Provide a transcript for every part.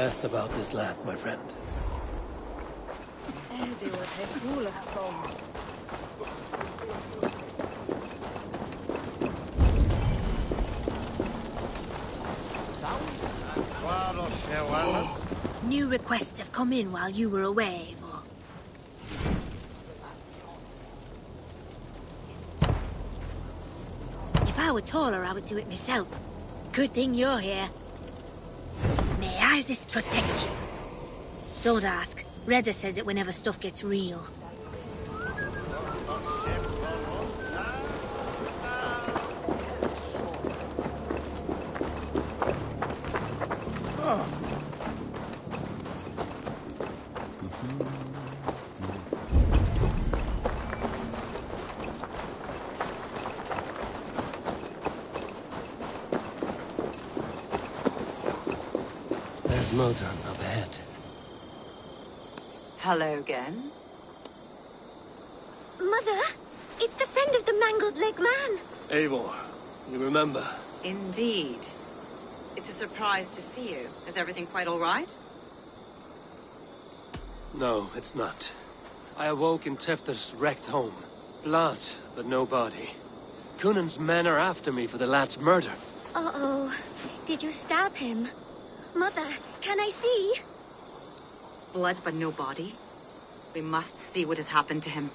asked about this land, my friend. New requests have come in while you were away, Eivor. If I were taller, I would do it myself. Good thing you're here. May Isis protect you. Don't ask. Reda says it whenever stuff gets real. There's Modan up ahead. Hello again. Mother, it's the friend of the mangled leg man. Eivor, you remember? Indeed. It's a surprise to see you. Is everything quite all right? No, it's not. I awoke in Tefter's wrecked home. Blood, but no body. Cunan's men are after me for the lad's murder. Uh-oh. Did you stab him? Mother, can I see? Blood but no body? We must see what has happened to him.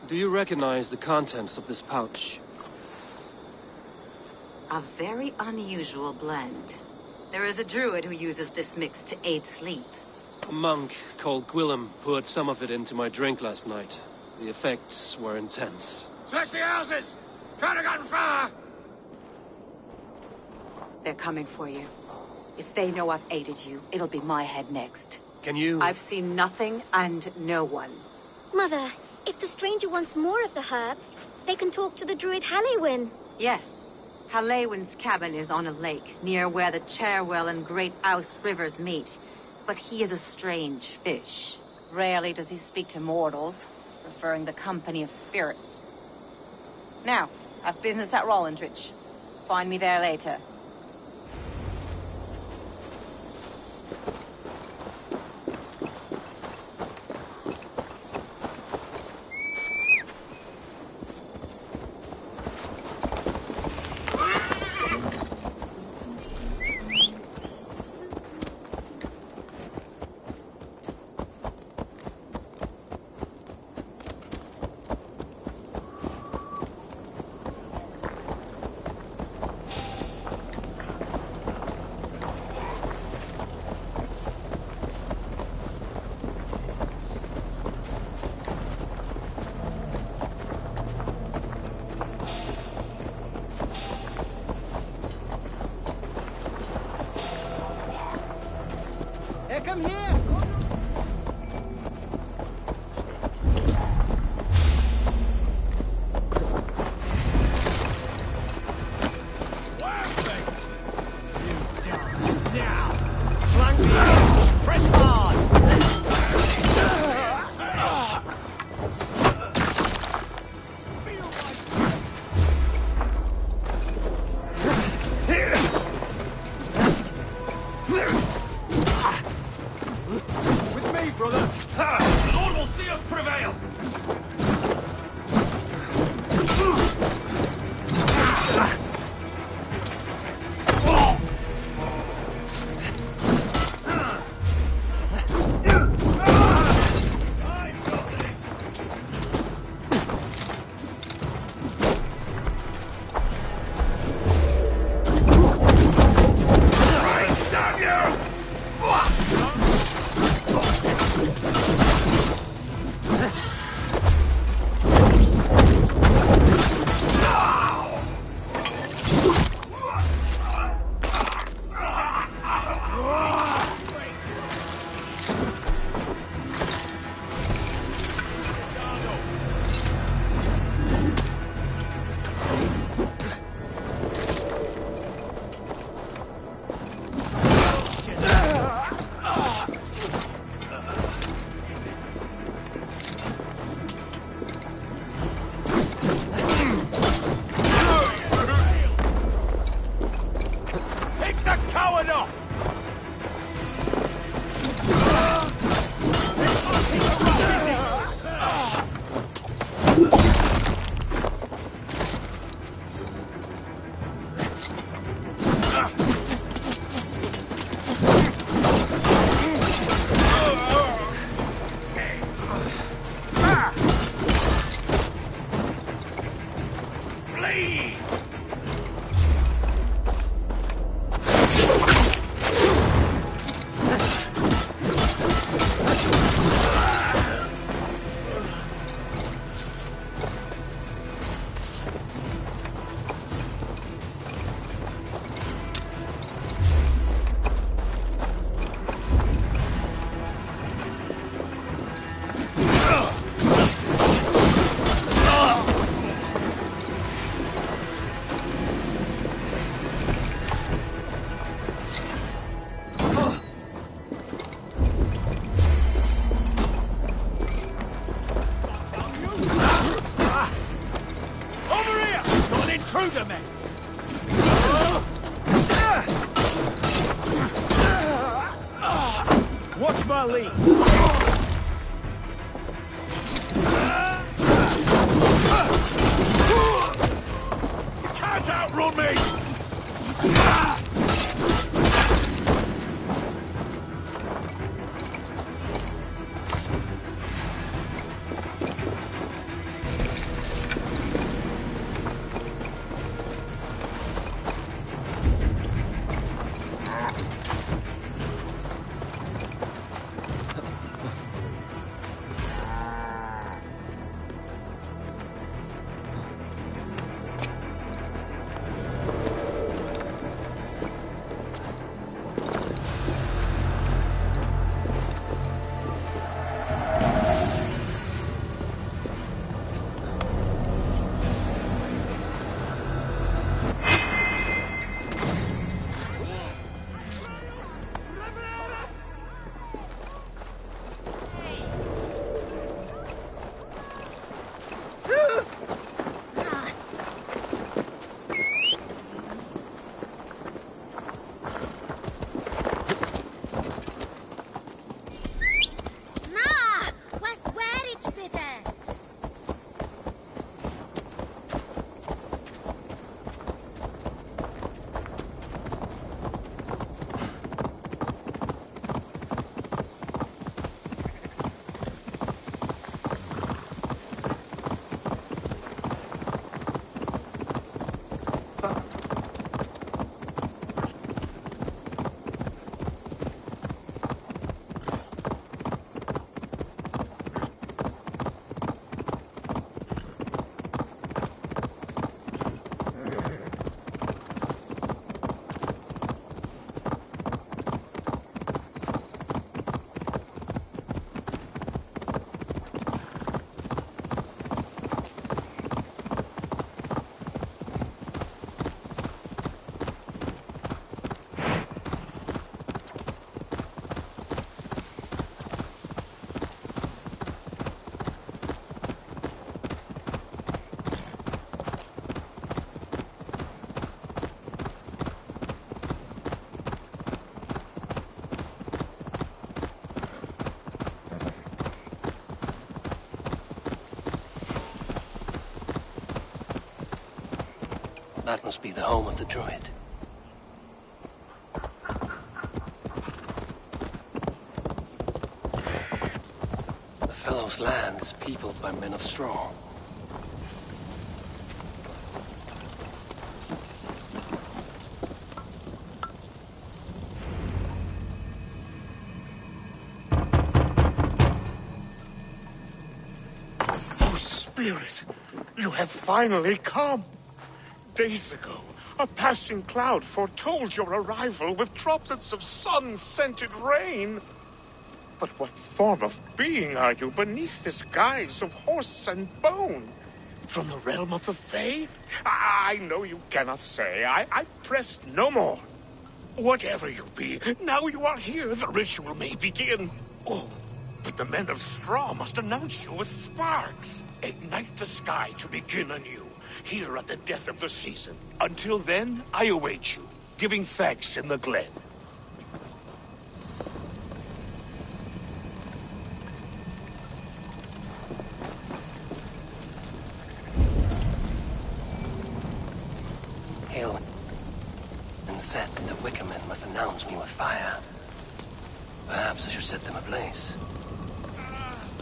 Do you recognize the contents of this pouch? A very unusual blend. There is a druid who uses this mix to aid sleep. A monk called Gwillem poured some of it into my drink last night. The effects were intense. Search the houses! Could have gotten far! They're coming for you. If they know I've aided you, it'll be my head next. Can you... I've seen nothing and no one. Mother, if the stranger wants more of the herbs, they can talk to the druid Halewyn. Yes. Halewyn's cabin is on a lake, near where the Cherwell and Great Ouse rivers meet. But he is a strange fish. Rarely does he speak to mortals, preferring the company of spirits. Now, I've business at Rollindrich. Find me there later. Come here! Watch my lead. Can't outrun me! That must be the home of the druid. The fellow's land is peopled by men of straw. Oh, Spirit, you have finally come. Days ago, a passing cloud foretold your arrival with droplets of sun-scented rain. But what form of being are you beneath this guise of horse and bone? From the realm of the Fae? I know you cannot say. I press no more. Whatever you be, now you are here, the ritual may begin. Oh, but the men of straw must announce you with sparks. Ignite the sky to begin anew. Here at the death of the season. Until then, I await you, giving thanks in the glen. Hail and said that the Wicker Men must announce me with fire. Perhaps I should set them ablaze.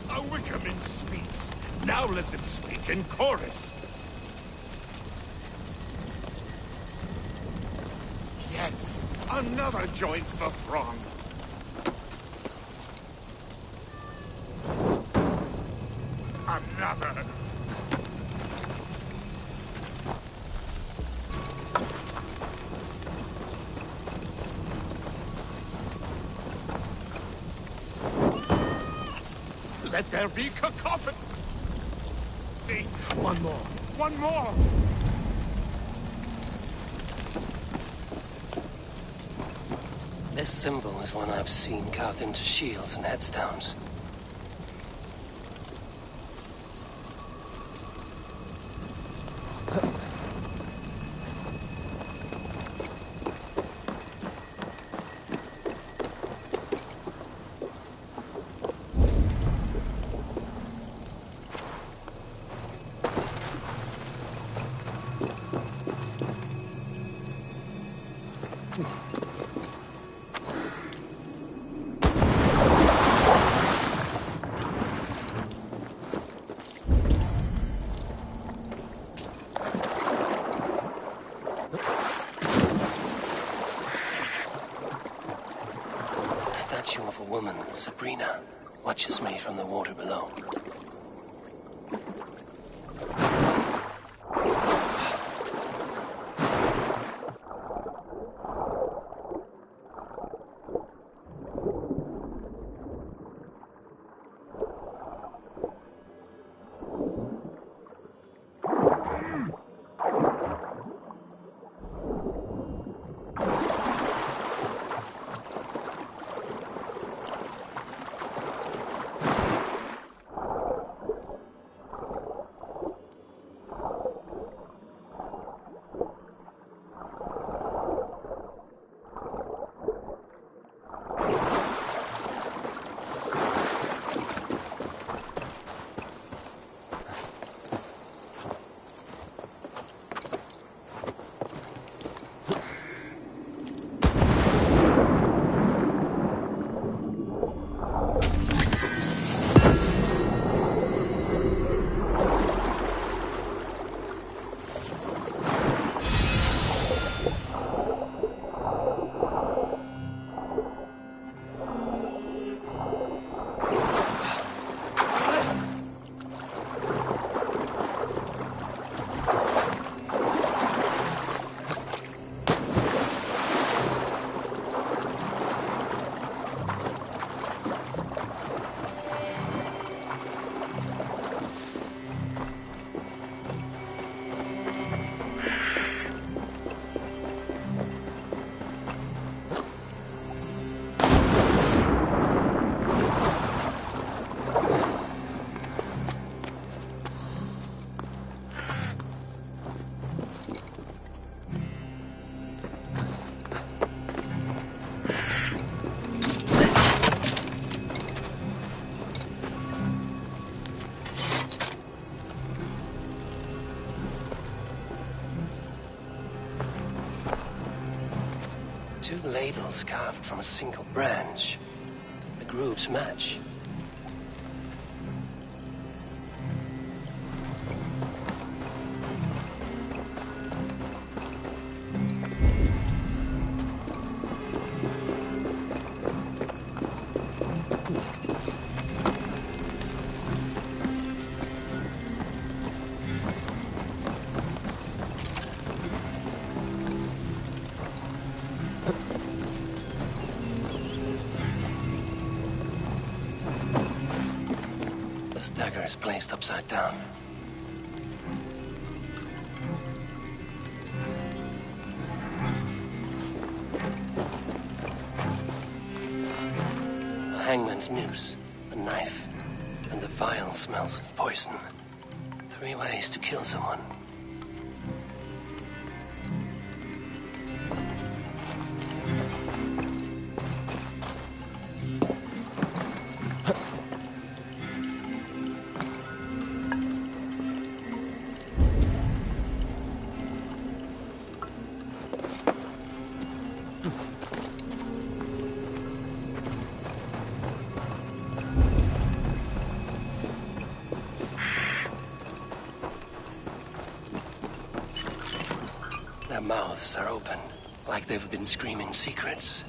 A Wickerman speaks. Now let them speak in chorus. Yes, another joins the throng. Another. Let there be cacophony. One more. One more. This symbol is one I've seen carved into shields and headstones. Of a woman, Sabrina, watches me from the water below. Two ladles carved from a single branch. The grooves match. The dagger is placed upside down. A hangman's noose, a knife, and the vile smells of poison. 3 ways to kill someone. Their mouths are open, Like they've been screaming secrets.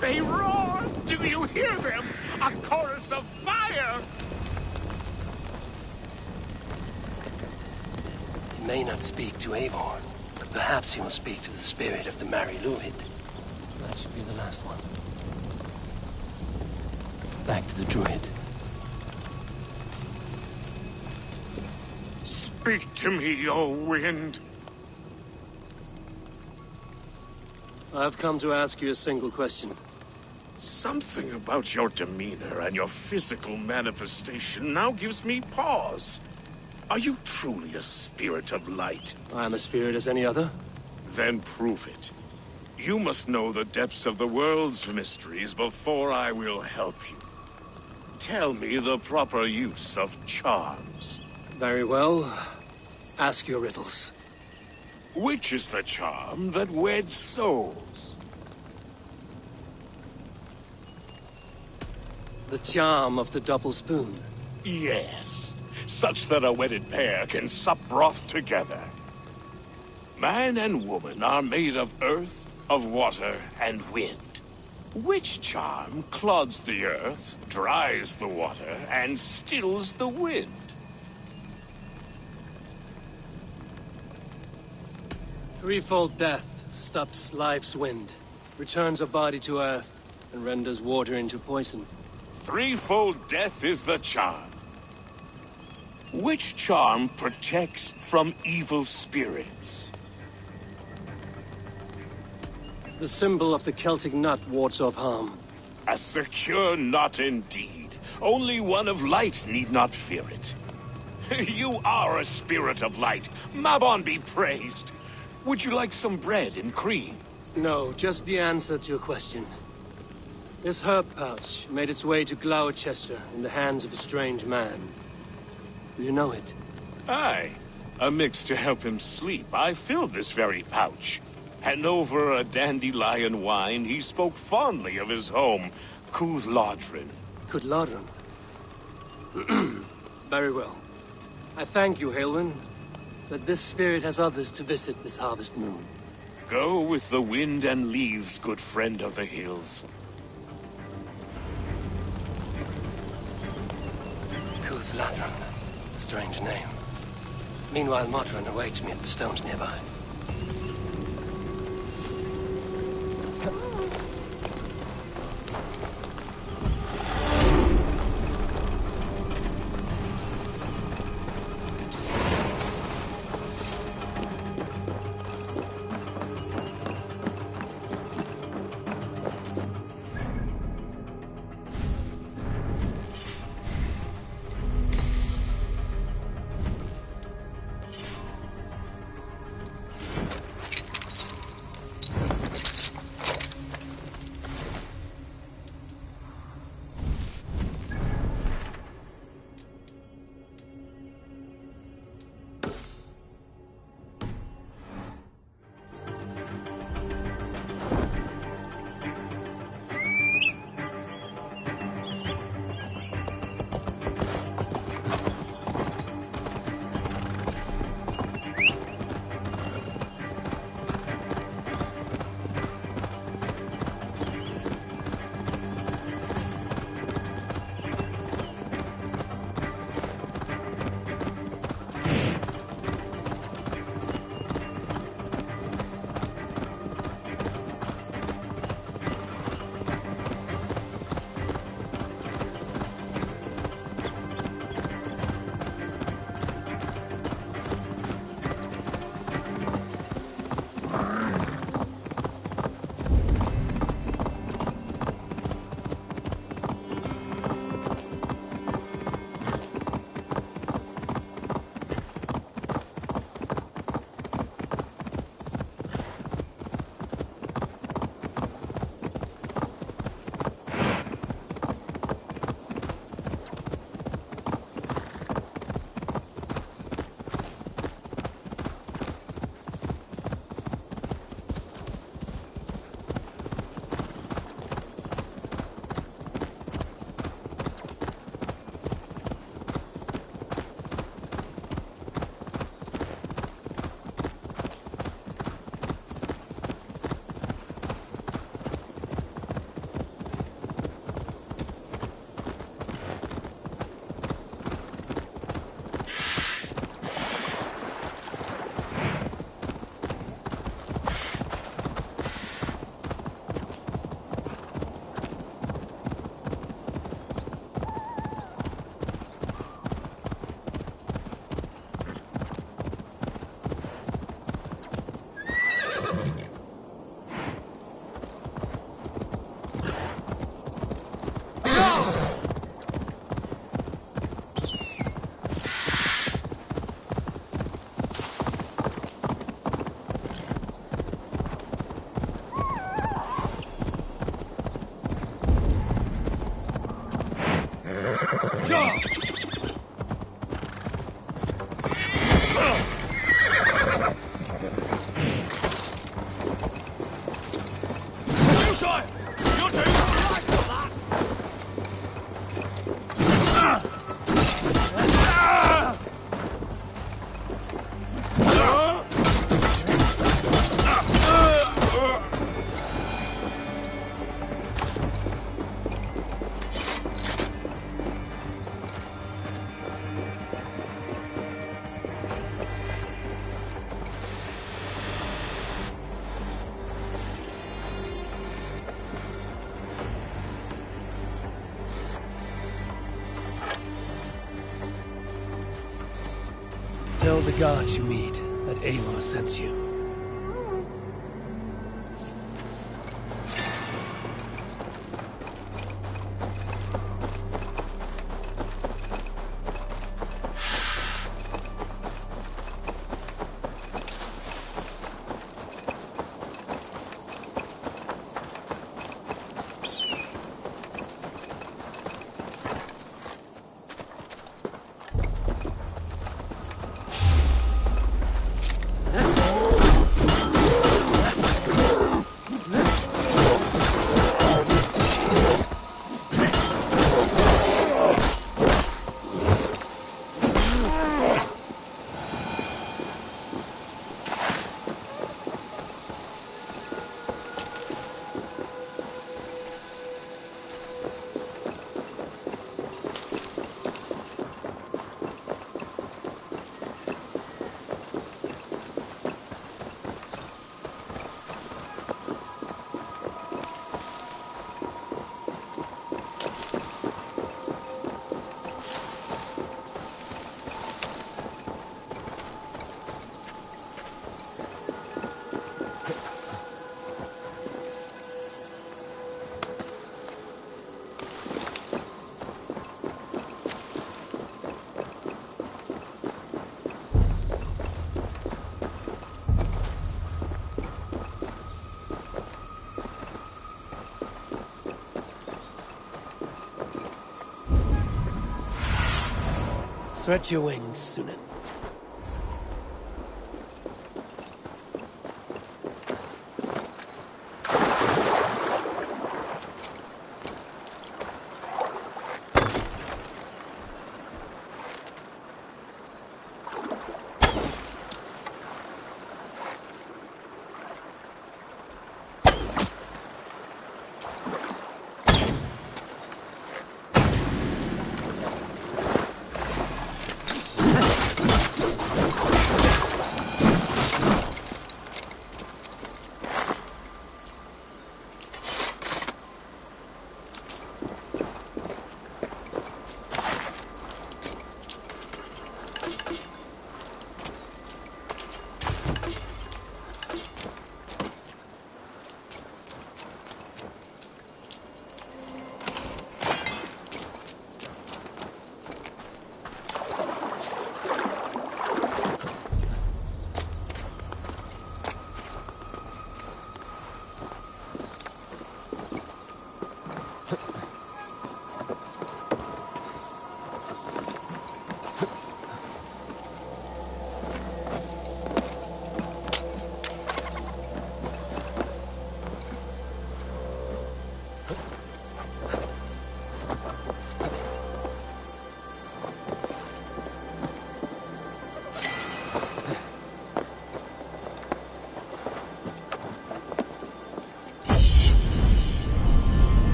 They roar! Do you hear them? A chorus of fire! He may not speak to Eivor, but perhaps he will speak to the spirit of the Mary Luid. That should be the last one. Back to the druid. Speak to me, O wind! I've come to ask you a single question. Something about your demeanor and your physical manifestation now gives me pause. Are you truly a spirit of light? I am a spirit as any other. Then prove it. You must know the depths of the world's mysteries before I will help you. Tell me the proper use of charms. Very well. Ask your riddles. Which is the charm that weds souls? The charm of the double spoon. Yes, such that a wedded pair can sup broth together. Man and woman are made of earth, of water, and wind. Which charm clods the earth, dries the water, and stills the wind? Threefold death stops life's wind, returns a body to earth, and renders water into poison. Threefold death is the charm. Which charm protects from evil spirits? The symbol of the Celtic nut wards off harm. A secure knot indeed. Only one of light need not fear it. You are a spirit of light. Mabon be praised. Would you like some bread and cream? No, just the answer to your question. This herb pouch made its way to Gloucester in the hands of a strange man. Do you know it? Aye. A mix to help him sleep. I filled this very pouch. And over a dandelion wine, he spoke fondly of his home, Cúthládrin. Cúthládrin? Very well. I thank you, Halwyn, that this spirit has others to visit this harvest moon. Go with the wind and leaves, good friend of the hills. Cúthládrin. Strange name. Meanwhile, Modron awaits me at the stones nearby. Tell the gods you meet that Eivor sends you. Stretch your wings, Sunan.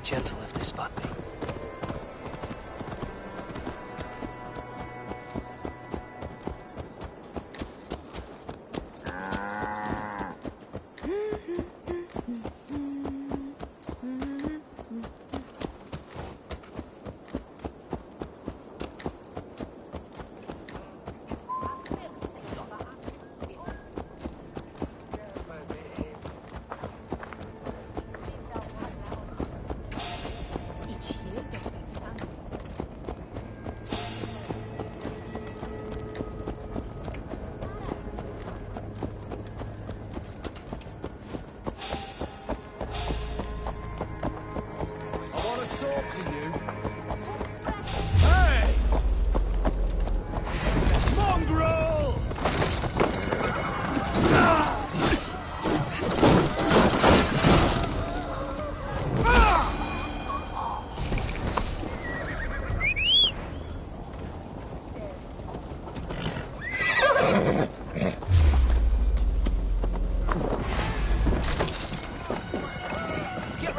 gentle if they spot me.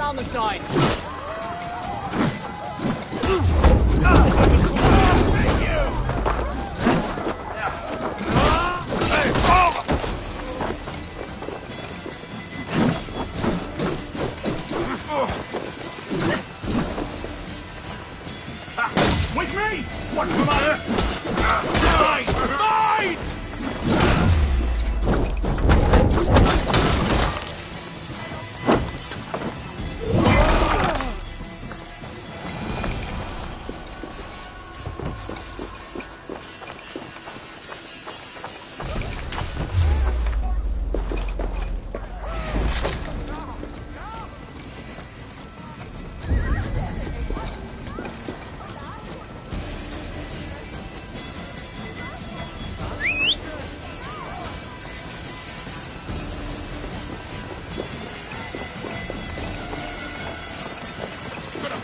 On the side. With me! What's the matter? Mine! Mine!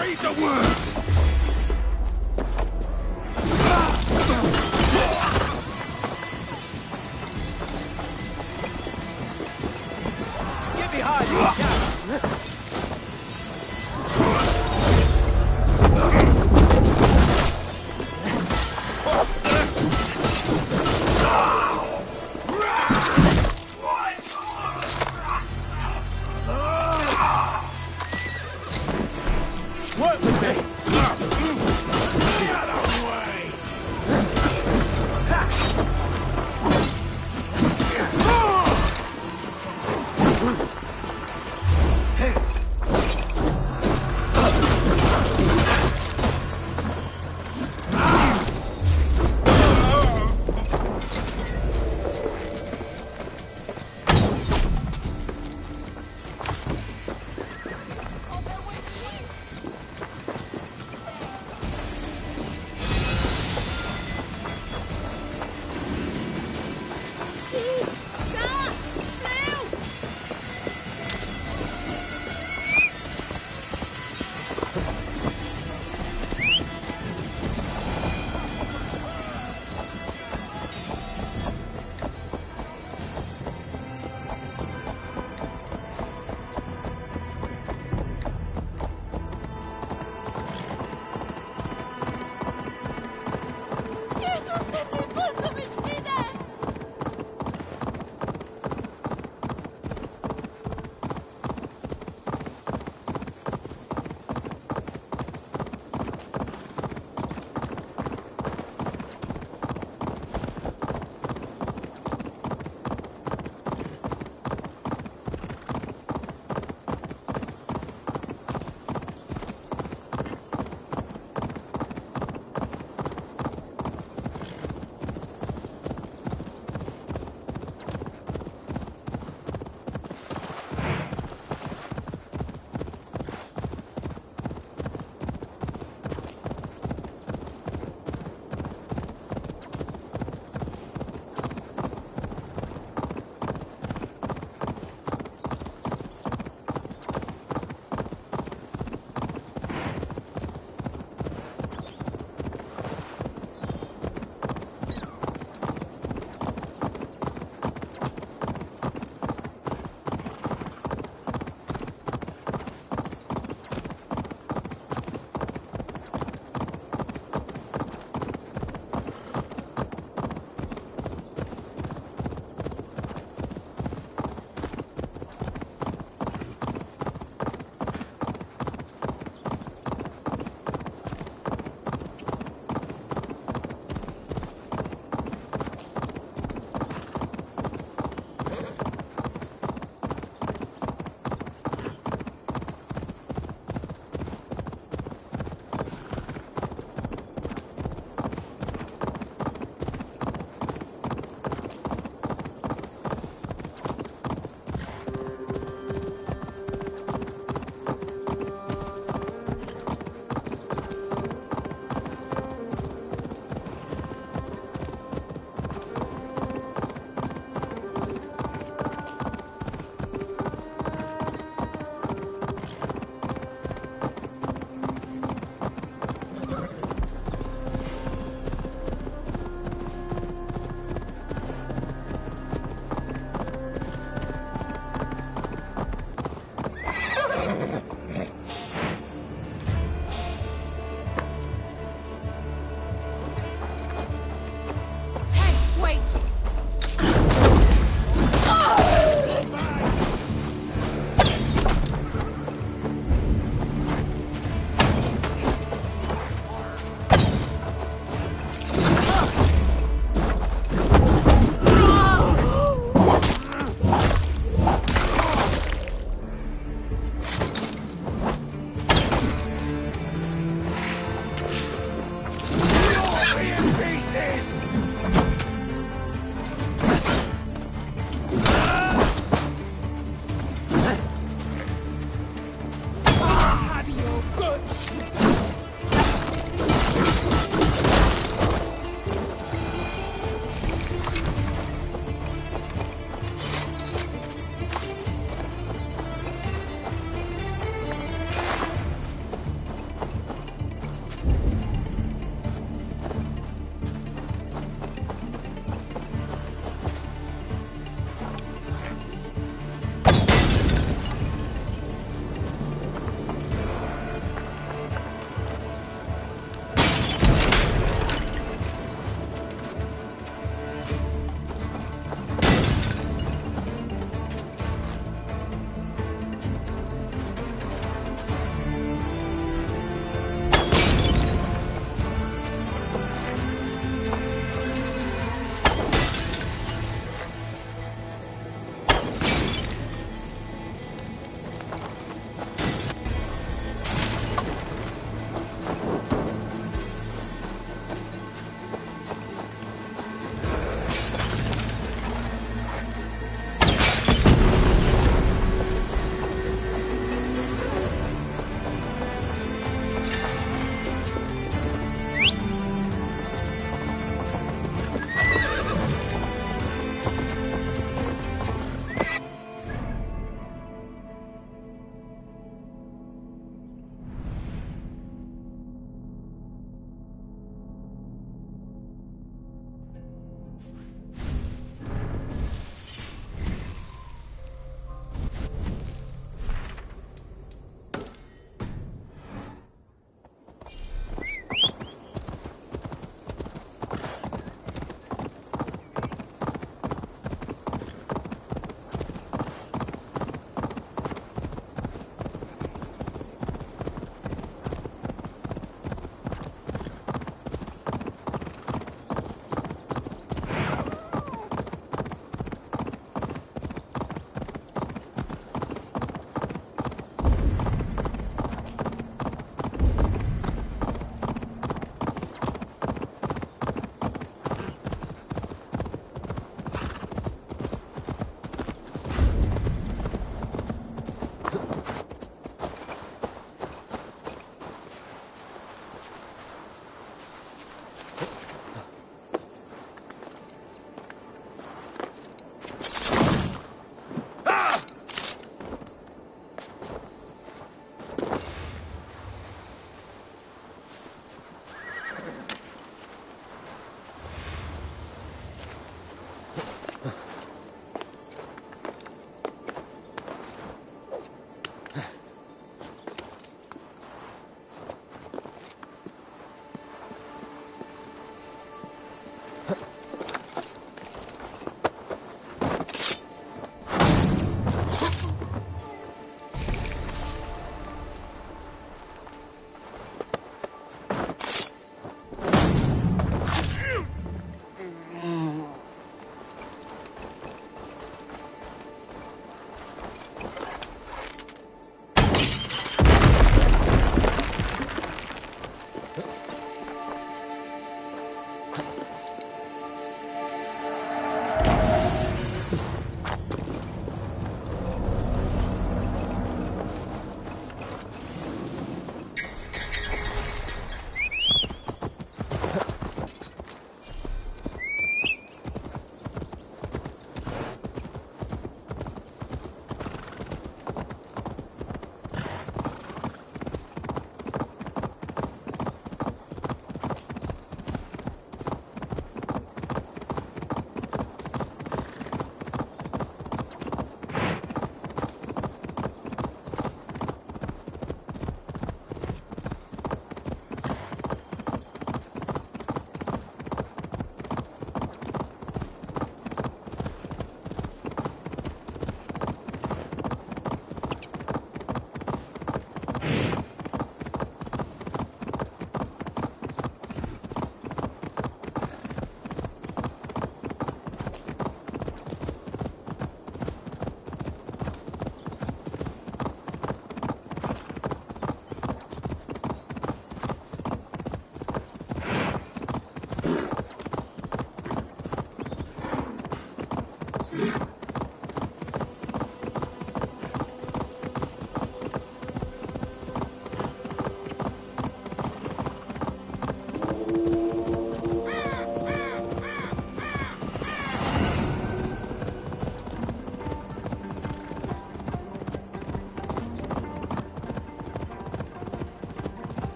Read the words! Get behind me, Work with me!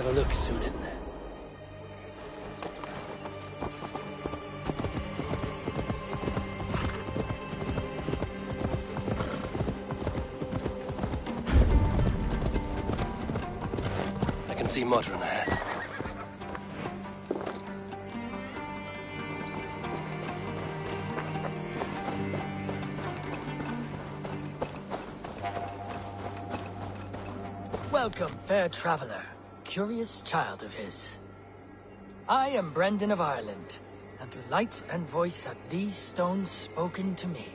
Have a look, Sunan. I can see Modron ahead. Welcome, fair traveler, curious child of his. I am Brendan of Ireland, and through light and voice have these stones spoken to me.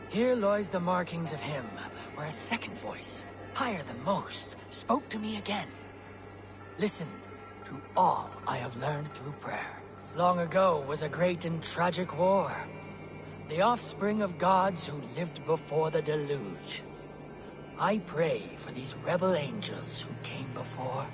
Here lies the markings of him, where a second voice, higher than most, spoke to me again. Listen to all I have learned through prayer. Long ago was a great and tragic war. The offspring of gods who lived before the deluge. I pray for these rebel angels who came before.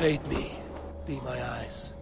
Aid me. Be my eyes.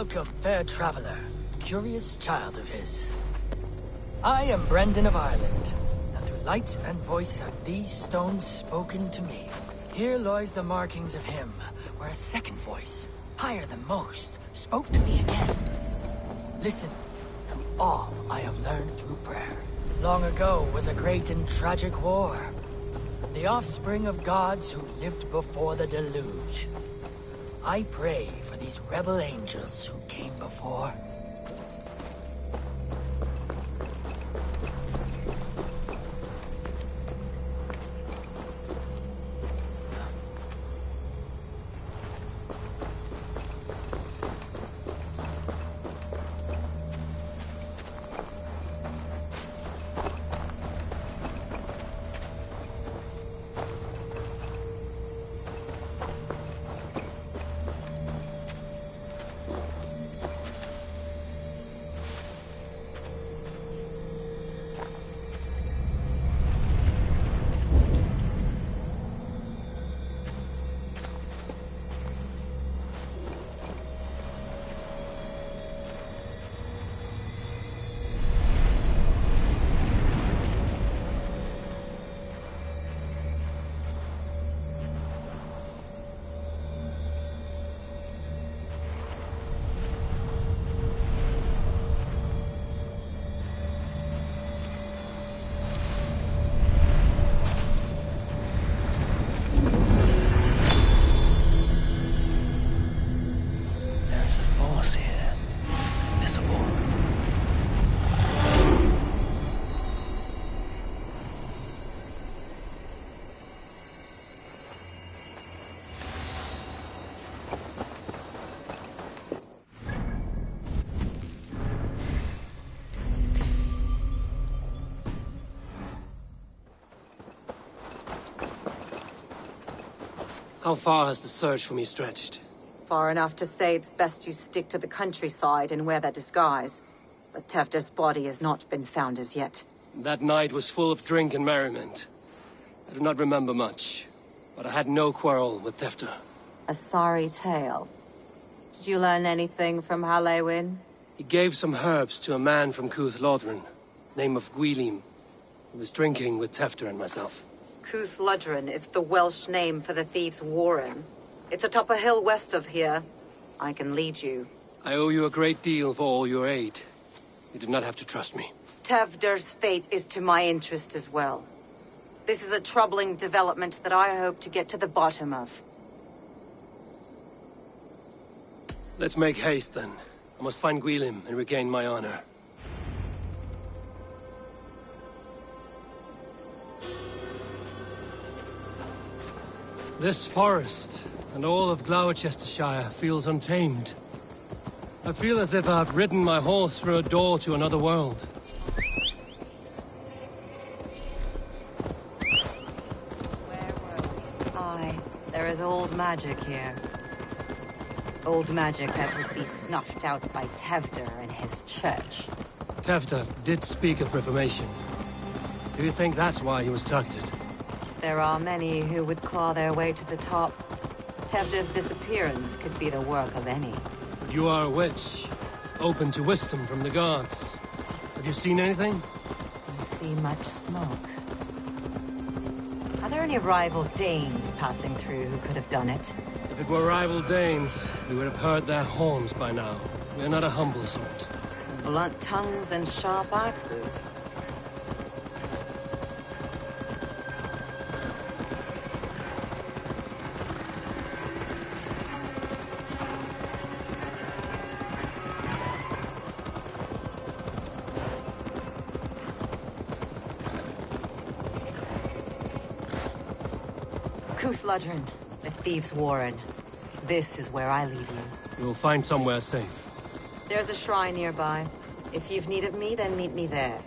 Welcome, fair traveler, curious child of his. I am Brendan of Ireland, and through light and voice have these stones spoken to me. Here lies the markings of him, where a second voice, higher than most, spoke to me again. Listen to all I have learned through prayer. Long ago was a great and tragic war. The offspring of gods who lived before the deluge. I pray for these rebel angels who came before. How far has the search for me stretched? Far enough to say it's best you stick to the countryside and wear that disguise. But Tefder's body has not been found as yet. That night was full of drink and merriment. I do not remember much, but I had no quarrel with Tefder. A sorry tale. Did you learn anything from Halewin? He gave some herbs to a man from Cuth Lodren, name of Gwylim, who was drinking with Tefder and myself. Cuth Lodren is the Welsh name for the thieves' warren. It's atop a hill west of here. I can lead you. I owe you a great deal for all your aid. You did not have to trust me. Tefder's fate is to my interest as well. This is a troubling development that I hope to get to the bottom of. Let's make haste, then. I must find Gwylim and regain my honor. This forest, and all of Gloucestershire, feels untamed. I feel as if I've ridden my horse through a door to another world. Where were we? Aye, there is old magic here. Old magic that would be snuffed out by Tefder and his church. Tefder did speak of reformation. Do you think that's why he was targeted? There are many who would claw their way to the top. Tefder's disappearance could be the work of any. But you are a witch, open to wisdom from the gods. Have you seen anything? I see much smoke. Are there any rival Danes passing through who could have done it? If it were rival Danes, we would have heard their horns by now. We are not a humble sort. Blunt tongues and sharp axes. Cuth Lodren, the thieves' warren. This is where I leave you. You will find somewhere safe. There's a shrine nearby. If you've need of me, then meet me there.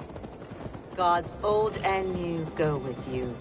Gods old and new go with you.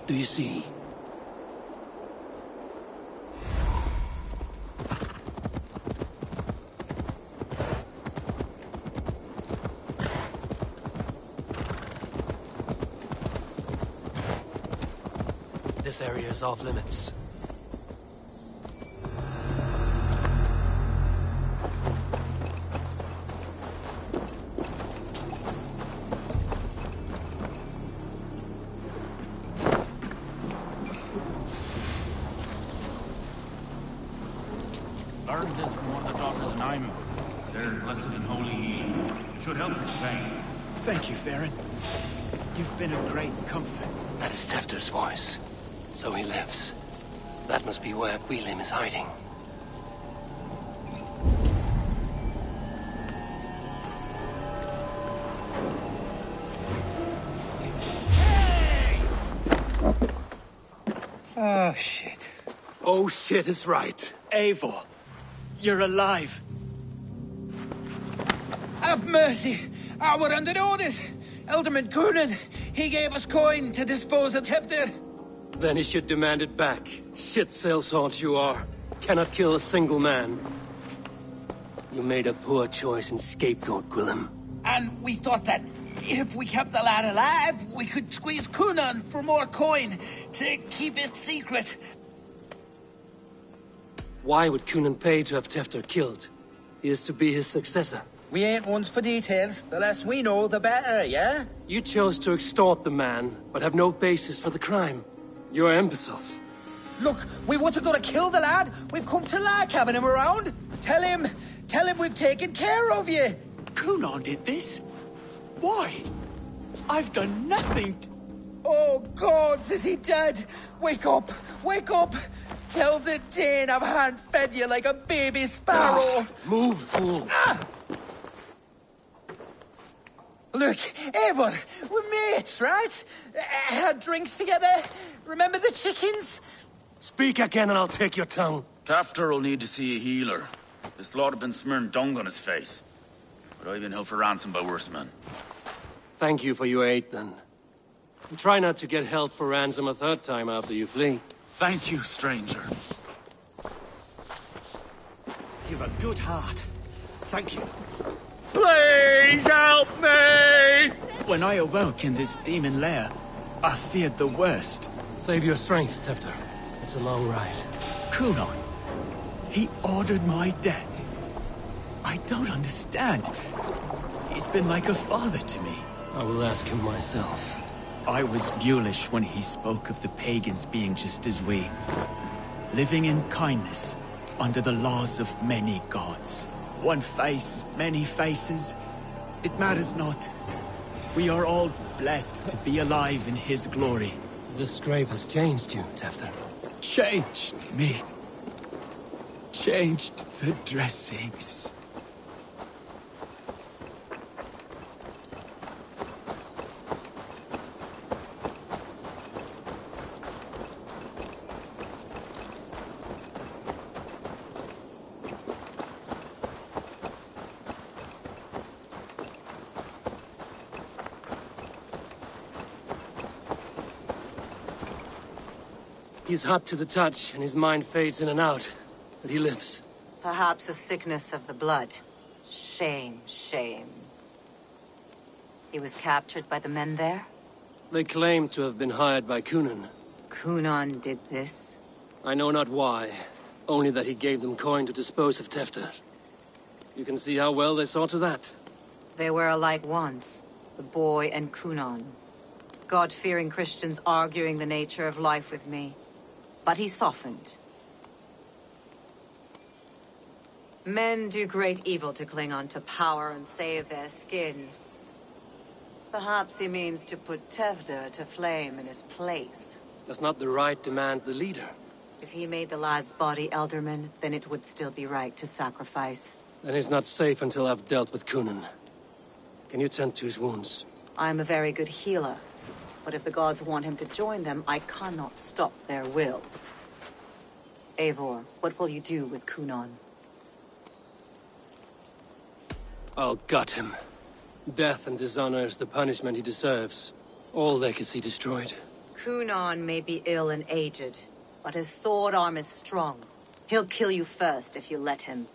do you see? This area is off limits. Learned this from one of the daughters of Eivor. Their blessed and holy healing. Should help your pain. Thank you, Farron. You've been a great comfort. That is Tefter's voice. So he lives. That must be where Gwilym is hiding. Oh, shit. Oh shit is right. Eivor, you're alive. Have mercy. We're under orders. Elderman Coonan, he gave us coin to dispose of Tefter. Then he should demand it back. Shit sellsword you are. Cannot kill a single man. You made a poor choice in scapegoat, Gwilym. And we thought that if we kept the lad alive, we could squeeze Coonan for more coin to keep it secret. Why would Coonan pay to have Tefter killed? He is to be his successor. We ain't ones for details. The less we know, the better, yeah? You chose to extort the man, but have no basis for the crime. You're imbeciles. Look, we wasn't gonna kill the lad. We've come to like having him around. Tell him we've taken care of you. Coonan did this? Why? I've done nothing. Oh, gods, is he dead? Wake up! Wake up! Tell the Dane I've hand-fed you like a baby sparrow. Move, fool. Look, Eivor, we're mates, right? Had drinks together. Remember the chickens? Speak again and I'll take your tongue. Tefter will need to see a healer. This lord have been smearing dung on his face. But I've been held for ransom by worse men. Thank you for your aid, then. And try not to get held for ransom a third time after you flee. Thank you, stranger. You've a good heart. Thank you. Please help me! When I awoke in this demon lair, I feared the worst. Save your strength, Tefter. It's a long ride. Coonan, he ordered my death. I don't understand. He's been like a father to me. I will ask him myself. I was mulish when he spoke of the pagans being just as we. Living in kindness, under the laws of many gods. One face, many faces. It matters not. We are all blessed to be alive in his glory. This scrape has changed you, Tefter. Changed me. Changed the dressings. He's hot to the touch, and his mind fades in and out. But he lives. Perhaps a sickness of the blood. Shame, shame. He was captured by the men there? They claim to have been hired by Coonan. Coonan did this? I know not why. Only that he gave them coin to dispose of Tefter. You can see how well they saw to that. They were alike once, the boy and Coonan. God-fearing Christians arguing the nature of life with me. But he softened. Men do great evil to cling on to power and save their skin. Perhaps he means to put Tefter to flame in his place. Does not the right demand the leader? If he made the lad's body Elderman, then it would still be right to sacrifice. Then he's not safe until I've dealt with Coonan. Can you tend to his wounds? I'm a very good healer. But if the gods want him to join them, I cannot stop their will. Eivor, what will you do with Coonan? I'll gut him. Death and dishonor is the punishment he deserves. All legacy destroyed. Kunan may be ill and aged, but his sword arm is strong. He'll kill you first if you let him.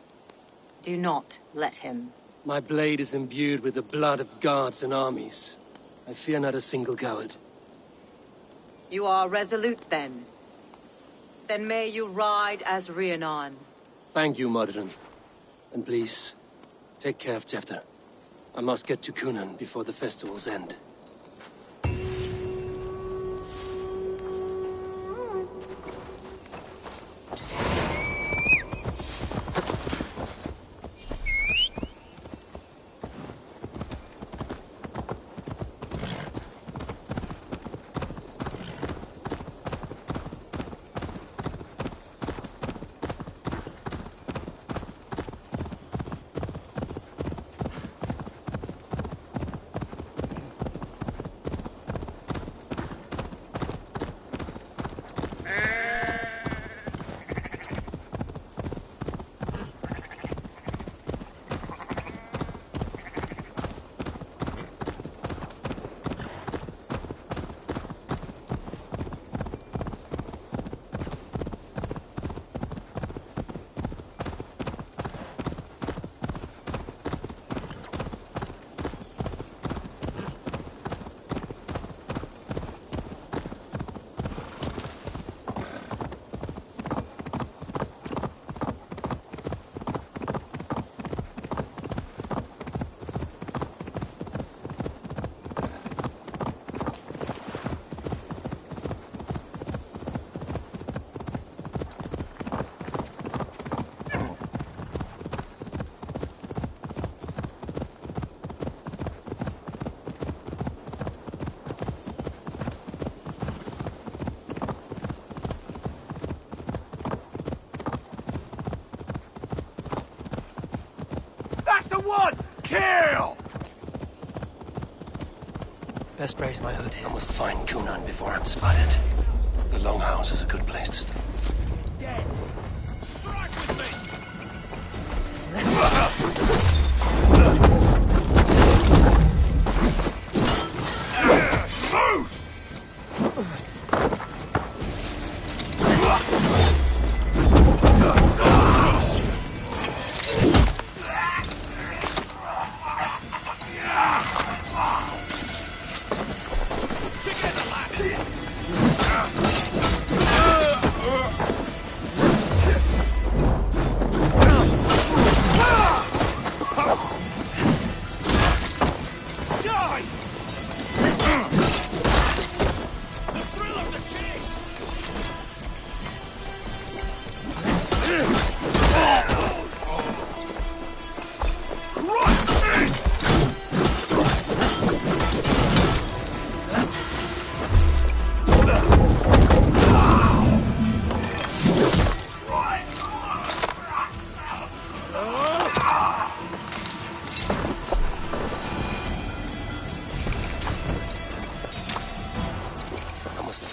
Do not let him. My blade is imbued with the blood of gods and armies. I fear not a single coward. You are resolute, then. Then may you ride as Rhiannon. Thank you, Modron. And please, take care of Tefter. I must get to Kunan before the festival's end. One! Kill! Best brace my hood. I must find Kunan before I'm spotted. The Longhouse is a good place to start. Dead! Strike with me!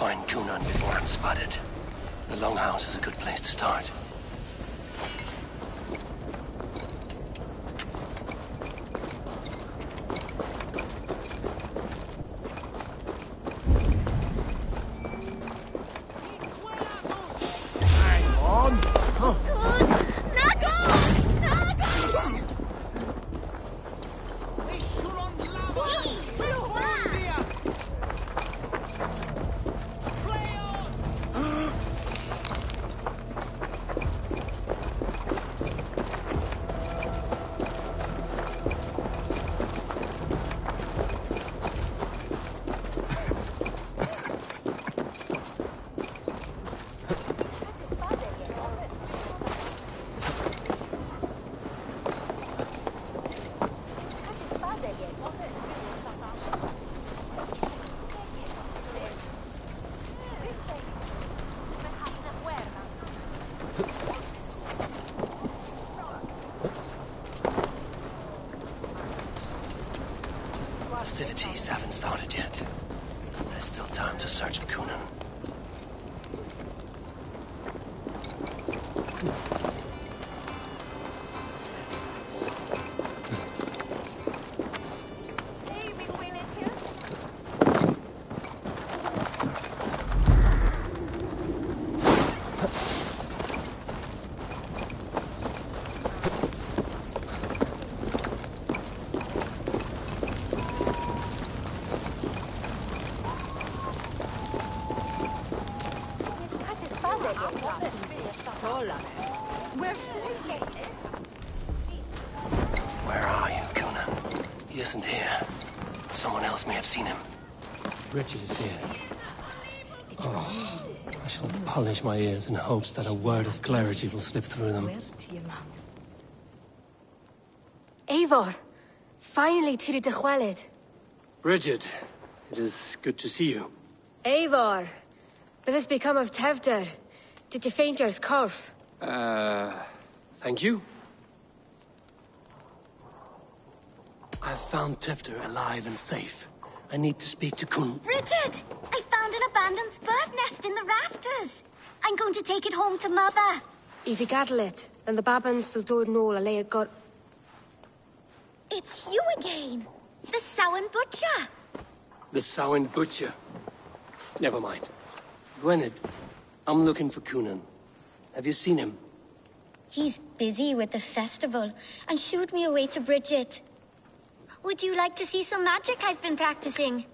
Find Kunan before I'm spotted. The Longhouse is a good place to start. Festivities haven't started yet. There's still time to search for Kunan. Where are you, Conan? He isn't here. Someone else may have seen him. Richard is here. Oh, I shall polish my ears in hopes that a word of clarity will slip through them. Eivor, finally tiri de chwaled. Bridget, it is good to see you. Eivor, but this become of Tevder. Did you faint yours corf? Thank you. I've found Tefter alive and safe. I need to speak to Kun. Richard! I found an abandoned bird nest in the rafters. I'm going to take it home to Mother. If you gather it, then the babans will do it all a lay a got. It's you again! The Samhain Butcher! The Samhain Butcher. Never mind. Gwynedd, I'm looking for Cunan. Have you seen him? He's busy with the festival and shooed me away to Bridget. Would you like to see some magic I've been practicing?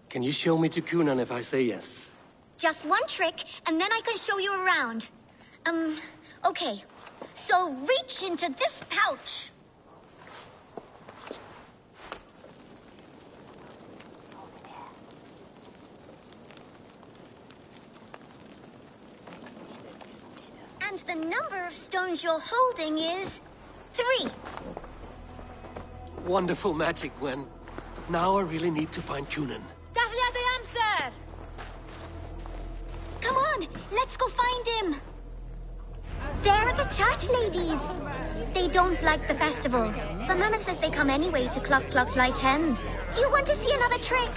Can you show me to Cunan if I say yes? Just one trick, and then I can show you around. Okay. So reach into this pouch. And the number of stones you're holding is 3. Wonderful magic, Gwen. Now I really need to find Cunan. Dahlia the answer! Come on, let's go find him. There are the church ladies. They don't like the festival, but Mama says they come anyway to cluck cluck like hens. Do you want to see another trick?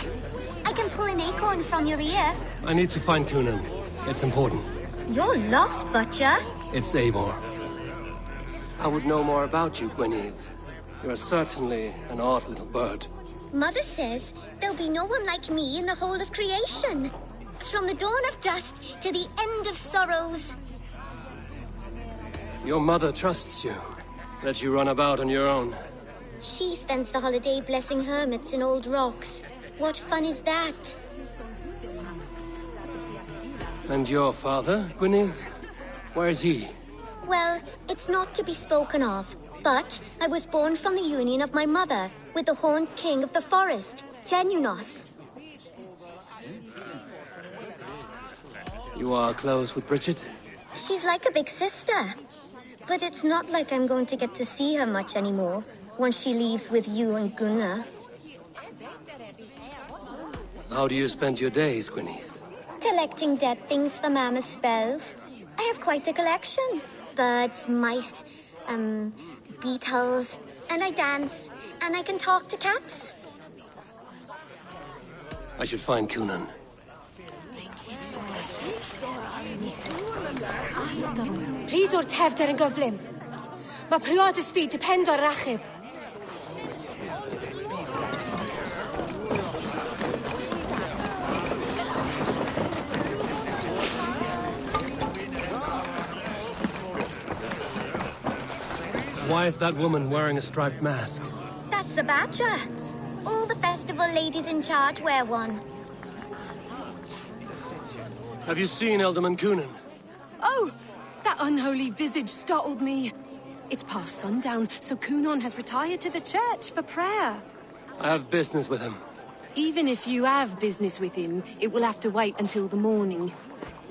I can pull an acorn from your ear. I need to find Cunan. It's important. You're lost, Butcher. It's Eivor. I would know more about you, Gwynedd. You're certainly an odd little bird. Mother says there'll be no one like me in the whole of creation. From the dawn of dust to the end of sorrows. Your mother trusts you. Let you run about on your own. She spends the holiday blessing hermits in old rocks. What fun is that? And your father, Gwynedd? Where is he? Well, it's not to be spoken of. But I was born from the union of my mother with the horned king of the forest, Genunos. You are close with Bridget? She's like a big sister. But it's not like I'm going to get to see her much anymore once she leaves with you and Gunnar. How do you spend your days, Gwynedd? Collecting dead things for Mama's spells. I have quite a collection. Birds, mice, beetles, and I dance, and I can talk to cats. I should find Cunan. Pryd o'r Tevder yn gyflym. Mae priod y sbyd depend o'r rachub. Why is that woman wearing a striped mask? That's a badger. All the festival ladies in charge wear one. Have you seen Elderman Cunan? Oh, that unholy visage startled me. It's past sundown, so Cunan has retired to the church for prayer. I have business with him. Even if you have business with him, it will have to wait until the morning.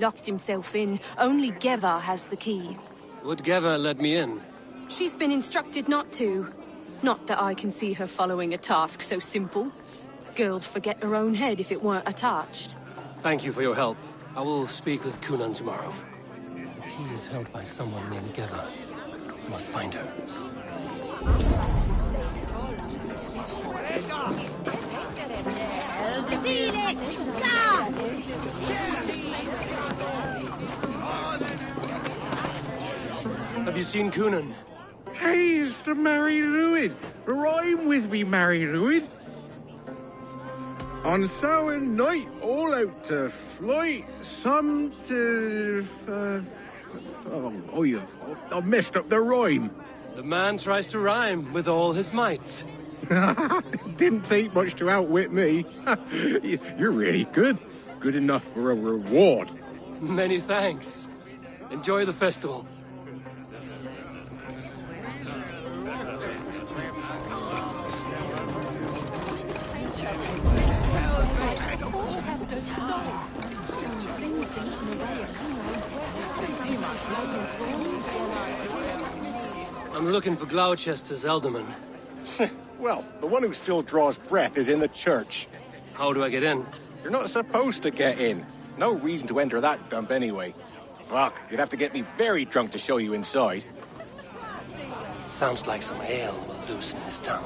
Locked himself in. Only Geva has the key. Would Geva let me in? She's been instructed not to. Not that I can see her following a task so simple. Girl'd forget her own head if it weren't attached. Thank you for your help. I will speak with Cunan tomorrow. He is held by someone named Geva. I must find her. Have you seen Cunan? Hey, it's the Mary Lewin. Rhyme with me, Mary Lewin. On Samhain night, all out to flight, some to... I've messed up the rhyme. The man tries to rhyme with all his might. Didn't take much to outwit me. You're really good. Good enough for a reward. Many thanks. Enjoy the festival. I'm looking for Gloucester's alderman. Well, the one who still draws breath is in the church. How do I get in? You're not supposed to get in. No reason to enter that dump anyway. Fuck, you'd have to get me very drunk to show you inside. Sounds like some ale will loosen his tongue.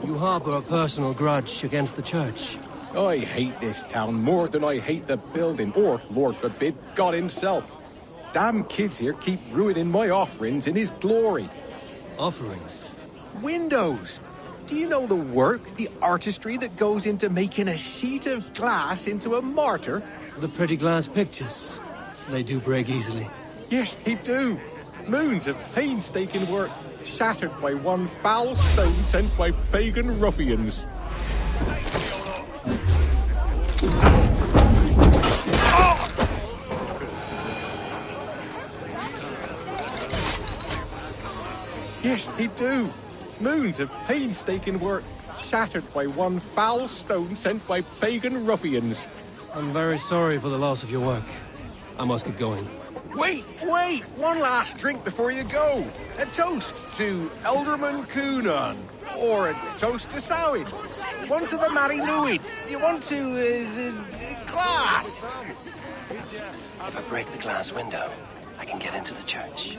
You harbor a personal grudge against the church. I hate this town more than I hate the building, or, Lord forbid, God himself. Damn kids here keep ruining my offerings in his glory. Offerings? Windows! Do you know the work, the artistry that goes into making a sheet of glass into a martyr? The pretty glass pictures. They do break easily. Yes, they do. Moons of painstaking work, shattered by one foul stone sent by pagan ruffians. Yes, they do. Moons of painstaking work, shattered by one foul stone sent by pagan ruffians. I'm very sorry for the loss of your work. I must get going. Wait! One last drink before you go. A toast to Elderman Coonan. Or a toast to Sowid. One to the Mary Lewid. Do you want to, glass? If I break the glass window, I can get into the church.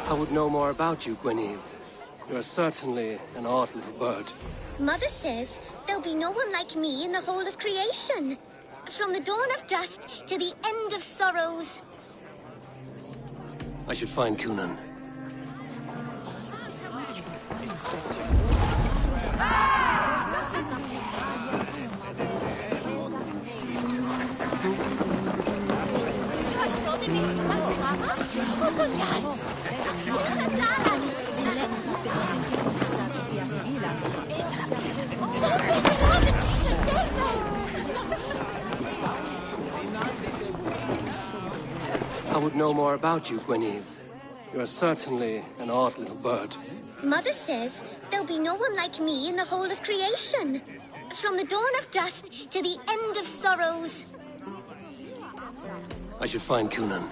I would know more about you, Gwynedd. You're certainly an odd little bird. Mother says there'll be no one like me in the whole of creation. From the dawn of dust to the end of sorrows. I should find Coonan. I would know more about you, Gwynedd. You're certainly an odd little bird. Mother says there'll be no one like me in the whole of creation. From the dawn of dust to the end of sorrows. I should find Coonan.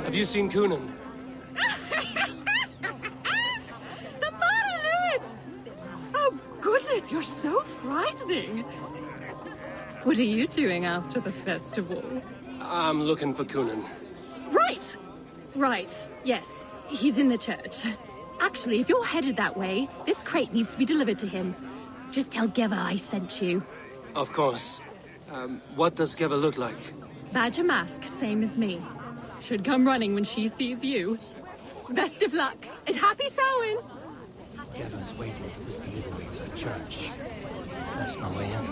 Have you seen Coonan? The Marilyn! Oh, goodness, you're so frightened. wedding? What are you doing after the festival? I'm looking for Coonan. Right! Right, yes. He's in the church. Actually, if you're headed that way, this crate needs to be delivered to him. Just tell Geva I sent you. Of course. What does Geva look like? Badger mask, same as me. Should come running when she sees you. Best of luck, and happy Samhain! Geva's waiting for this delivery to the church. That's my way in.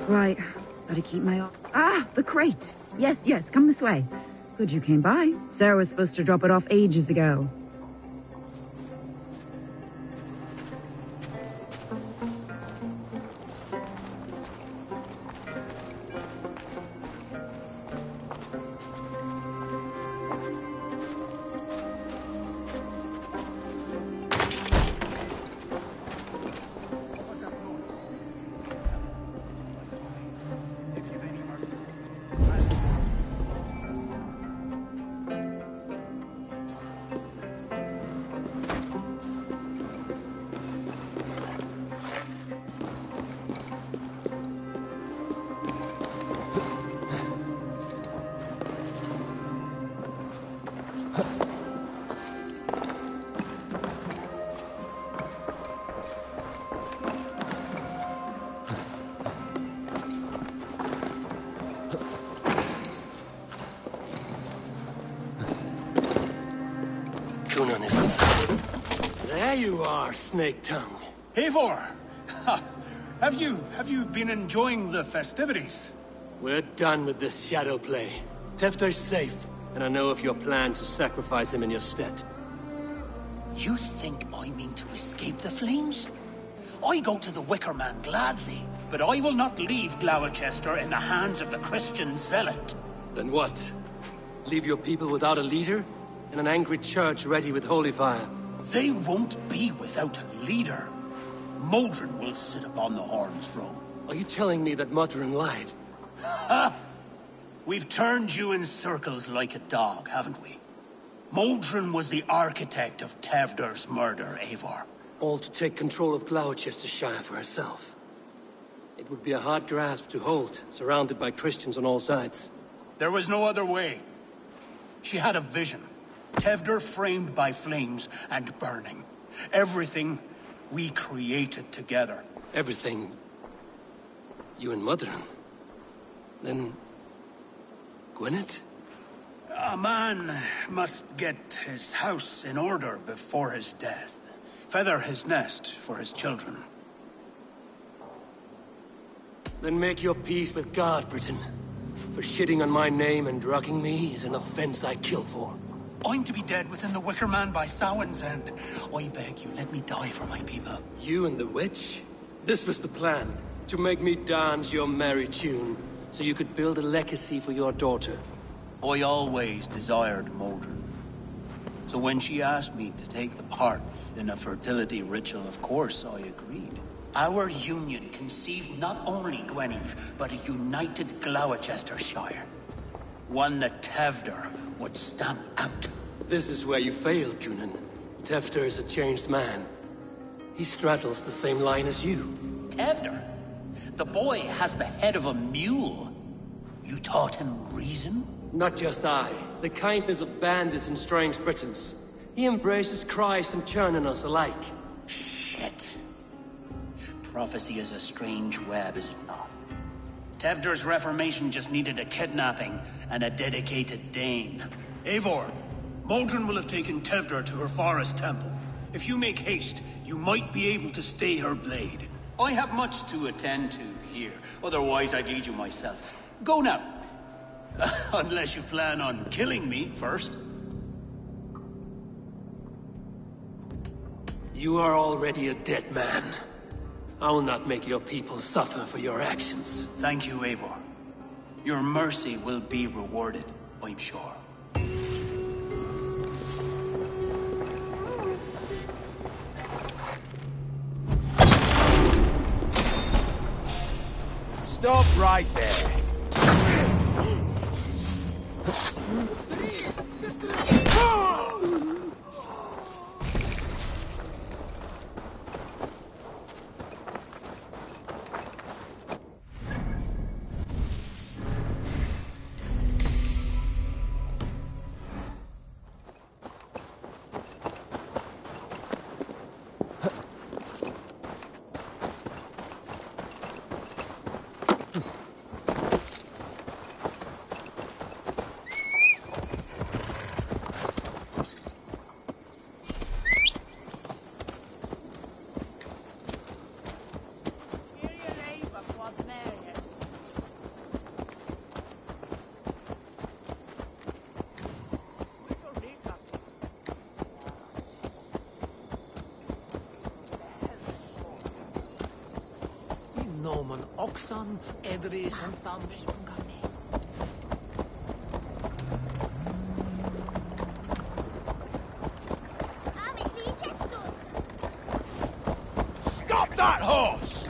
Right. Gotta keep my... Ah! The crate! Yes, yes, come this way. Good you came by. Sarah was supposed to drop it off ages ago. Coonan is inside. There you are, Snake Tongue. Eivor! Have you been enjoying the festivities? We're done with this shadow play. Tefter's safe, and I know of your plan to sacrifice him in your stead. You think I mean to escape the flames? I go to the Wicker Man gladly, but I will not leave Gloucester in the hands of the Christian zealot. Then what? Leave your people without a leader? And an angry church ready with holy fire? They won't be without a leader. Modron will sit upon the Horn's throne. Are you telling me that Modron lied? Ha! We've turned you in circles like a dog, haven't we? Modron was the architect of Tevder's murder, Eivor. All to take control of Gloucestershire for herself. It would be a hard grasp to hold, surrounded by Christians on all sides. There was no other way. She had a vision. Tevder framed by flames and burning. Everything we created together. Everything? You and Modron? Then... Gwyneth? A man must get his house in order before his death. Feather his nest for his children. Then make your peace with God, Britain. For shitting on my name and drugging me is an offense I kill for. I'm to be dead within the Wicker Man by Samhain's end. I beg you, let me die for my people. You and the witch? This was the plan. To make me dance your merry tune, so you could build a legacy for your daughter. I always desired Modron. So when she asked me to take the part in a fertility ritual, of course I agreed. Our union conceived not only Gweneve, but a united Gloucestershire. One that Tevder would stamp out. This is where you failed, Coonan. Tefter is a changed man. He straddles the same line as you. Tevder? The boy has the head of a mule. You taught him reason? Not just I. The kindness of bandits and strange Britons. He embraces Christ and churn on us alike. Shit. Prophecy is a strange web, is it not? Tevder's reformation just needed a kidnapping and a dedicated Dane. Eivor, Modron will have taken Tevdor to her forest temple. If you make haste, you might be able to stay her blade. I have much to attend to here, otherwise I'd lead you myself. Go now. Unless you plan on killing me first. You are already a dead man. I will not make your people suffer for your actions. Thank you, Eivor. Your mercy will be rewarded, I'm sure. Stop right there. Nomen Oxan, Edris en Thamsh. Stop that horse!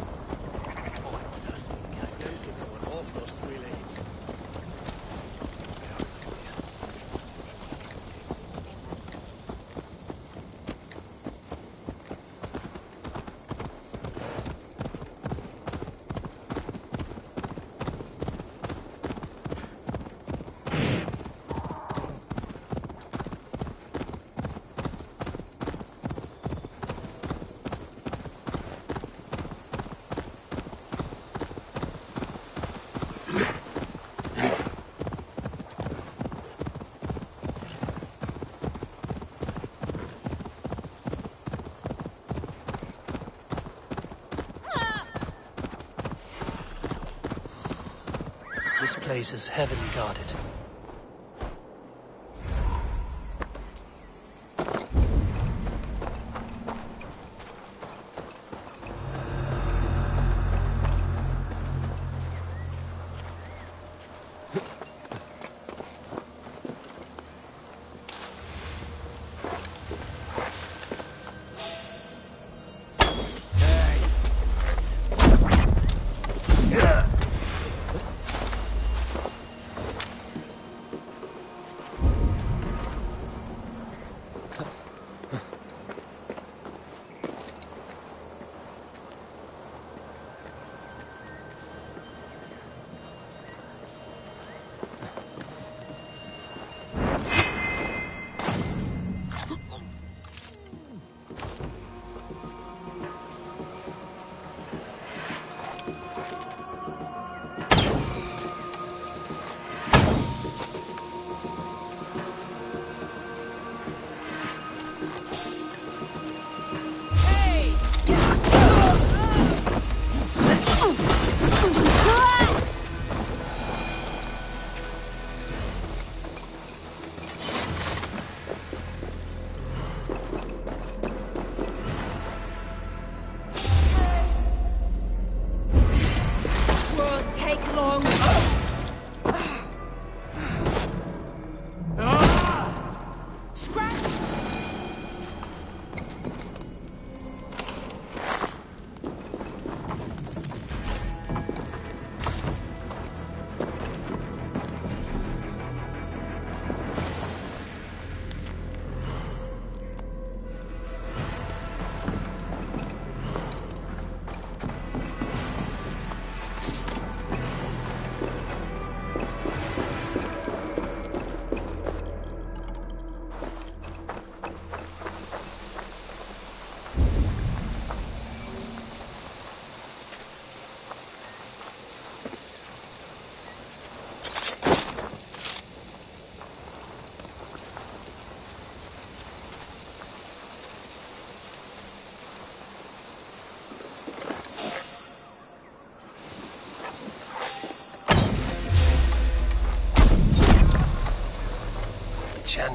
This place is heavily guarded.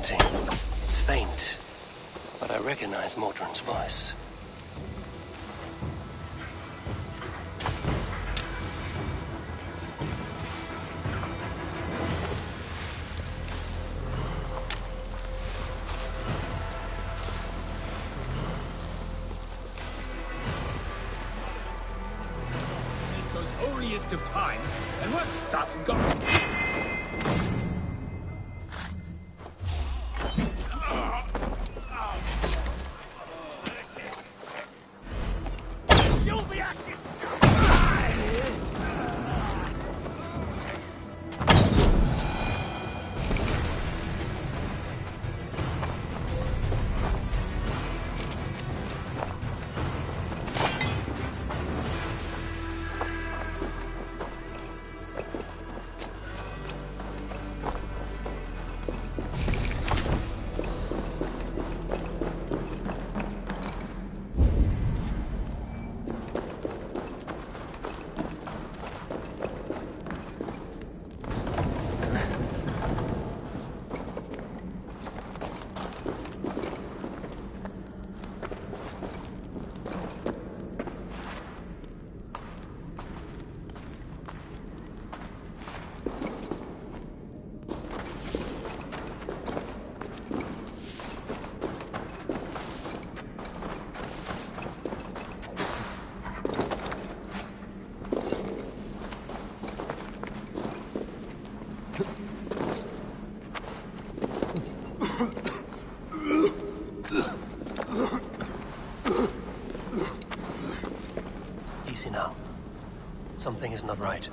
chanting. It's faint, but I recognize Mordrin's voice. Holiest of times, and we're stuck going. You'll be ashes. Easy now. Something is not right.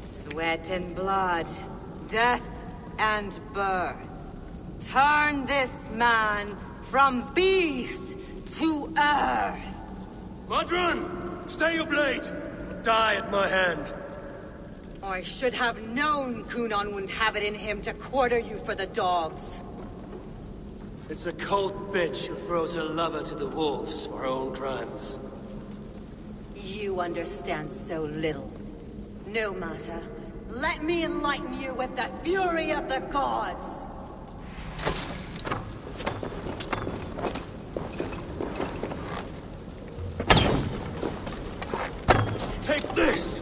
Sweat and blood, death and birth. Turn this man from beast to earth. Modron! Stay your blade! Die at my hand. I should have known Kunon wouldn't have it in him to quarter you for the dogs. It's a cold bitch who throws her lover to the wolves for her own crimes. You understand so little. No matter. Let me enlighten you with the fury of the gods! Take this!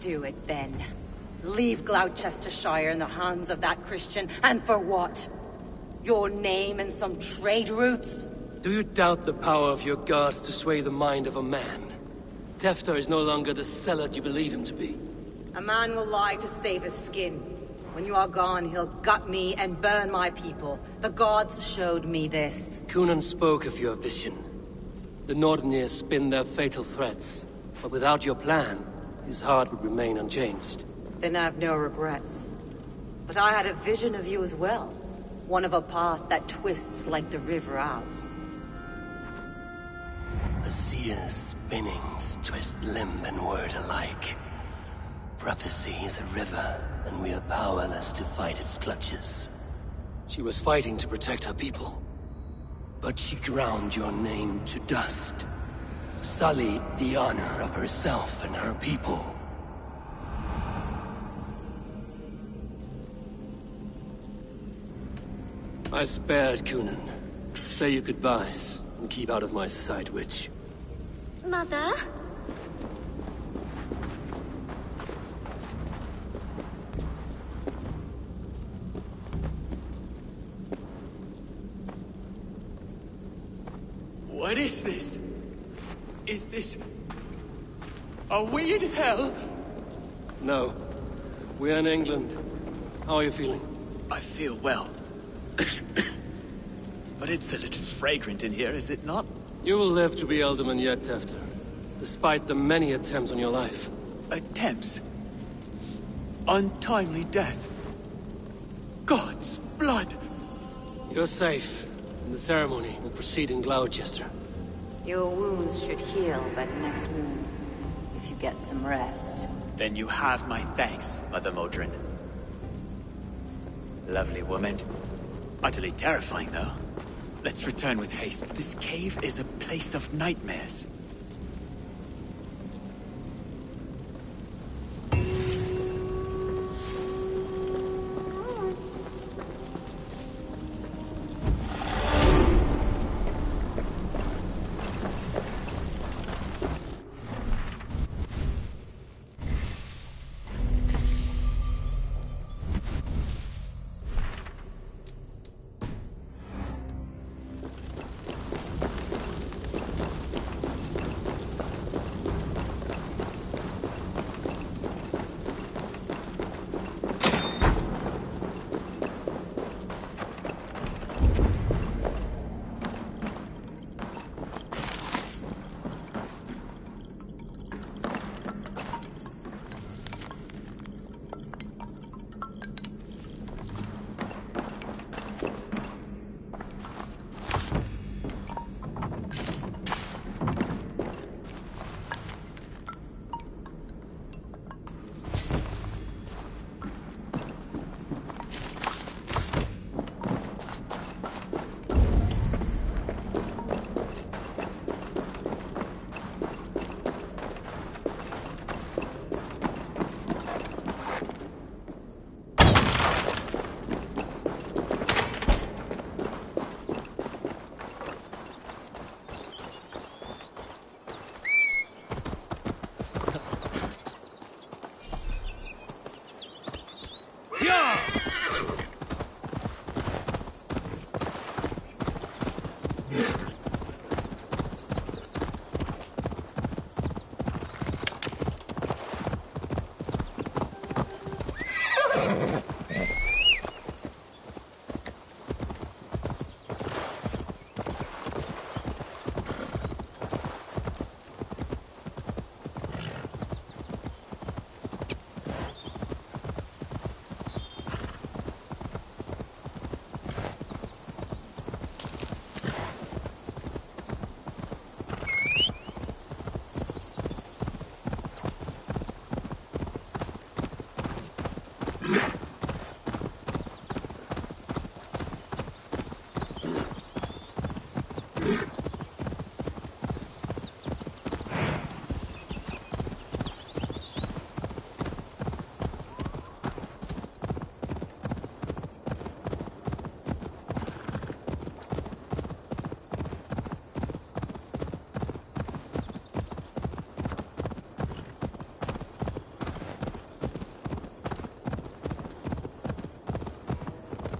Do it then. Leave Gloucestershire in the hands of that Christian, and for what? Your name and some trade routes? Do you doubt the power of your gods to sway the mind of a man? Tefter is no longer the zealot you believe him to be. A man will lie to save his skin. When you are gone, he'll gut me and burn my people. The gods showed me this. Cunan spoke of your vision. The Nordenir spin their fatal threats, but without your plan, his heart would remain unchanged. Then I've no regrets. But I had a vision of you as well. One of a path that twists like the river Ouse. A seer's spinnings twist limb and word alike. Prophecy is a river, and we are powerless to fight its clutches. She was fighting to protect her people, but she ground your name to dust. Sullied the honor of herself and her people. I spared Cunan. Say your goodbyes, and keep out of my sight, witch. Mother? What is this? Is this... Are we in hell? No. We're in England. How are you feeling? I feel well. But it's a little fragrant in here, is it not? You will live to be Alderman yet, Tefter. Despite the many attempts on your life. Attempts? Untimely death? God's blood! You're safe. And the ceremony will proceed in Gloucester. Your wounds should heal by the next moon, if you get some rest. Then you have my thanks, Mother Modron. Lovely woman. Utterly terrifying, though. Let's return with haste. This cave is a place of nightmares.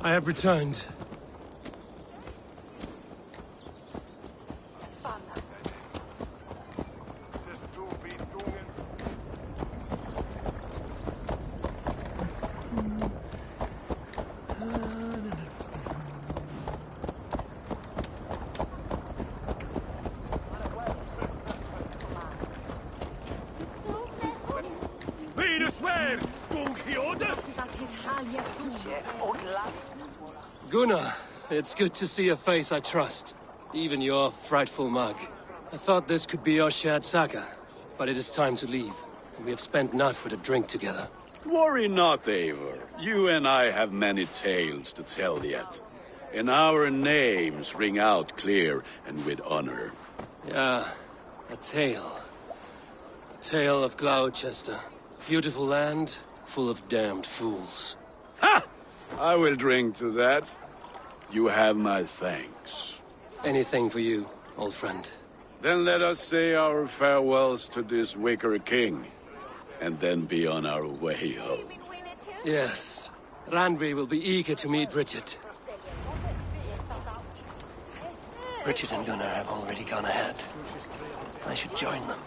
I have returned. Gunnar, it's good to see a face I trust. Even your frightful mug. I thought this could be our shared saga, but it is time to leave. And we have spent naught but a drink together. Worry not, Eivor. You and I have many tales to tell yet. And our names ring out clear and with honor. Yeah, a tale. A tale of Gloucester. Beautiful land, full of damned fools. Ha! I will drink to that. You have my thanks. Anything for you, old friend. Then let us say our farewells to this wicker king, and then be on our way home. Yes. Randvi will be eager to meet Richard. Richard and Gunnar have already gone ahead. I should join them.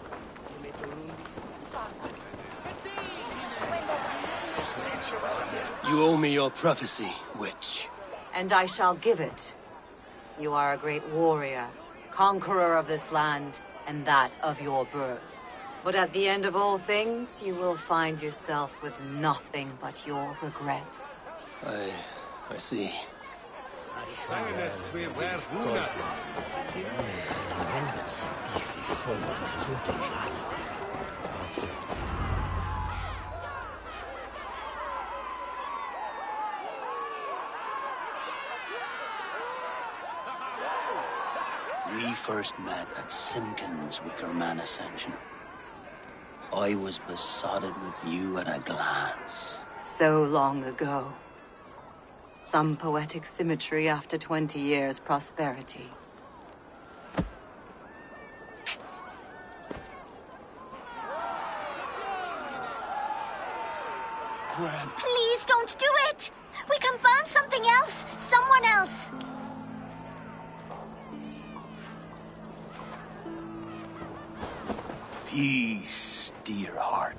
You owe me your prophecy, witch. And I shall give it. You are a great warrior, conqueror of this land, and that of your birth. But at the end of all things, you will find yourself with nothing but your regrets. I see. We first met at Simpkins' Wickerman Ascension. I was besotted with you at a glance. So long ago. Some poetic symmetry after 20 years' prosperity. Please don't do it! We can burn something else! Someone else! Peace, dear heart.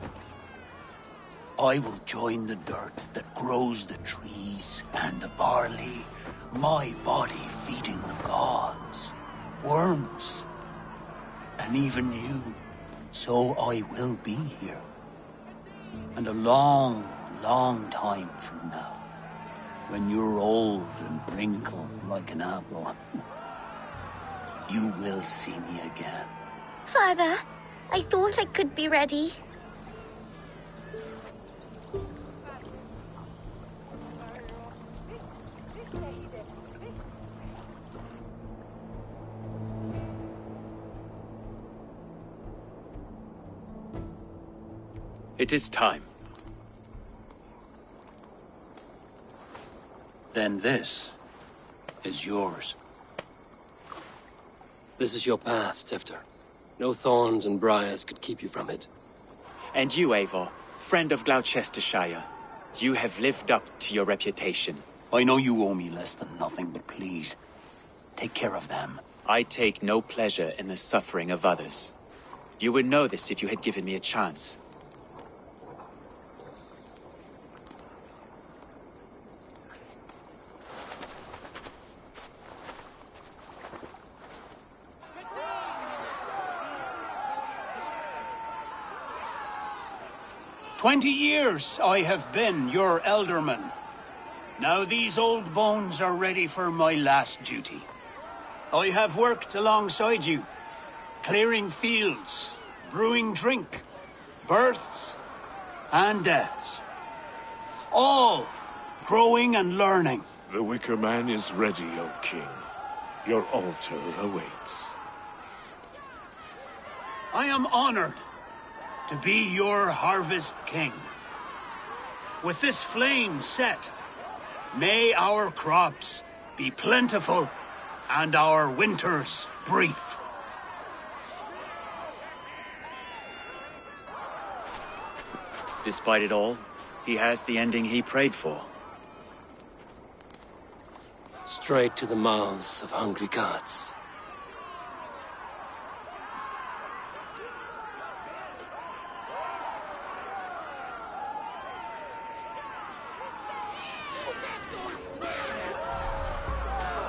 I will join the dirt that grows the trees and the barley, my body feeding the gods, worms, and even you. So I will be here. And a long, long time from now, when you're old and wrinkled like an apple, you will see me again. Father, I thought I could be ready. It is time. Then this is yours. This is your path, Tifter. No thorns and briars could keep you from it. And you, Eivor, friend of Gloucestershire, you have lived up to your reputation. I know you owe me less than nothing, but please, take care of them. I take no pleasure in the suffering of others. You would know this if you had given me a chance. "20 years I have been your elderman. Now these old bones are ready for my last duty. I have worked alongside you, clearing fields, brewing drink, births and deaths. All growing and learning. The Wicker Man is ready, O King. Your altar awaits. I am honored to be your harvest king. With this flame set, may our crops be plentiful and our winters brief. Despite it all, he has the ending he prayed for. Straight to the mouths of hungry gods.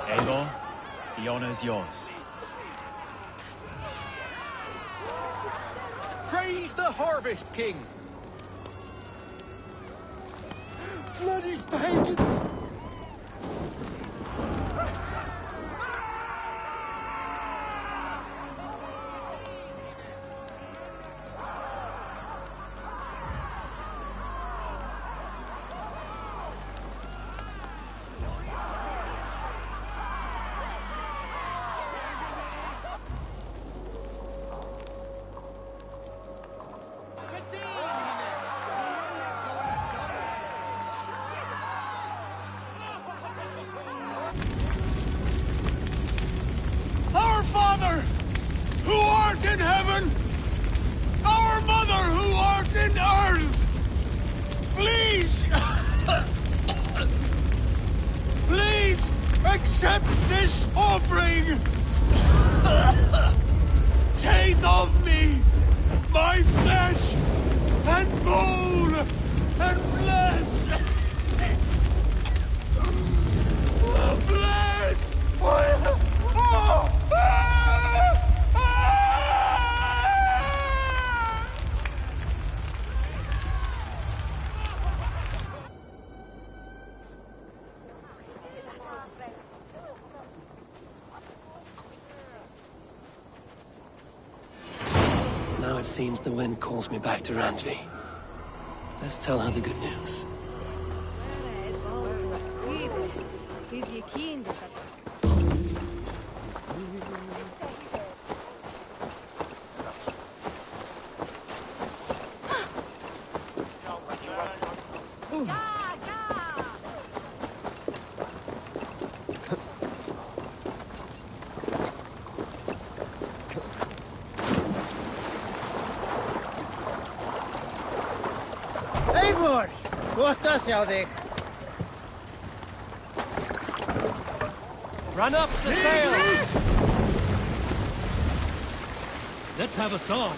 Eivor, the honor's yours. Praise the Harvest King! Bloody pagans! Our Father, who art in heaven, our Mother, who art in earth, please, please accept this offering. Take of me my flesh and bone and bless. Bless. Now it seems the wind calls me back to Randvi. Let's tell her the good news. Eivor! What hjá þig? Run up the sails! Let's have a song.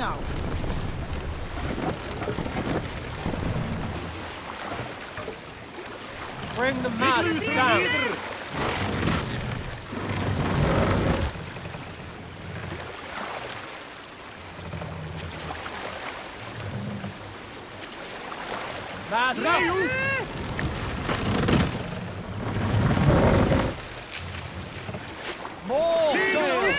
now. Bring the mast down. Mast up. More sail.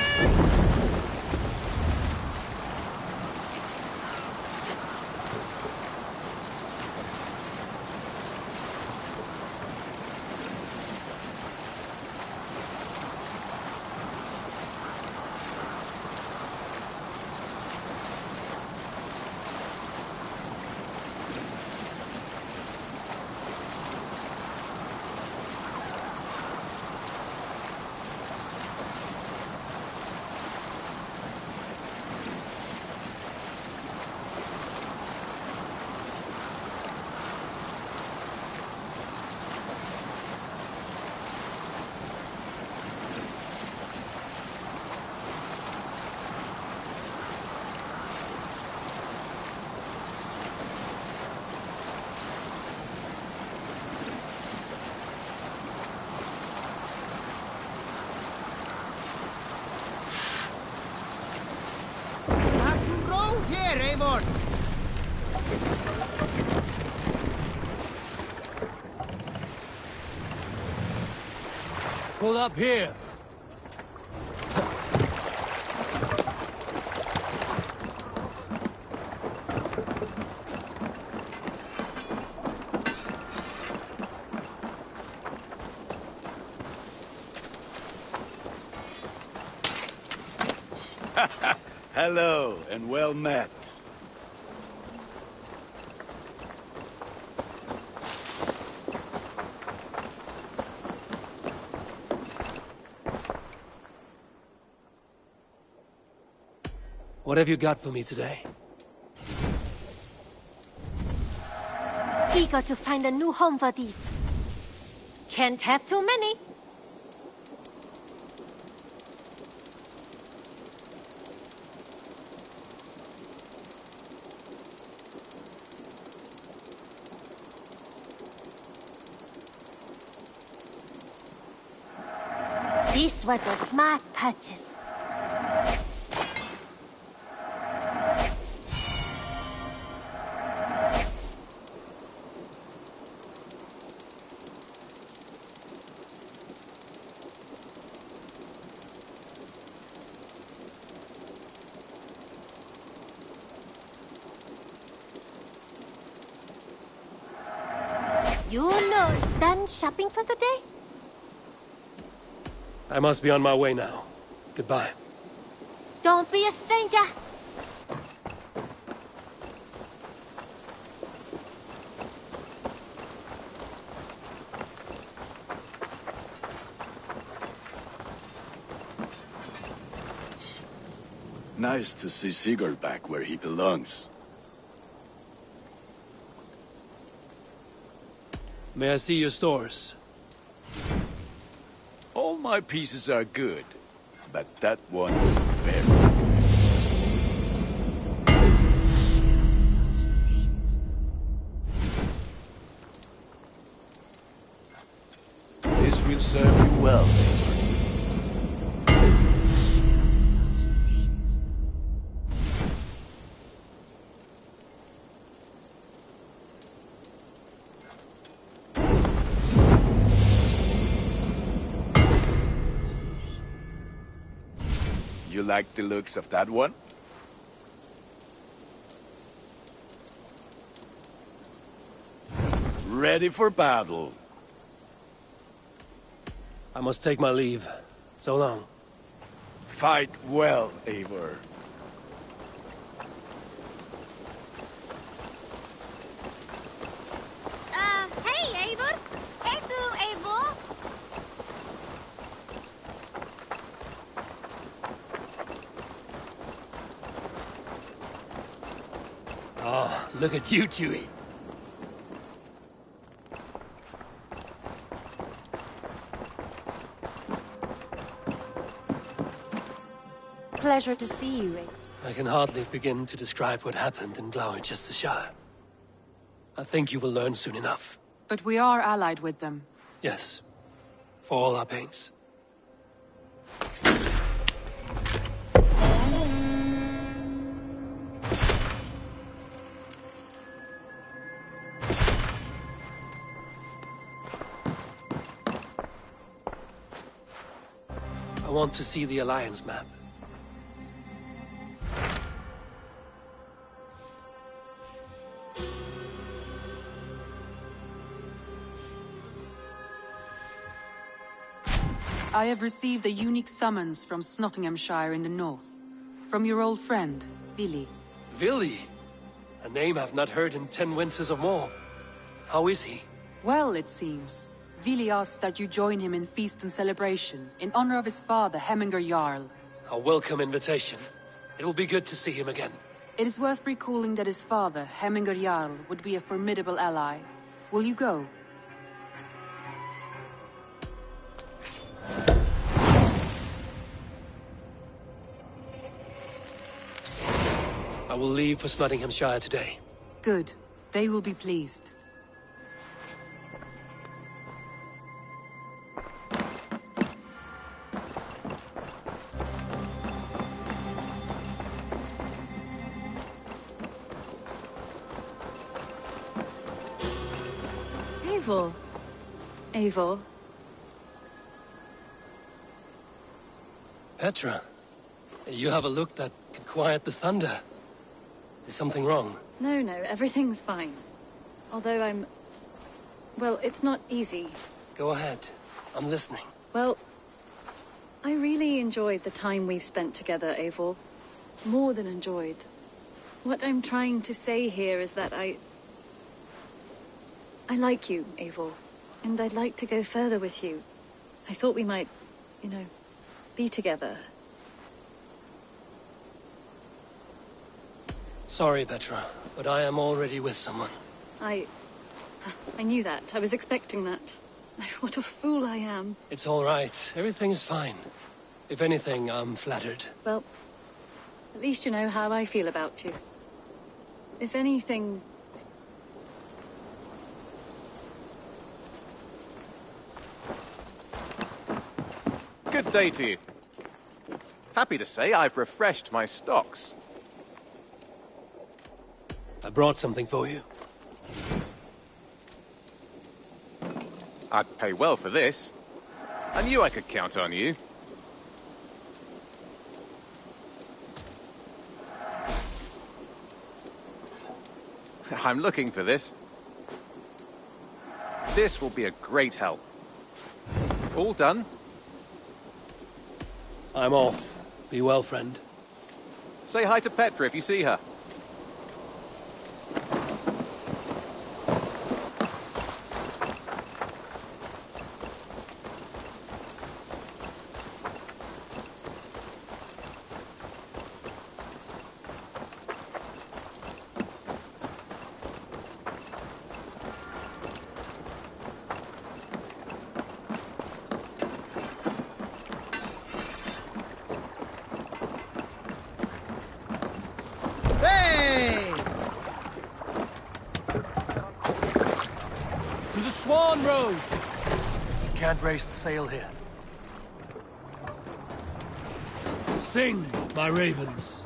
Here, Eivor! Pull up here. Hello, and well met. What have you got for me today? Eager to find a new home for these. Can't have too many. This was a smart purchase. You know, done shopping for the day? I must be on my way now. Goodbye. Don't be a stranger. Nice to see Sigurd back where he belongs. May I see your stores? All my pieces are good, but that one is very good. This will serve you well, Eivor. You like the looks of that one? Ready for battle. I must take my leave. So long. Fight well, Eivor. Hey, Eivor! Hey, du, Eivor! Oh, look at you, Chewie. Pleasure to see you, Eivor. I can hardly begin to describe what happened in Gloucestershire. I think you will learn soon enough. But we are allied with them. Yes. For all our pains. I want to see the Alliance map. I have received a unique summons from Nottinghamshire in the north. From your old friend, Vili. Vili? A name I've not heard in 10 winters or more. How is he? Well, it seems. Vili asked that you join him in feast and celebration, in honor of his father, Hemminger Jarl. A welcome invitation. It will be good to see him again. It is worth recalling that his father, Hemminger Jarl, would be a formidable ally. Will you go? I will leave for Nottinghamshire today. Good. They will be pleased. Eivor. Eivor. Petra, you have a look that could quiet the thunder. Is something wrong? No, everything's fine. Although well, it's not easy. Go ahead. I'm listening. Well, I really enjoyed the time we've spent together, Eivor. More than enjoyed. What I'm trying to say here is that I like you, Eivor. And I'd like to go further with you. I thought we might, be together. Sorry, Petra, but I am already with someone. I knew that. I was expecting that. What a fool I am. It's all right. Everything's fine. If anything, I'm flattered. Well, at least you know how I feel about you. If anything... Good day to you. Happy to say I've refreshed my stocks. I brought something for you. I'd pay well for this. I knew I could count on you. I'm looking for this. This will be a great help. All done? I'm off. Be well, friend. Say hi to Petra if you see her. Swan Road! You can't raise the sail here. Sing, my ravens.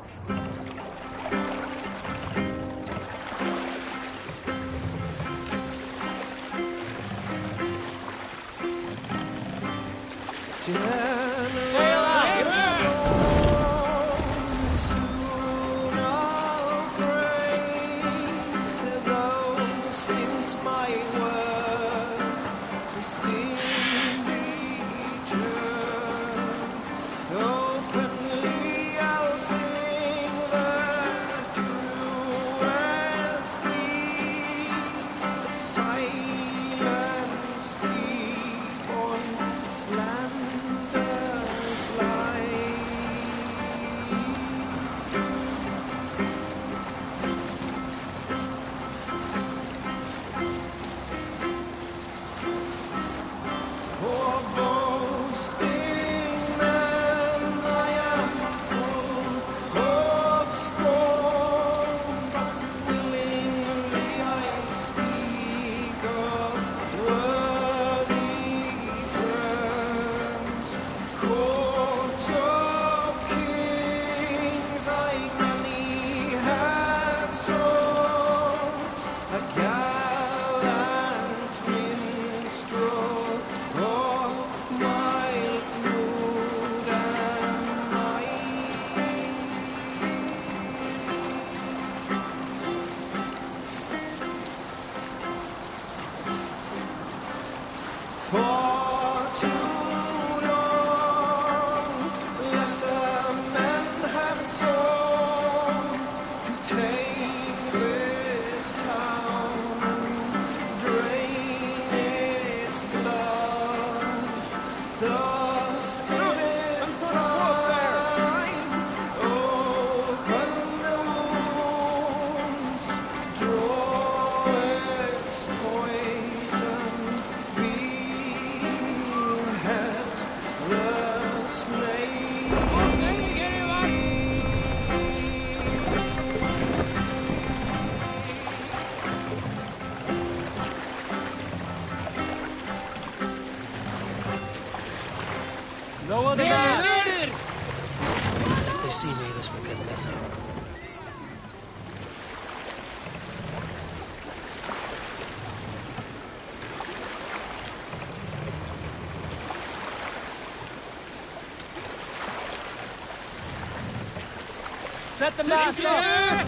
Set the mast up!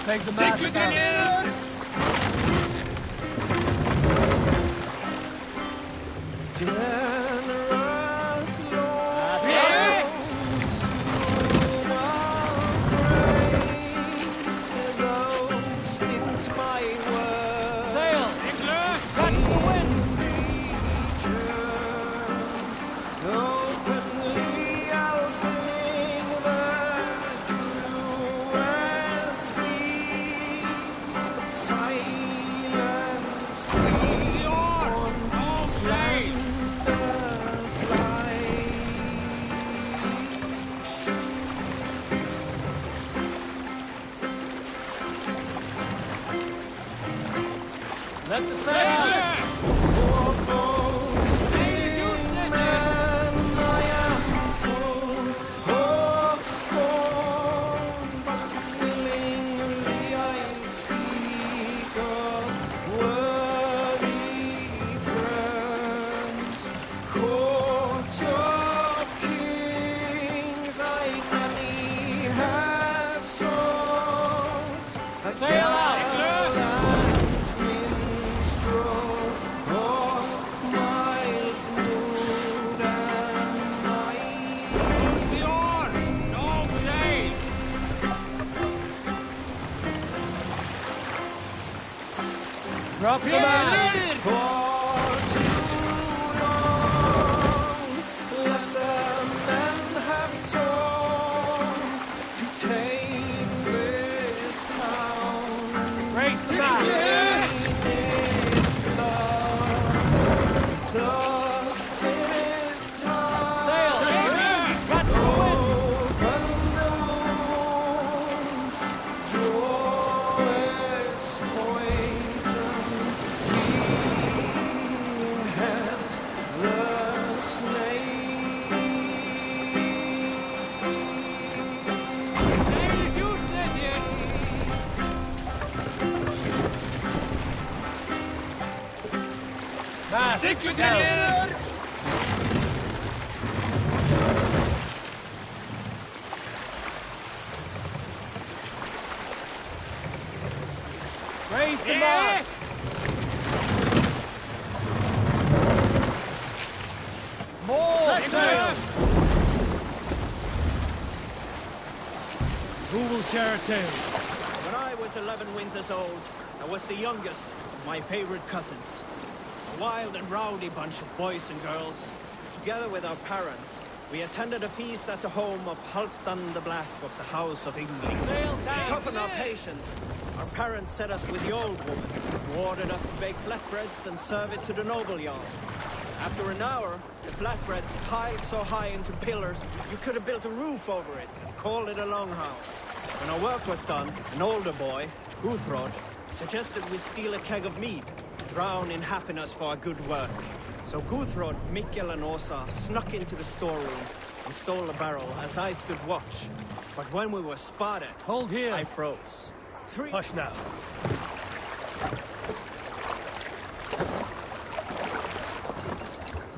Take the mast down. Let the sail out! Drop the mast! For too long, lesser men have sought to tame this town. Raise the mast! Thus it is time. Sail! Catch the wind! Open the wounds, draw its poison. Down. Raise the mast! More sail! Who will share a tale? When I was 11 winters old, I was the youngest of my favorite cousins. A wild and rowdy bunch of boys and girls. Together with our parents, we attended a feast at the home of Halfdan the Black of the House of England. To toughen our patience, our parents set us with the old woman, who ordered us to bake flatbreads and serve it to the noble jarls. After an hour, the flatbreads piled so high into pillars, you could have built a roof over it and called it a longhouse. When our work was done, an older boy, Guthrod, suggested we steal a keg of mead, drown in happiness for our good work. So Guthrod, Mikkel and Åsa snuck into the storeroom and stole a barrel as I stood watch. But when we were spotted, hold here. I froze. Hush now.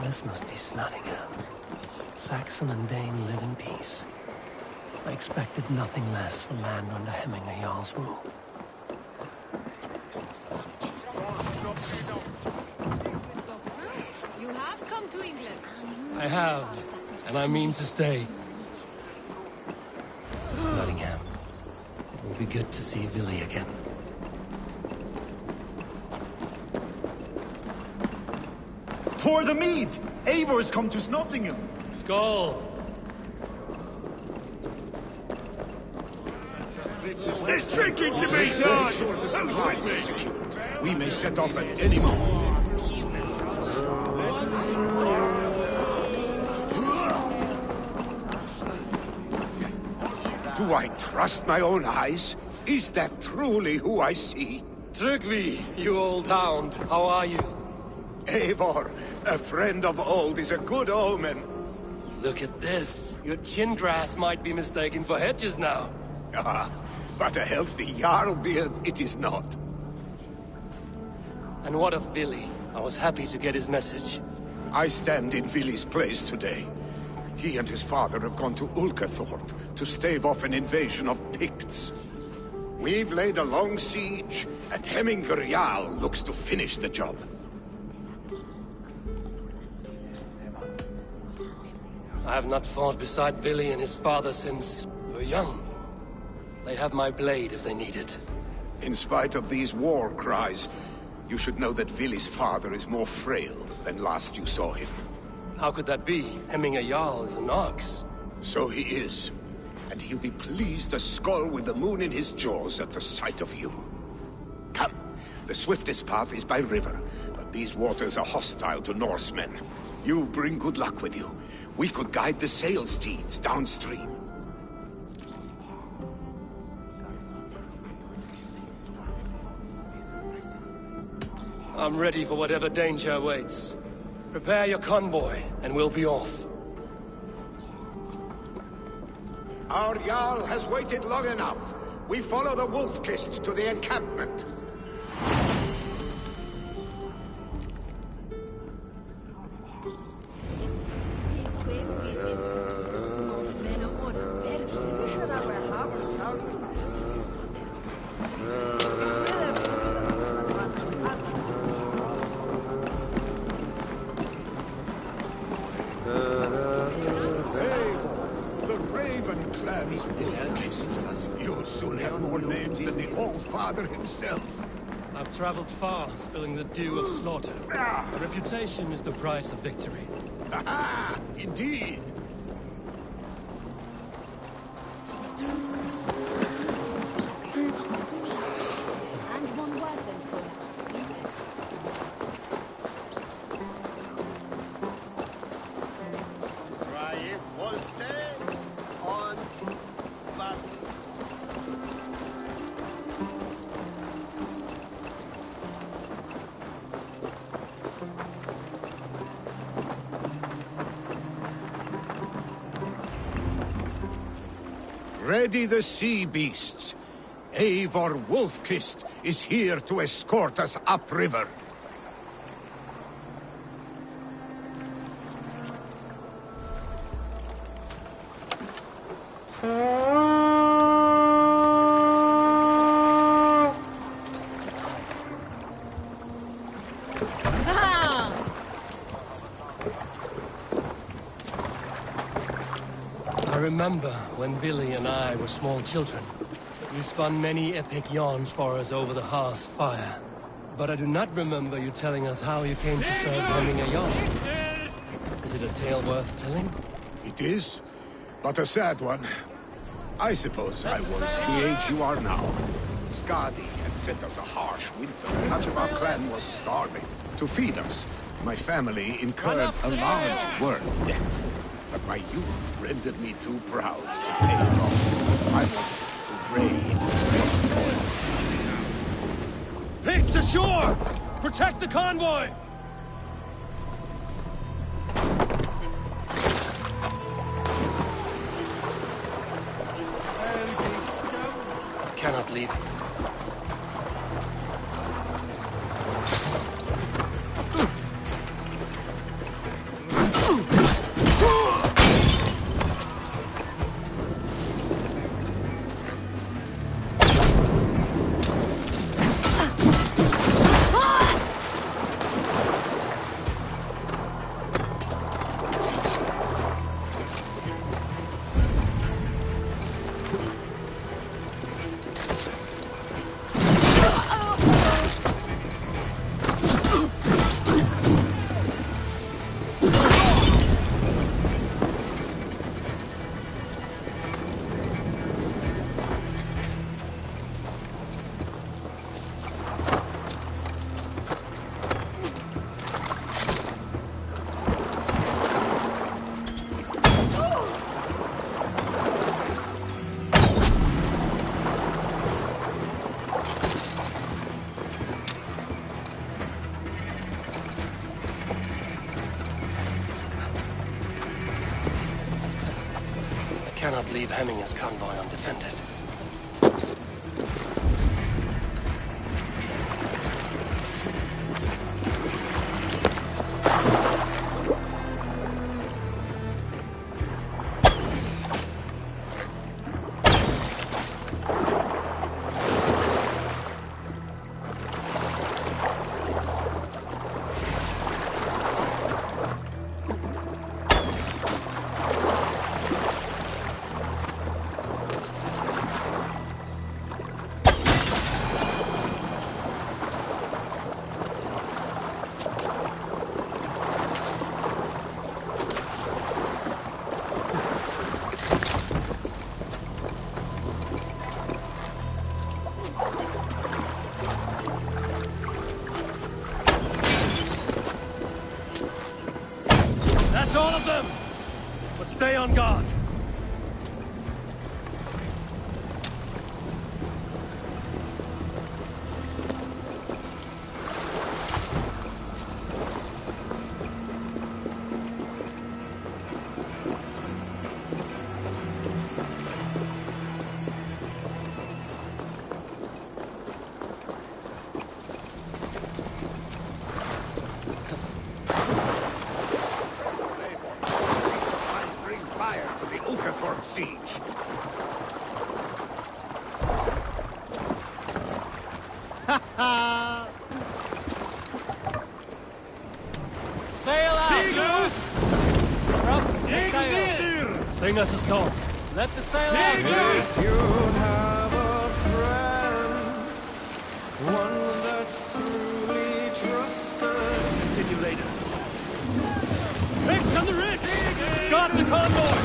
This must be Snottingham. Saxon and Dane live in peace. I expected nothing less for land under Hemminger Jarl's rule. You have come to England. I have, and I mean to stay. Snottingham. It will be good to see Billy again. Pour the mead! Eivor's come to Snottingham! Skull! There's drinking to be done! We may set off at any moment. Do I trust my own eyes? Is that truly who I see? Tryggvi, you old hound, how are you? Eivor, a friend of old is a good omen. Look at this. Your chin grass might be mistaken for hedges now. Ah, but a healthy Jarl beard it is not. And what of Billy? I was happy to get his message. I stand in Vili's place today. He and his father have gone to Ulcathorpe to stave off an invasion of Picts. We've laid a long siege, and Hemminger Jarl looks to finish the job. I have not fought beside Vili and his father since we were young. They have my blade if they need it. In spite of these war cries, you should know that Vili's father is more frail than last you saw him. How could that be? Hemminger Jarl is an ox. So he is. And he'll be pleased as Skull with the moon in his jaws at the sight of you. Come, the swiftest path is by river, but these waters are hostile to Norsemen. You bring good luck with you. We could guide the sail steeds downstream. I'm ready for whatever danger awaits. Prepare your convoy, and we'll be off. Our Jarl has waited long enough. We follow the Wolf-Kissed to the encampment. You'll soon have more names than the All-Father himself. I've traveled far, spilling the dew of slaughter. A reputation is the price of victory. Aha! Indeed! Ready the sea beasts. Eivor Wolf-Kissed is here to escort us upriver. I remember when Vili and I were small children. You spun many epic yarns for us over the hearth's fire. But I do not remember you telling us how you came to serve Hemminger Jarl. Is it a tale worth telling? It is, but a sad one. I suppose I was the age you are now. Skadi had sent us a harsh winter. Much of our clan was starving. To feed us, my family incurred a large worm debt. But my youth rendered me too proud to pay it off. I wanted to raid what toil. Picts ashore! Protect the convoy! I cannot leave. Cannot leave Hemminger's convoy undefended. Stay on guard. Siege. Sail out! Drop the sail! Sing us a song. Let the sail out! If you have a friend, one that's truly trusted. Continue later. Picked on the rich! Got the convoy!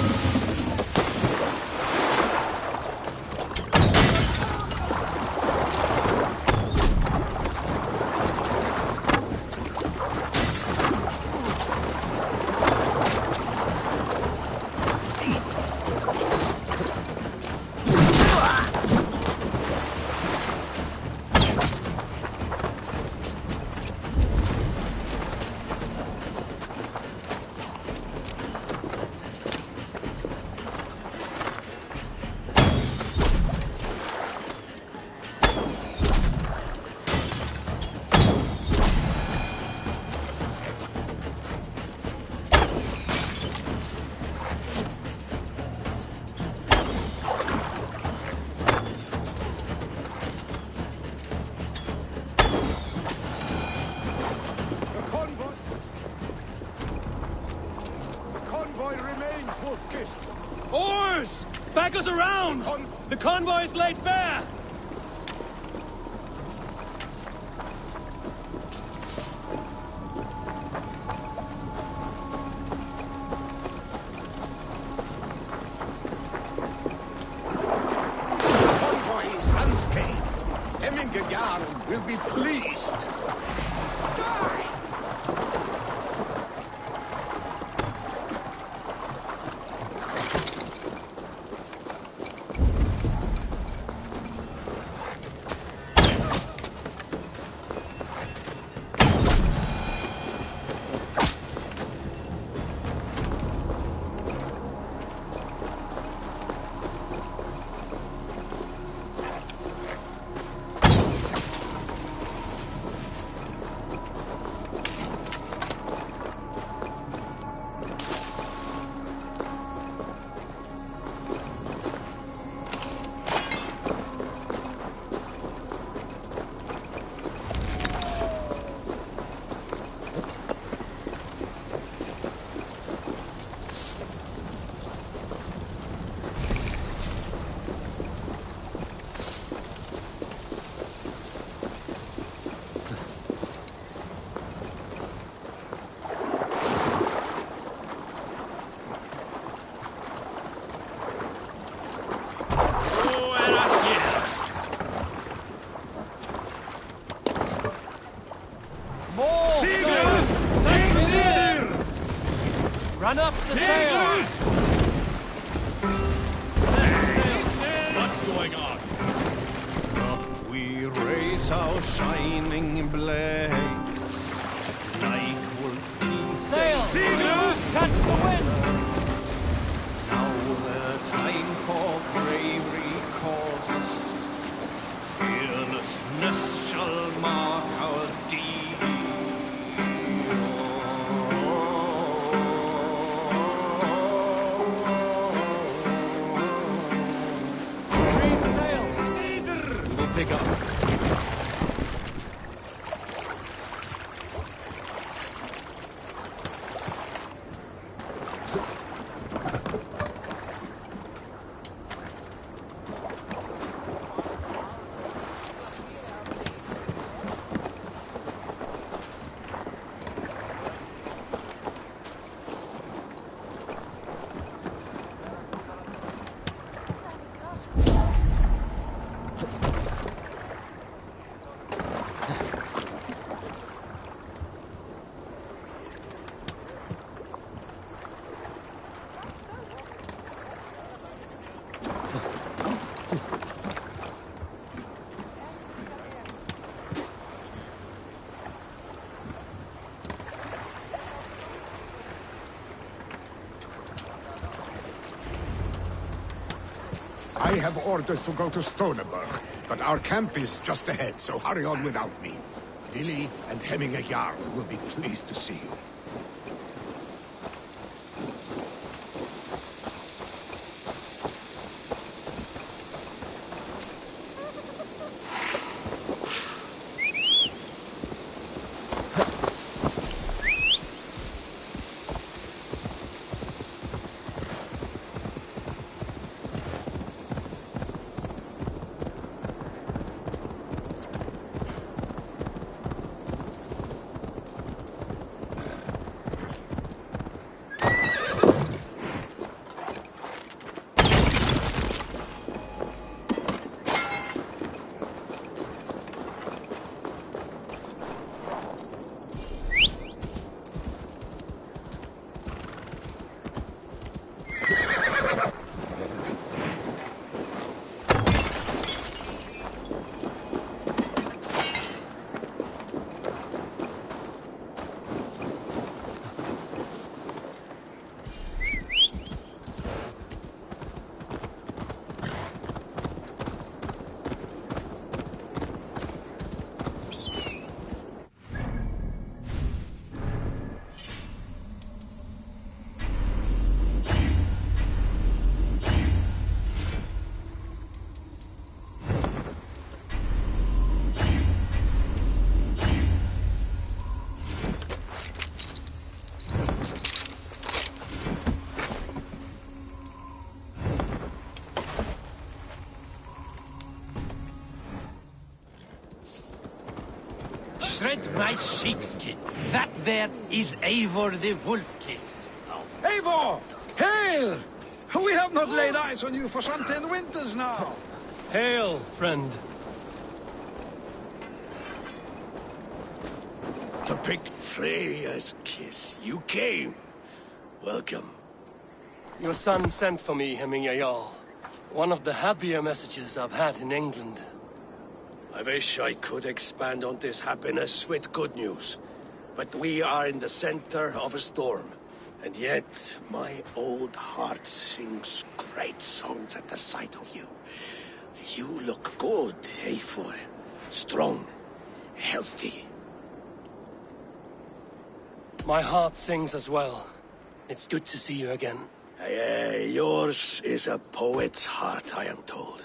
Oars! Back us around! The convoy's laid bare! Convoy is unscathed. Hemminger Jarl will be pleased. Die! Run up the sail! What's going on? Up we raise our shining blades, like wolf teeth. Sail! Catch the wind! Now the time for bravery calls us. Fearlessness shall mark our deed. Pick up. I have orders to go to Stoneberg, but our camp is just ahead, so hurry on without me. Vili and Hemming Jarl will be pleased to see you. Shred my sheepskin. That there is Eivor the Wolf-Kissed. Eivor! Hail! We have not laid eyes on you for some 10 winters now. Hail, friend. To pick Freya's kiss. You came. Welcome. Your son sent for me, Hemming Jarl. One of the happier messages I've had in England. I wish I could expand on this happiness with good news. But we are in the center of a storm. And yet, my old heart sings great songs at the sight of you. You look good, Eivor. Strong, healthy. My heart sings as well. It's good to see you again. Yours is a poet's heart, I am told.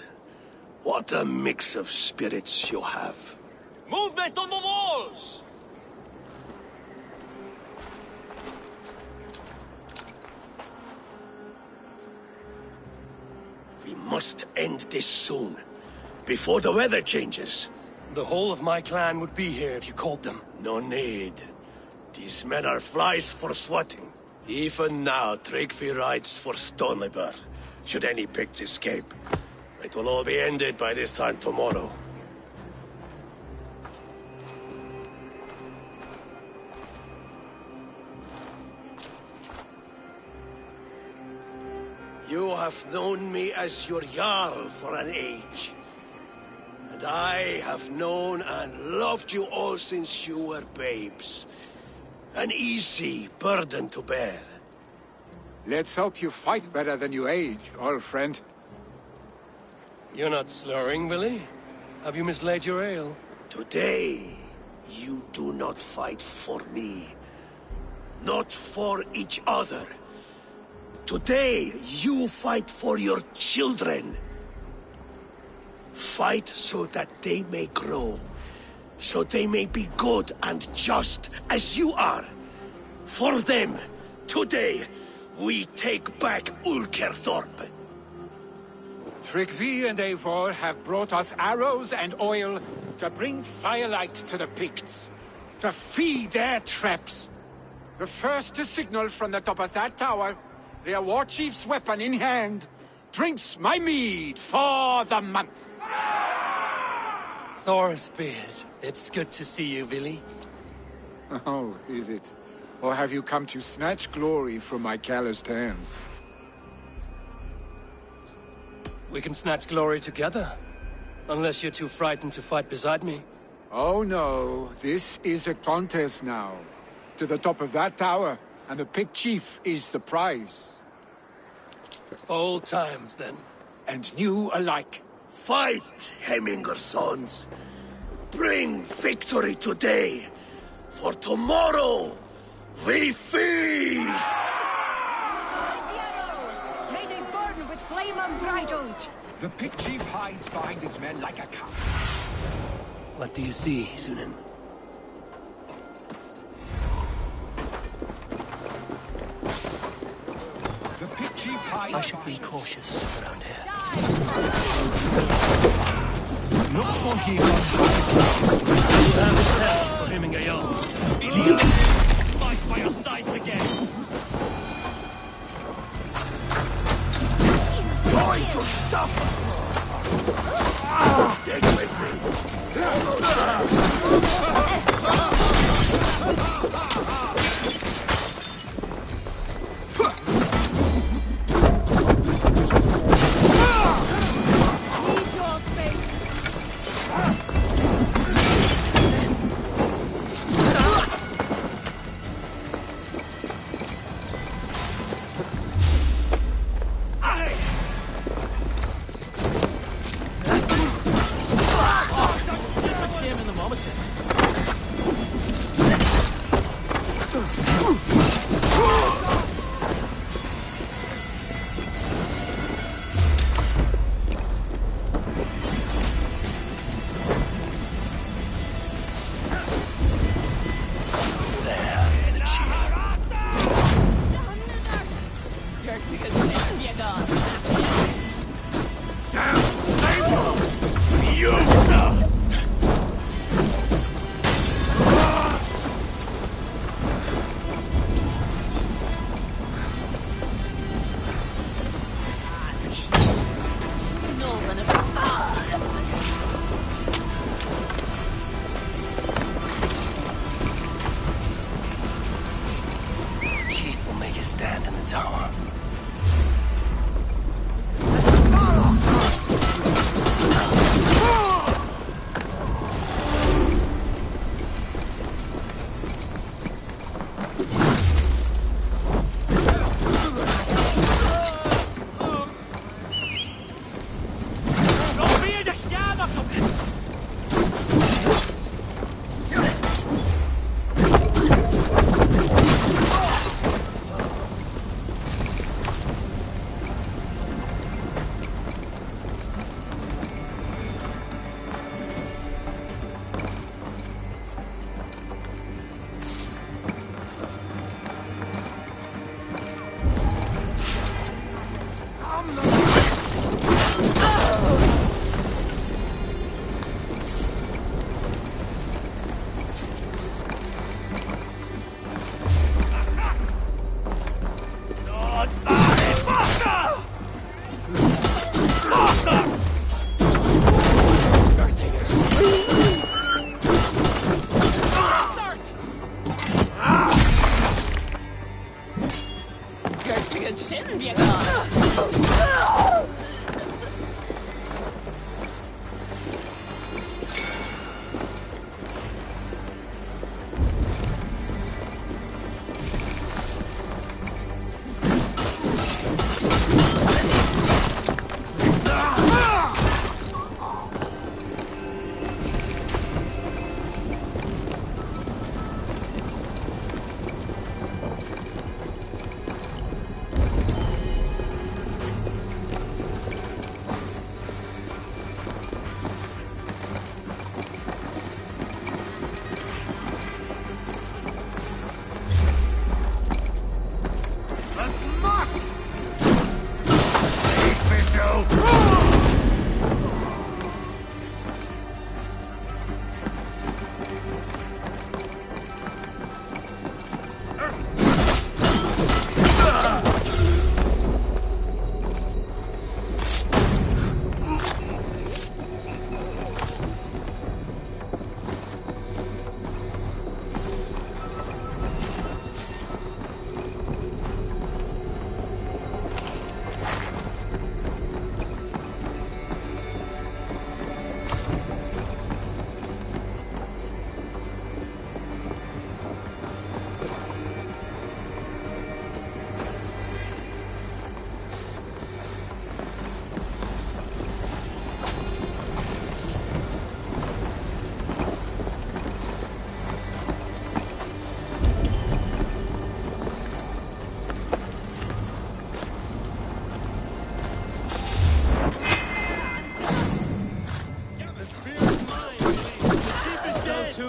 What a mix of spirits you have. Movement on the walls! We must end this soon, before the weather changes. The whole of my clan would be here if you called them. No need. These men are flies for swatting. Even now, Tryggvi rides for Stoneberg, should any Picts escape. It will all be ended by this time tomorrow. You have known me as your Jarl for an age. And I have known and loved you all since you were babes. An easy burden to bear. Let's hope you fight better than you age, old friend. You're not slurring, Willie? Have you mislaid your ale? Today, you do not fight for me. Not for each other. Today, you fight for your children. Fight so that they may grow. So they may be good and just as you are. For them, today, we take back Ulkerthorpe. Tryggvi and Eivor have brought us arrows and oil to bring firelight to the Picts, to feed their traps. The first to signal from the top of that tower, their war chief's weapon in hand, drinks my mead for the month. Thorsbeard, it's good to see you, Billy. Oh, is it? Or have you come to snatch glory from my calloused hands? We can snatch glory together. Unless you're too frightened to fight beside me. Oh no, this is a contest now. To the top of that tower, and the Pict Chief is the prize. For old times, then. and new alike. Fight, Hemminger sons. Bring victory today, for tomorrow we feast! May they burn with flame unbridled! The pit chief hides behind his men like a cow. What do you see, Sunan? The pit chief hides. I should be cautious around here. Look for him. Stand still for Hemminger Jarl. Fight by your sides again! Going to suffer! Stick with me!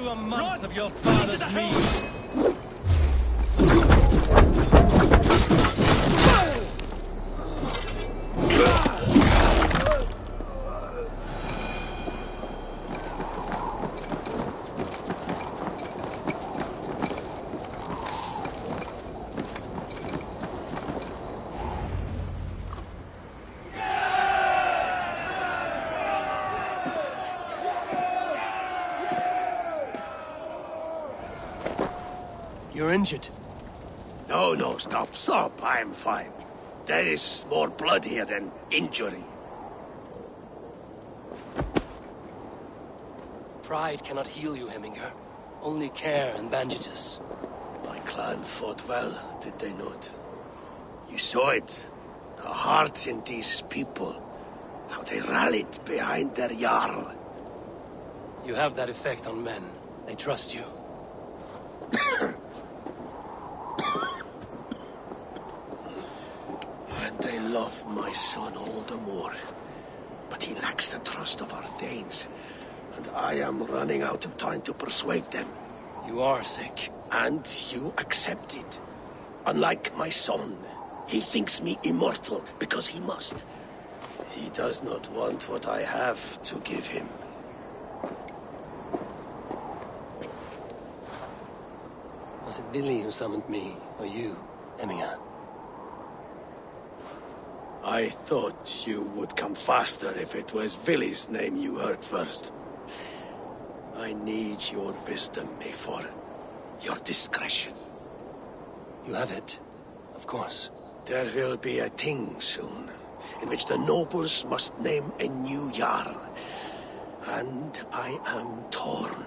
through a month of your father's mead. You're injured. No, stop. I'm fine. There is more blood here than injury. Pride cannot heal you, Heminger. Only care and bandages. My clan fought well, did they not? You saw it. The heart in these people. How they rallied behind their Jarl. You have that effect on men. They trust you. And they love my son all the more. But he lacks the trust of our Danes. And I am running out of time to persuade them. You are sick. And you accept it. Unlike my son, he thinks me immortal because he must. He does not want what I have to give him. Was it Billy who summoned me, or you, Heminger? I thought you would come faster if it was Villy's name you heard first. I need your wisdom, Eivor. Your discretion. You have it, of course. There will be a thing soon, in which the nobles must name a new Jarl. And I am torn.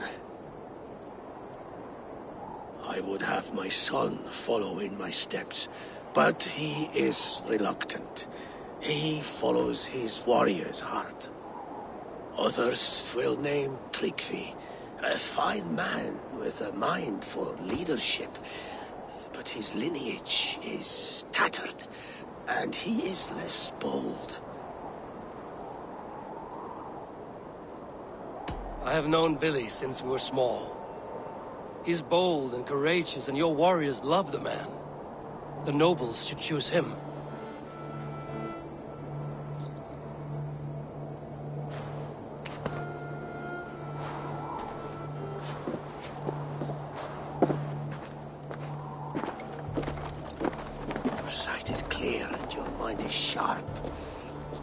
I would have my son follow in my steps, but he is reluctant. He follows his warrior's heart. Others will name Tryggvi, a fine man with a mind for leadership. But his lineage is tattered, and he is less bold. I have known Billy since we were small. He's bold and courageous, and your warriors love the man. The nobles should choose him. Your sight is clear and your mind is sharp.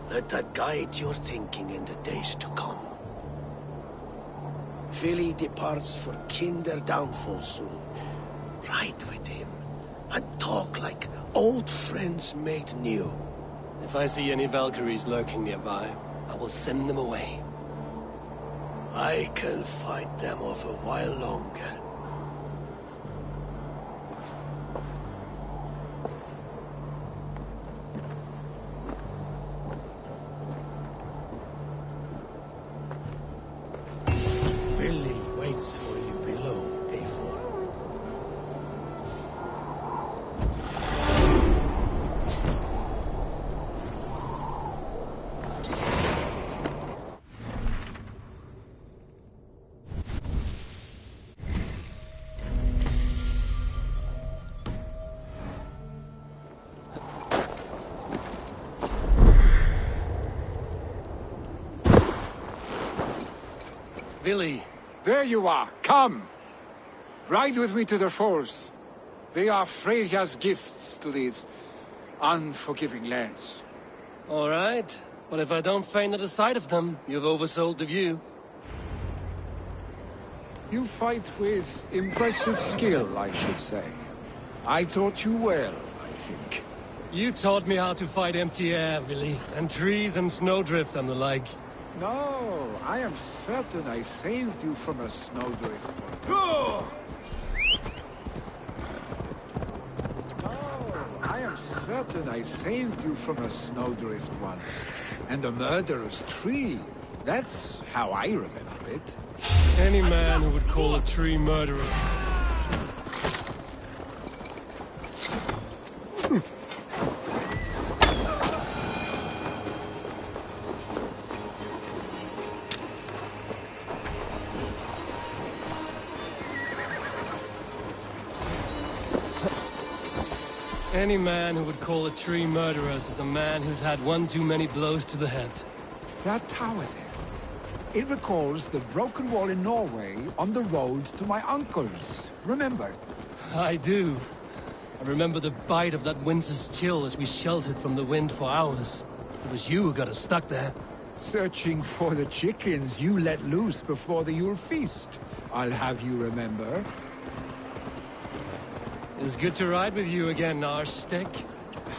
Let that guide your thinking in the days to come. Vili departs for Kinder downfall soon. Ride with him, and talk like old friends made new. If I see any Valkyries lurking nearby, I will send them away. I can fight them off a while longer. For you below, Eivor. Billy. There you are. Come. Ride with me to the falls. They are Freya's gifts to these unforgiving lands. All right. But if I don't faint at the sight of them, you've oversold the view. You fight with impressive skill, I should say. I taught you well, I think. You taught me how to fight empty air, Billy, and trees and snowdrift and the like. No, I am certain I saved you from a snowdrift. Certain I saved you from a snowdrift once. And a murderous tree. That's how I remember it. Any man who would call a tree murderous. Any man who would call a tree murderous is a man who's had one too many blows to the head. That tower there. It recalls the broken wall in Norway on the road to my uncle's. Remember? I do. I remember the bite of that winter's chill as we sheltered from the wind for hours. It was you who got us stuck there. Searching for the chickens you let loose before the Yule feast. I'll have you remember. It's good to ride with you again, Arstick.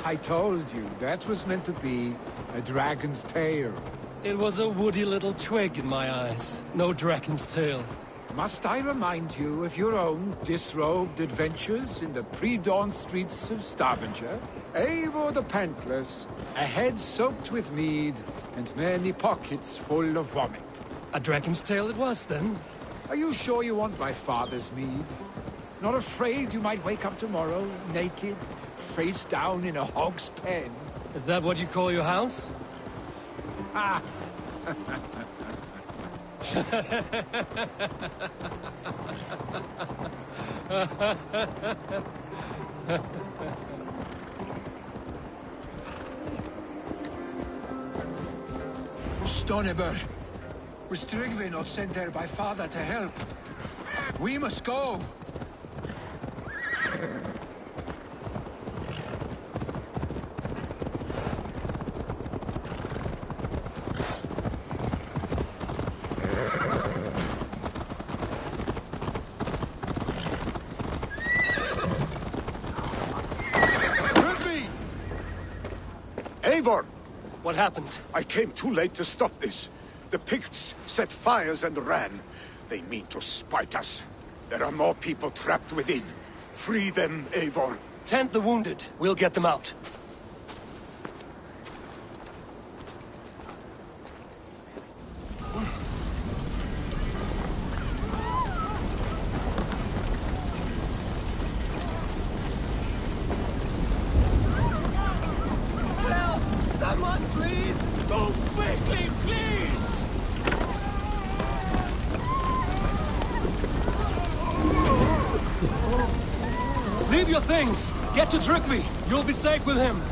I told you, that was meant to be a dragon's tail. It was a woody little twig in my eyes. No dragon's tail. Must I remind you of your own disrobed adventures in the pre-dawn streets of Stavanger? Eivor the Pantless, a head soaked with mead, and many pockets full of vomit. A dragon's tail it was, then? Are you sure you want my father's mead? Not afraid you might wake up tomorrow, naked, face down in a hog's pen? Is that what you call your house? Ah! Stoneber, was Tryggvi not sent there by father to help? We must go! Eivor! What happened? I came too late to stop this. The Picts set fires and ran. They mean to spite us. There are more people trapped within. Free them, Eivor. Tend the wounded. We'll get them out. Someone, please! Move quickly, please! Leave your things! Get to Tryggvi! You'll be safe with him!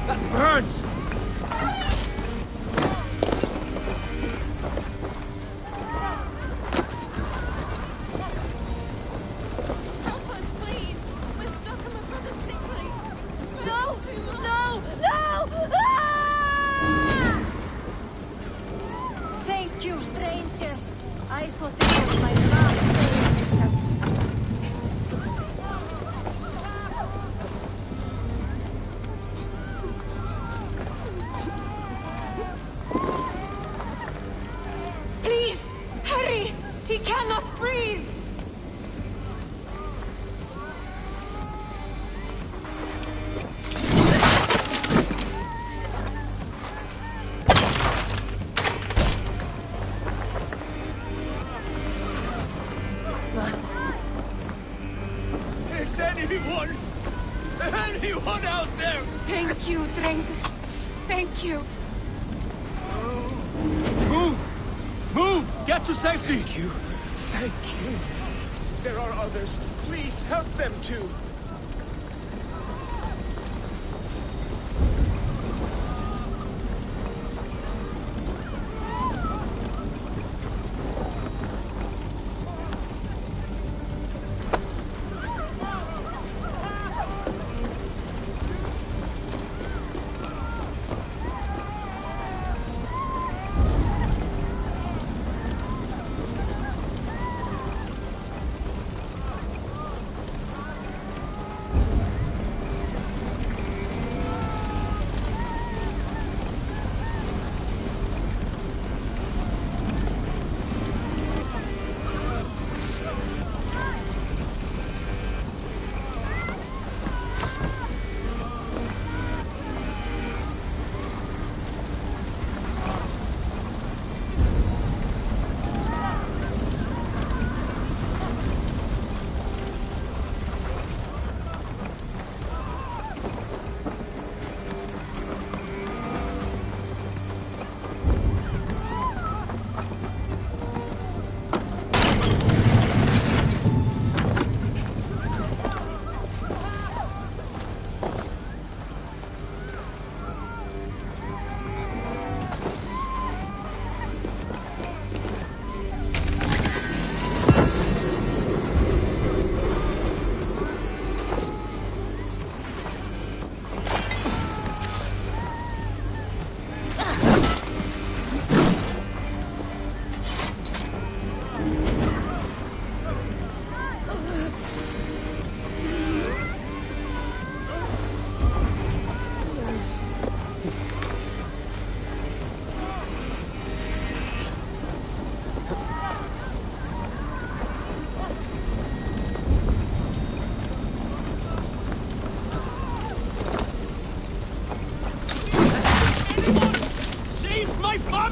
That burns! Thank you, stranger. I thought this was my last day. Please, hurry! He cannot breathe! Is anyone out there? Thank you, Dreng. Thank you. Move! Move! Get to safety! Thank you. Thank you. There are others. Please help them too.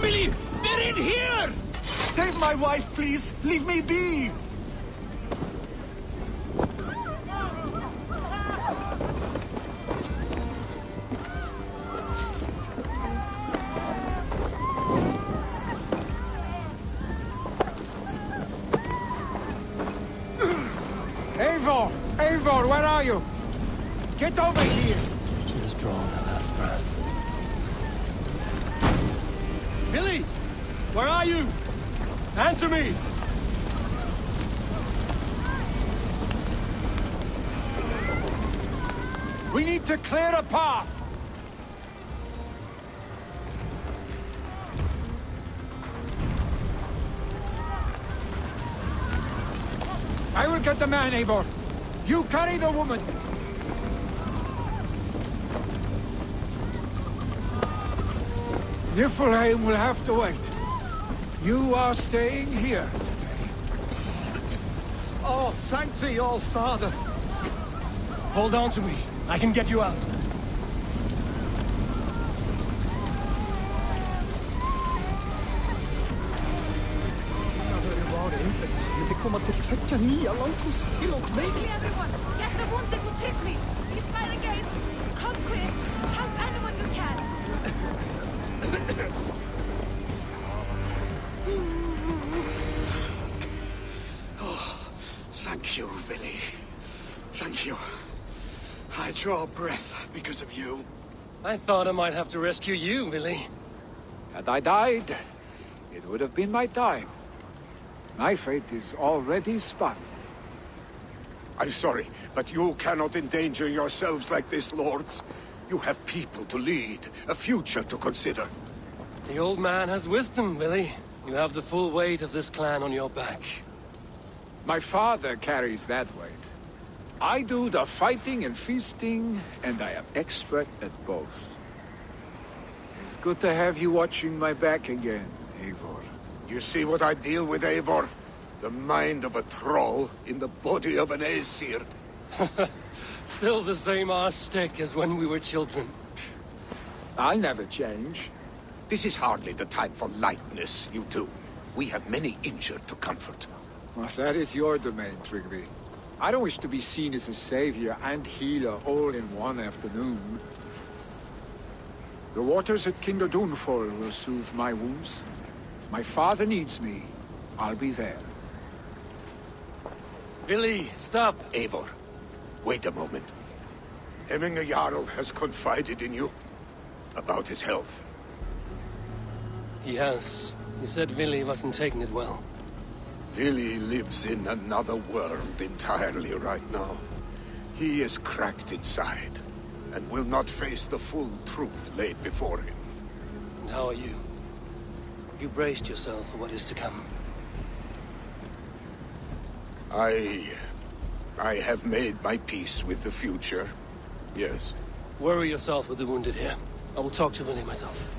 Billy! They're in here! Save my wife, please! Leave me be! Eivor! Eivor, where are you? Get over here! She has drawn her last breath. Billy! Where are you? Answer me! We need to clear a path! I will get the man, Eivor. You carry the woman. Niflheim will have to wait. You are staying here. Oh, sanctity, all father! Hold on to me. I can get you out. Everyone, get the wounded to Tiffany! He's by the gates! Come quick! Help anyone you can! Thank you, Billy. Thank you. I draw breath because of you. I thought I might have to rescue you, Billy. Had I died, it would have been my time. My fate is already spun. I'm sorry, but you cannot endanger yourselves like this, lords. You have people to lead, a future to consider. The old man has wisdom, Billy. You have the full weight of this clan on your back. My father carries that weight. I do the fighting and feasting, and I am expert at both. It's good to have you watching my back again, Eivor. You see what I deal with, Eivor? The mind of a troll in the body of an Aesir. Still the same arse stick as when we were children. I'll never change. This is hardly the time for lightness, you two. We have many injured to comfort. Well, that is your domain, Tryggvi. I don't wish to be seen as a savior and healer all in one afternoon. The waters at Kinder Dunfall will soothe my wounds. If my father needs me, I'll be there. Billy, stop! Eivor, wait a moment. Hemminger Jarl has confided in you about his health. He has. He said Billy wasn't taking it well. Billy lives in another world entirely right now. He is cracked inside, and will not face the full truth laid before him. And how are you? Have you braced yourself for what is to come? I have made my peace with the future. Yes. Worry yourself with the wounded here. I will talk to Billy myself.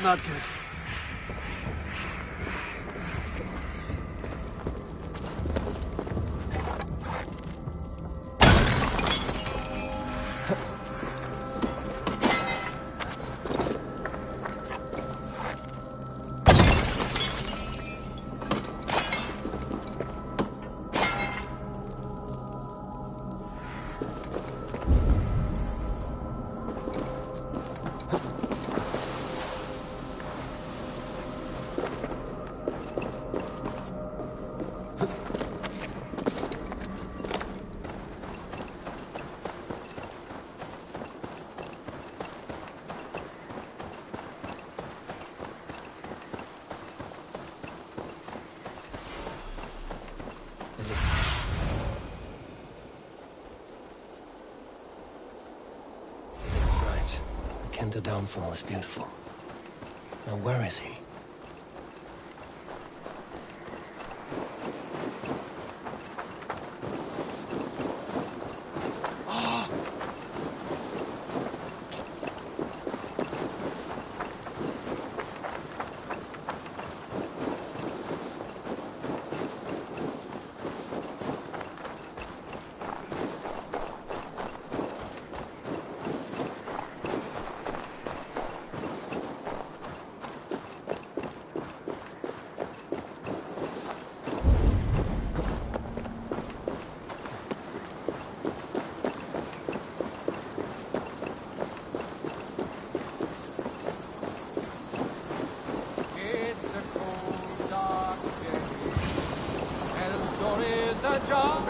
Not good. The downfall is beautiful. Now where is he?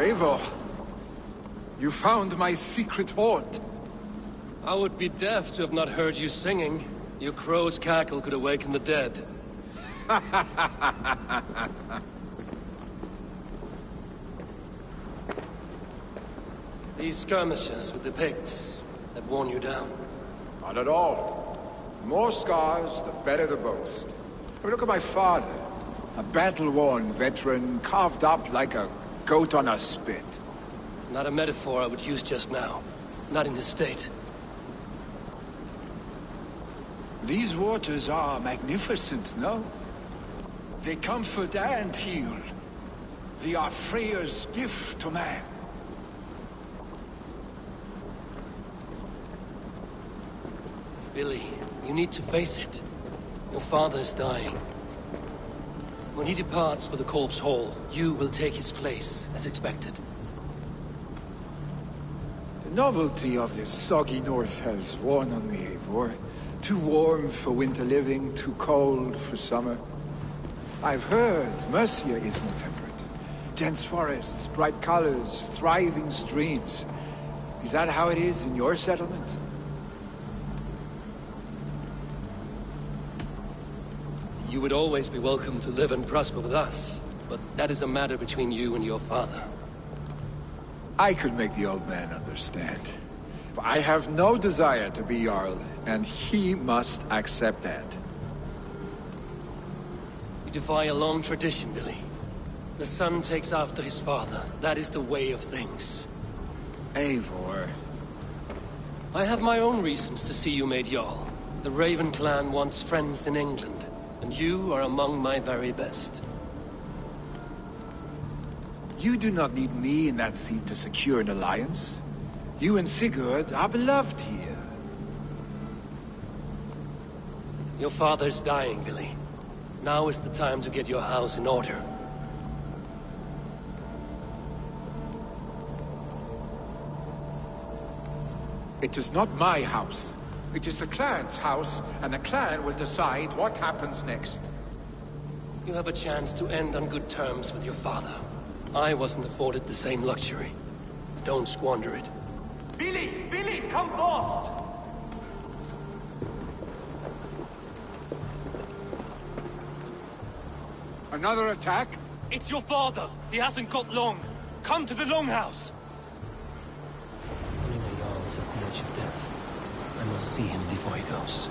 Eivor, you found my secret haunt. I would be deaf to have not heard you singing. Your crow's cackle could awaken the dead. These skirmishes with the Picts that worn you down? Not at all. The more scars, the better the boast. I mean, look at my father. A battle-worn veteran, carved up like a goat on a spit. Not a metaphor I would use just now. Not in this state. These waters are magnificent, no? They comfort and heal. They are Freya's gift to man. Billy, you need to face it. Your father's dying. When he departs for the Corpse Hall, you will take his place, as expected. The novelty of this soggy north has worn on me, Eivor. Too warm for winter living, too cold for summer. I've heard Mercia is more temperate. Dense forests, bright colors, thriving streams. Is that how it is in your settlement? You would always be welcome to live and prosper with us, but that is a matter between you and your father. I could make the old man understand. I have no desire to be Jarl, and he must accept that. You defy a long tradition, Billy. The son takes after his father. That is the way of things. Eivor. I have my own reasons to see you made Jarl. The Raven clan wants friends in England, and you are among my very best. You do not need me in that seat to secure an alliance. You and Sigurd are beloved here. Your father's dying, Billy. Now is the time to get your house in order. It is not my house. It is the clan's house, and the clan will decide what happens next. You have a chance to end on good terms with your father. I wasn't afforded the same luxury. Don't squander it. Billy! Billy, come forth! Another attack? It's your father! He hasn't got long! Come to the Longhouse! Knowing the Jarl is at the edge of death, I must see him before he goes.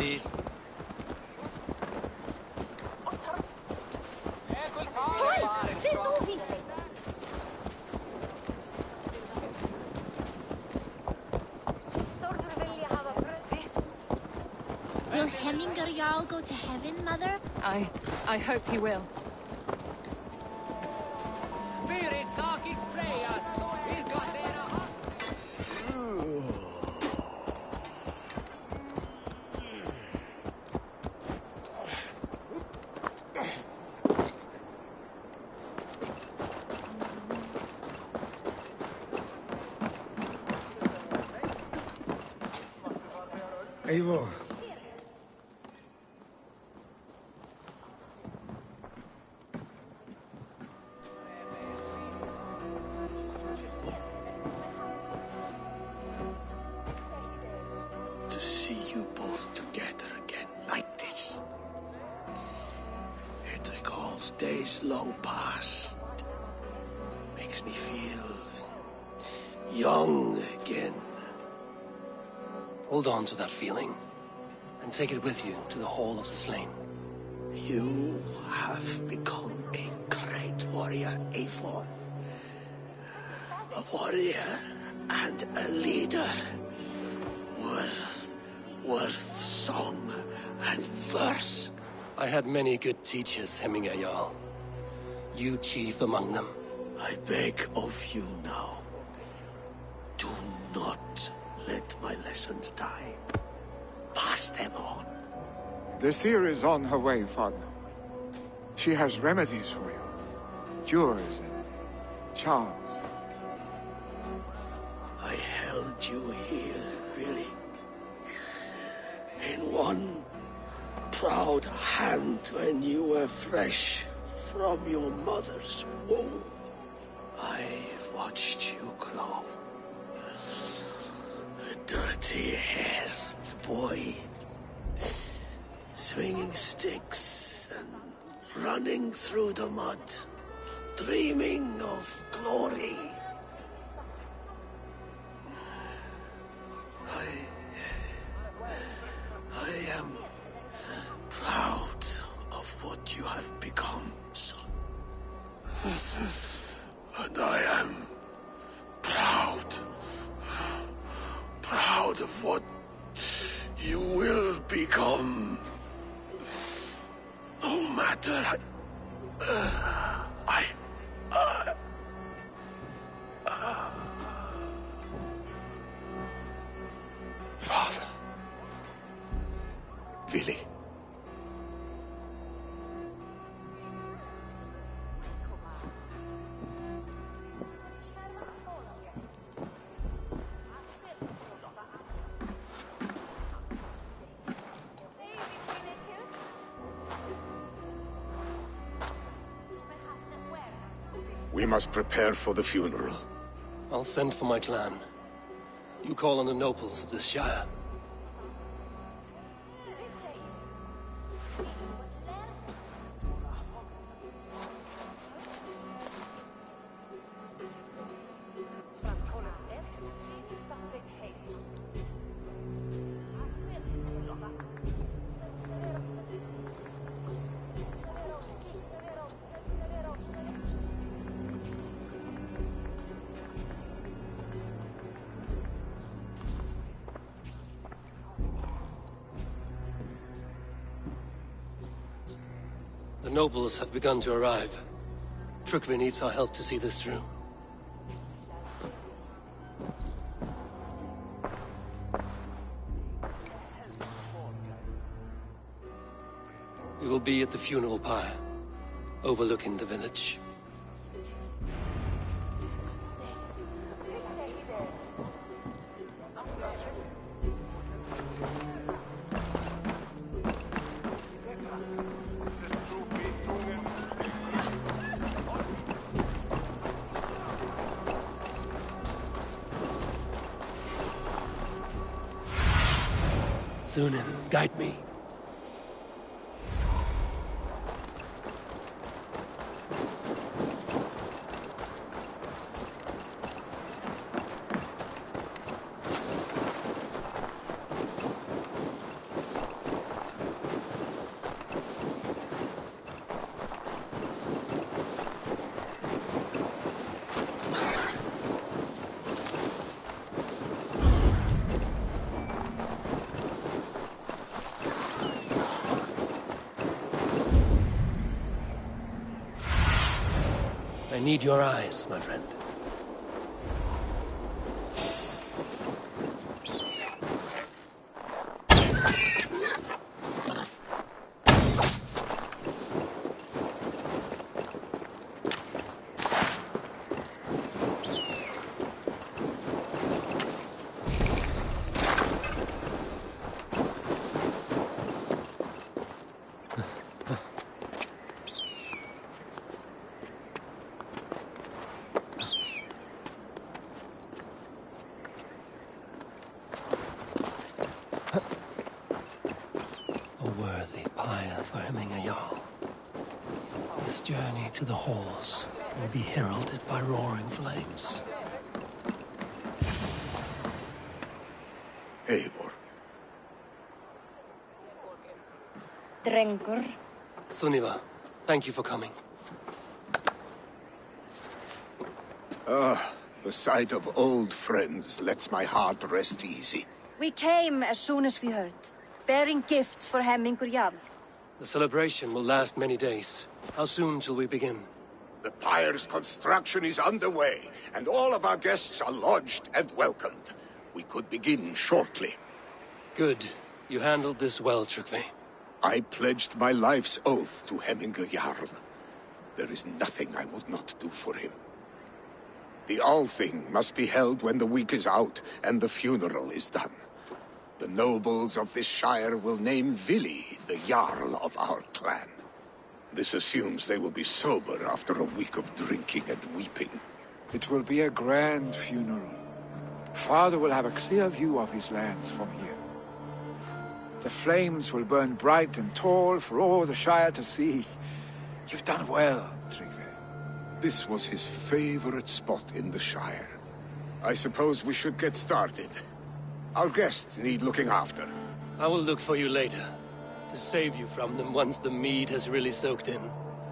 please. Hurry! She's moving! Will Hemminger Jarl go to heaven, Mother? I hope he will. Eivor. To see you both together again like this. It recalls days long past. Makes me feel young again. Hold on to that feeling, and take it with you to the Hall of the Slain. You have become a great warrior, Eivor. A warrior and a leader. Worth song and verse. I had many good teachers, Hemminger Jarl. You chief among them. I beg of you now, do not let my lessons die. Pass them on. The seer is on her way, Father. She has remedies for you. Cures and charms. I held you here, really. In one proud hand when you were fresh from your mother's womb. I've watched you grow. A dirty-haired boy, swinging sticks and running through the mud, dreaming of glory. I am proud of what you have become, son. And I am proud of what you will become. No matter Father. Willy. We must prepare for the funeral. I'll send for my clan. You call on the nobles of this shire. The nobles have begun to arrive. Trukvi needs our help to see this through. We will be at the funeral pyre, overlooking the village. Thunin, guide me. need your eyes, my friend. Journey to the halls will be heralded by roaring flames. Eivor. Drengur. Sunniva, thank you for coming. The sight of old friends lets my heart rest easy. We came as soon as we heard, bearing gifts for Hemingur Jarl. The celebration will last many days. How soon till we begin? The pyre's construction is underway, and all of our guests are lodged and welcomed. We could begin shortly. Good. You handled this well, Tryggvi. I pledged my life's oath to Hemingur Jarl. There is nothing I would not do for him. The Althing must be held when the week is out and the funeral is done. The nobles of this shire will name Vili the Jarl of our clan. This assumes they will be sober after a week of drinking and weeping. It will be a grand funeral. Father will have a clear view of his lands from here. The flames will burn bright and tall for all the shire to see. You've done well, Tryggvi. This was his favorite spot in the shire. I suppose we should get started. Our guests need looking after. I will look for you later, to save you from them once the mead has really soaked in.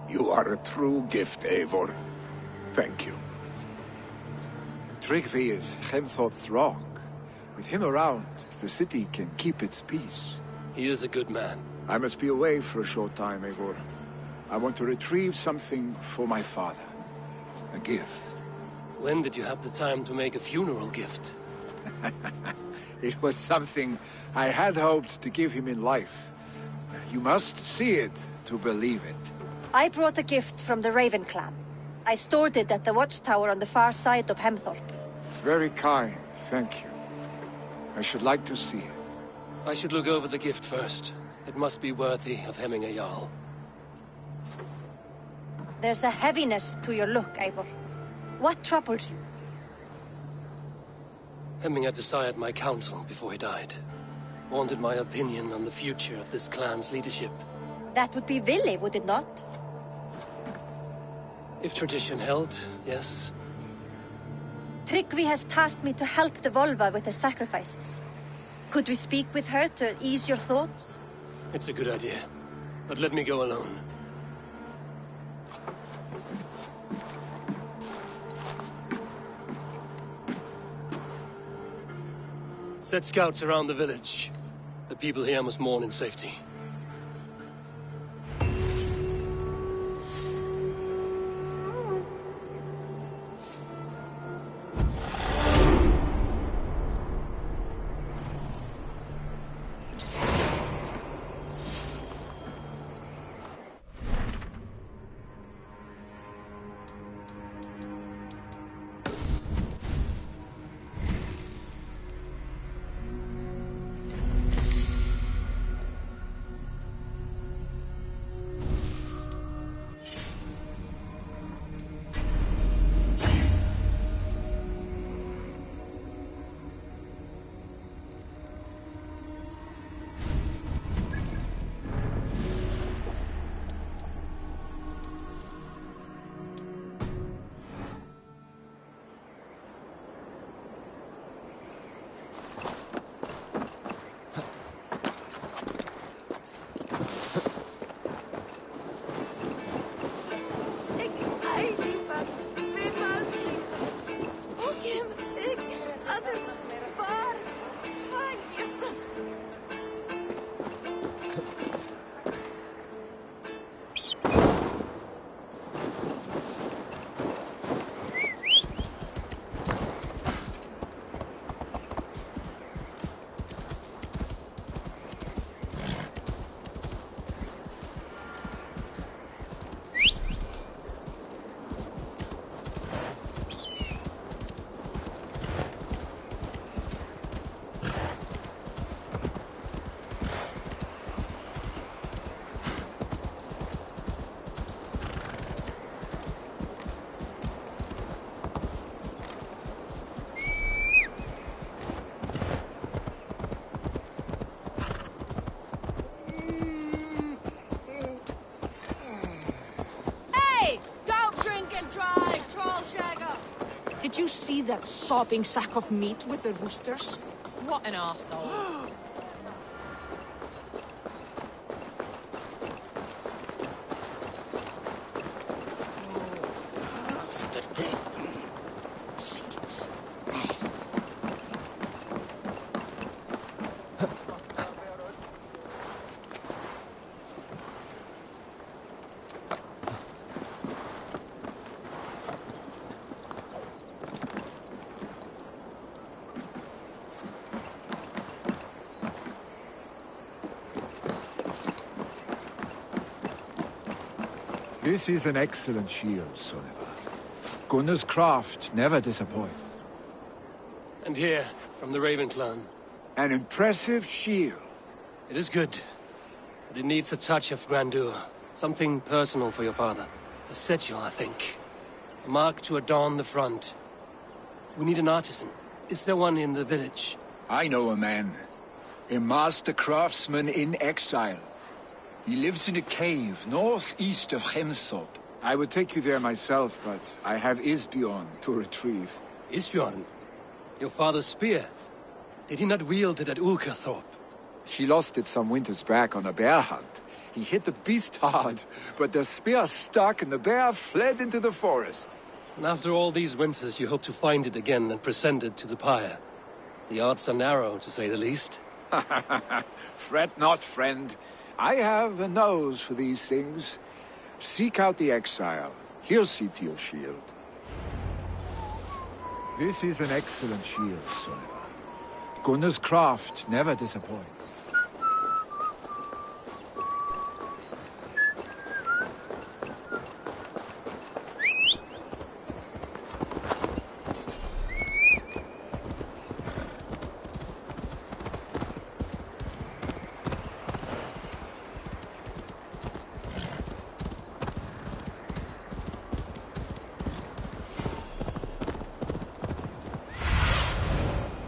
You are a true gift, Eivor. Thank you. Tryggvi is Hemthorp's rock. With him around, the city can keep its peace. He is a good man. I must be away for a short time, Eivor. I want to retrieve something for my father. A gift. When did you have the time to make a funeral gift? It was something I had hoped to give him in life. You must see it to believe it. I brought a gift from the Raven clan. I stored it at the watchtower on the far side of Hemthorp. Very kind, thank you. I should like to see it. I should look over the gift first. It must be worthy of Hemingur Jarl. There's a heaviness to your look, Eivor. What troubles you? Hemming desired my counsel before he died. Wanted my opinion on the future of this clan's leadership. That would be Vili, would it not? If tradition held, yes. Tryggvi has tasked me to help the Volva with the sacrifices. Could we speak with her to ease your thoughts? It's a good idea. But let me go alone. Set scouts around the village. The people here must mourn in safety. see that sopping sack of meat with the roosters? What an arsehole. This is an excellent shield, Sullivan. Gunnar's craft never disappoints. And here, from the Raven clan. An impressive shield. It is good, but it needs a touch of grandeur. Something personal for your father. A settle, I think. A mark to adorn the front. We need an artisan. Is there one in the village? I know a man. A master craftsman in exile. He lives in a cave northeast of Hemthorpe. I would take you there myself, but I have Isbjorn to retrieve. Isbjorn? Your father's spear? Did he not wield it at Ulkerthorpe? He lost it some winters back on a bear hunt. He hit the beast hard, but the spear stuck and the bear fled into the forest. And after all these winters, you hope to find it again and present it to the pyre. The odds are narrow, to say the least. Fret not, friend. I have a nose for these things. Seek out the exile. He'll see to your shield. This is an excellent shield, Sullivan. Gunnar's craft never disappoints.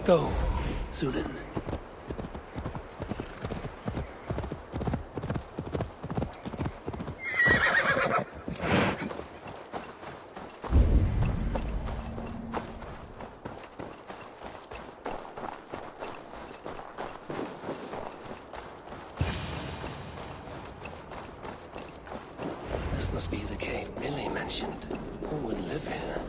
Go, Zulin. This must be the cave Billy mentioned. Who would live here?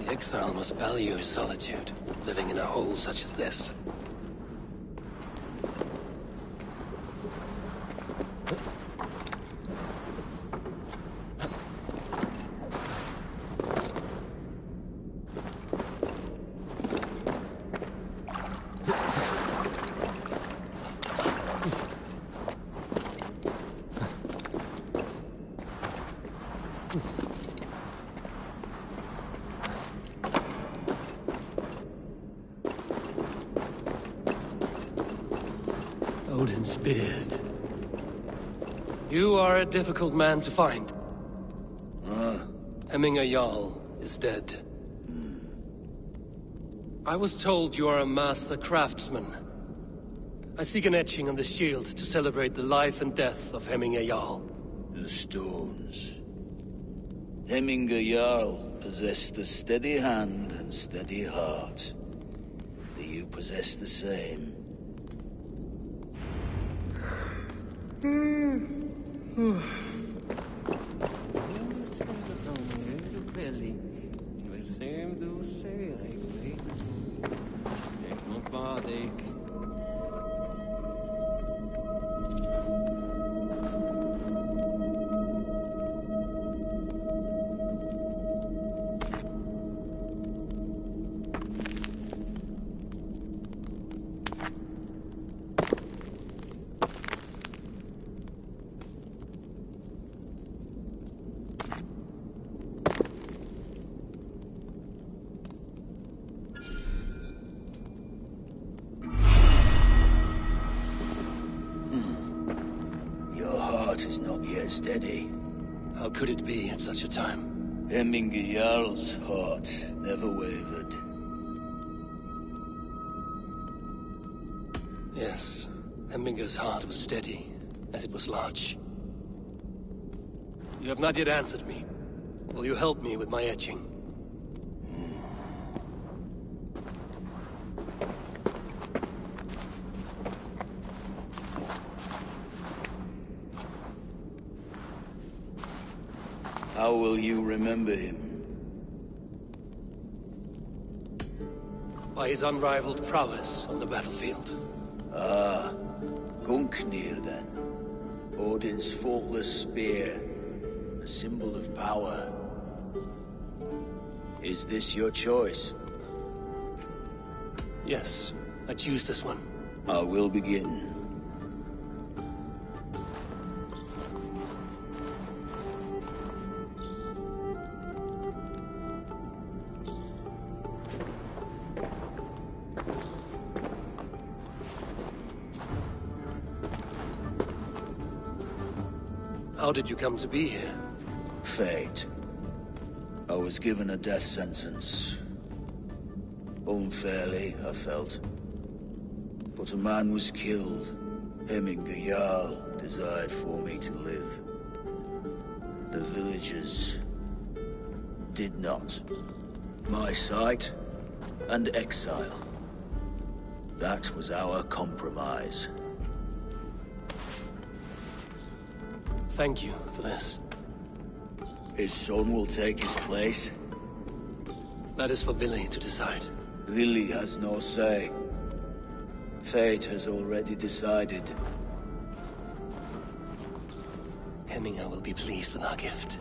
Exile must value his solitude, living in a hole such as this. Odin's beard. You are a difficult man to find. Hemminger Jarl is dead. I was told you are a master craftsman. I seek an etching on the shield to celebrate the life and death of Hemminger Jarl. The stones. Hemminger Jarl possessed a steady hand and steady heart. Do you possess the same? Is not yet steady. How could it be at such a time? Hemminger Jarl's heart never wavered. Yes, Hemminger's heart was steady, as it was large. You have not yet answered me. Will you help me with my etching? How will you remember him? By his unrivaled prowess on the battlefield. Ah, Gungnir then. Odin's faultless spear. A symbol of power. Is this your choice? Yes, I choose this one. I will begin. How did you come to be here? Fate. I was given a death sentence. Unfairly, I felt. But a man was killed. Hemminger Jarl desired for me to live. The villagers did not. My sight and exile. That was our compromise. Thank you for this. His son will take his place. That is for Vili to decide. Vili has no say. Fate has already decided. Hemminger will be pleased with our gift.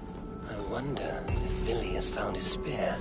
I wonder if Vili has found his spear.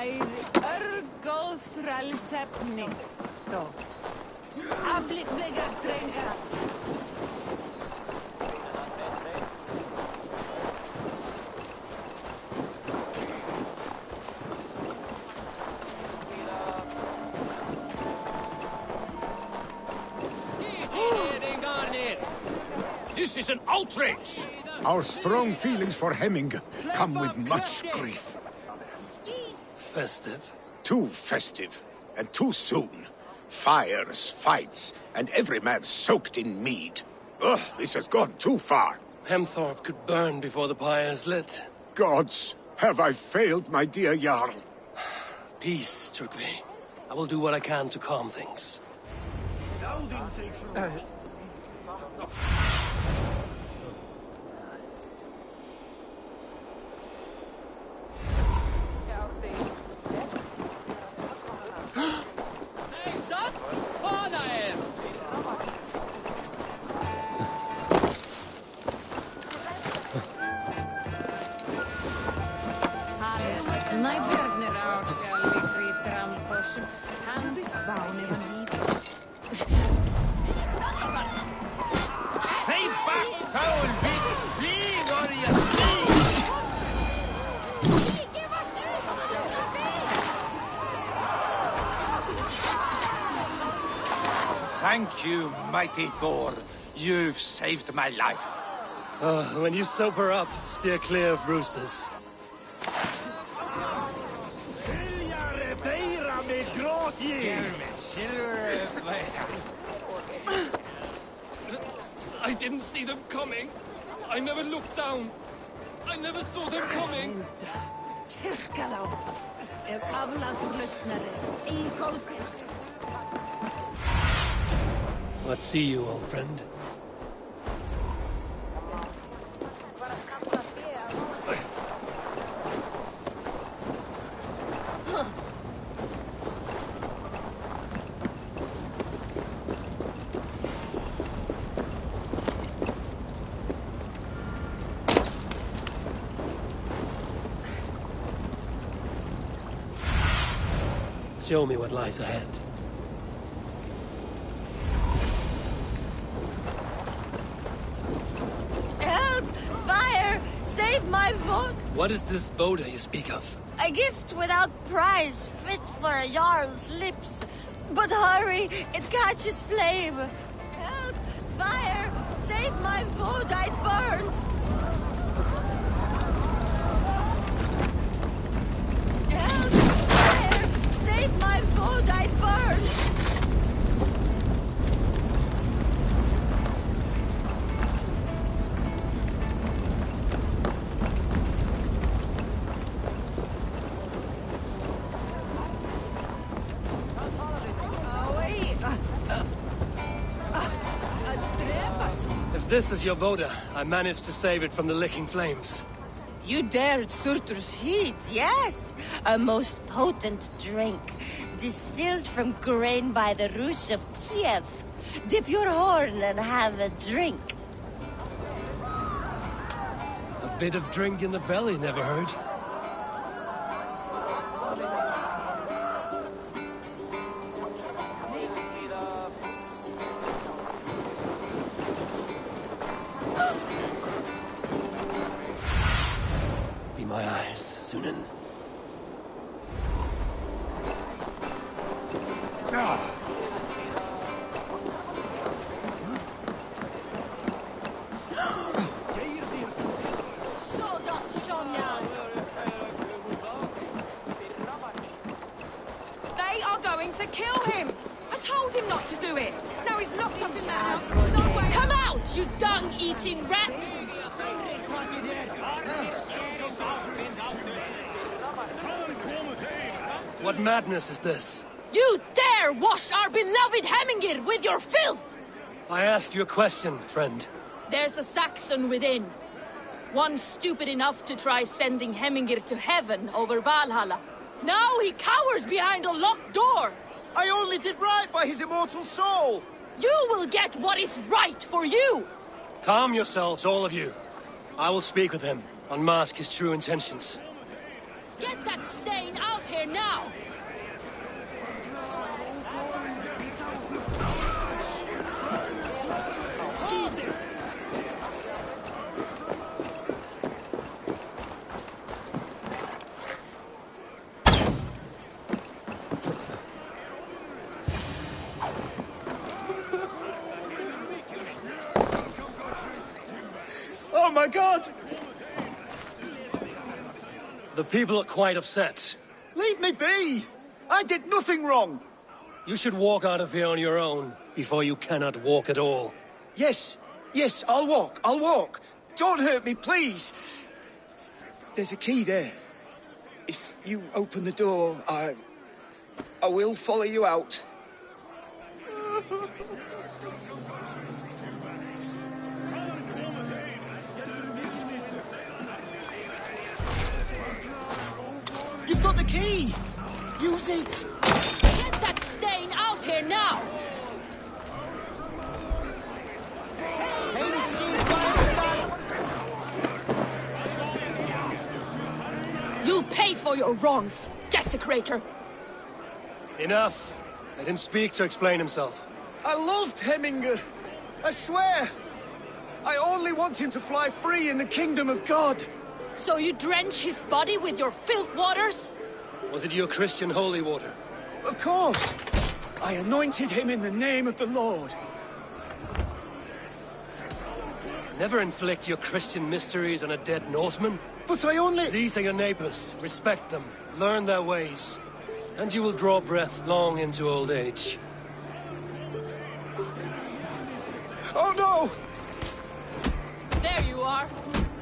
Air ergo thralsefni. Do. Ablik bligger drenga. This is an outrage! Our strong feelings for Hemming come with much grief. Festive? Too festive, and too soon. Fires, fights, and every man soaked in mead. Ugh, this has gone too far. Hemthorpe could burn before the pyre is lit. Gods, have I failed my dear Jarl? Peace, Trygve. I will do what I can to calm things. Thank you, mighty Thor. You've saved my life. When you sober up, steer clear of roosters. I didn't see them coming. I never looked down. I never saw them coming. What see you, old friend? Show me what lies ahead. Help! Fire! Save my vote! What is this Boda you speak of? A gift without price, fit for a Jarl's lips. But hurry, it catches flame. Help! Fire! Save my vote, it burns! Help! Fire! Save my vote, it burns! If this is your Boda, I managed to save it from the licking flames. You dared Surtur's heat, yes! A most potent drink, distilled from grain by the Rush of Kiev. Dip your horn and have a drink. A bit of drink in the belly never hurt. Be my eyes, Sunan. They are going to kill him. I told him not to do it. Now he's locked up in that house. No way. Come out, you dung-eating rat! What madness is this? You dare wash our beloved Hemmingir with your filth! I asked you a question, friend. There's a Saxon within. One stupid enough to try sending Hemmingir to heaven over Valhalla. Now he cowers behind a locked door! I only did right by his immortal soul! You will get what is right for you! Calm yourselves, all of you. I will speak with him, unmask his true intentions. Get that stain out here now! Oh my god! The people are quite upset. Leave me be! I did nothing wrong! You should walk out of here on your own before you cannot walk at all. Yes, I'll walk. Don't hurt me, please! There's a key there. If you open the door, I will follow you out. You've got the key! Use it! Get that stain out here now! You'll pay for your wrongs, desecrator! Enough! Let him speak to explain himself. I loved Heminger. I swear. I only want him to fly free in the kingdom of God. So you drench his body with your filth waters? Was it your Christian holy water? Of course. I anointed him in the name of the Lord. Never inflict your Christian mysteries on a dead Norseman. But I only... These are your neighbors. Respect them. Learn their ways. And you will draw breath long into old age. Oh no! There you are.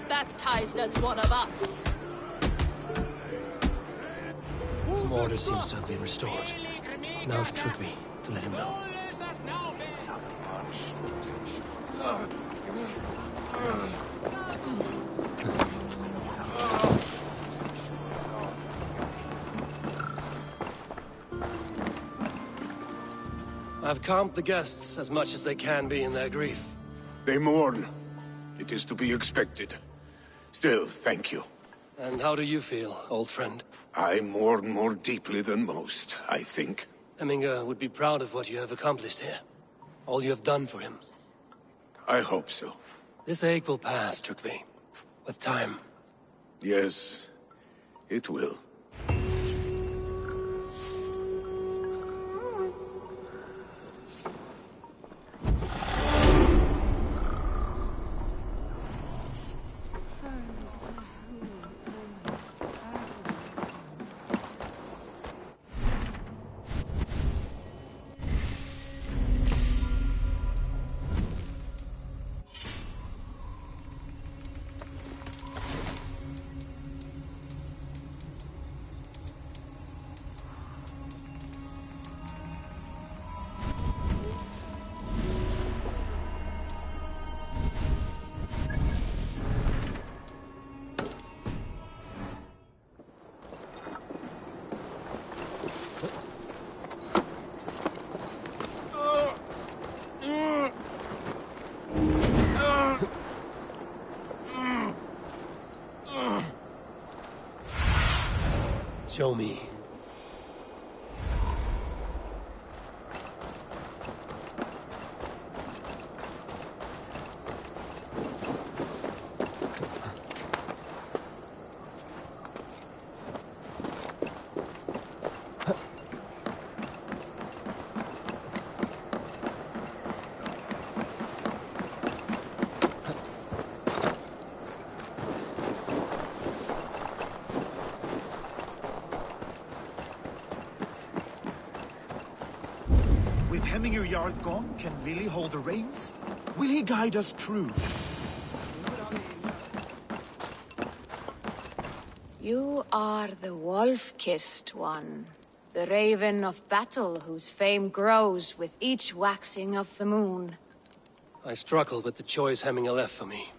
Baptized as one of us. Some order seems to have been restored. Now it's Trygve to let him know. I've calmed the guests as much as they can be in their grief. They mourn. It is to be expected. Still, thank you. And how do you feel, old friend? I mourn more deeply than most, I think. Heminger would be proud of what you have accomplished here. All you have done for him. I hope so. This ache will pass, Trygve. With time. Yes, it will. Show me. Heminger Jarl gone, can Willie hold the reins? Will he guide us true? You are the wolf-kissed one. The raven of battle whose fame grows with each waxing of the moon. I struggle with the choice Heminger left for me.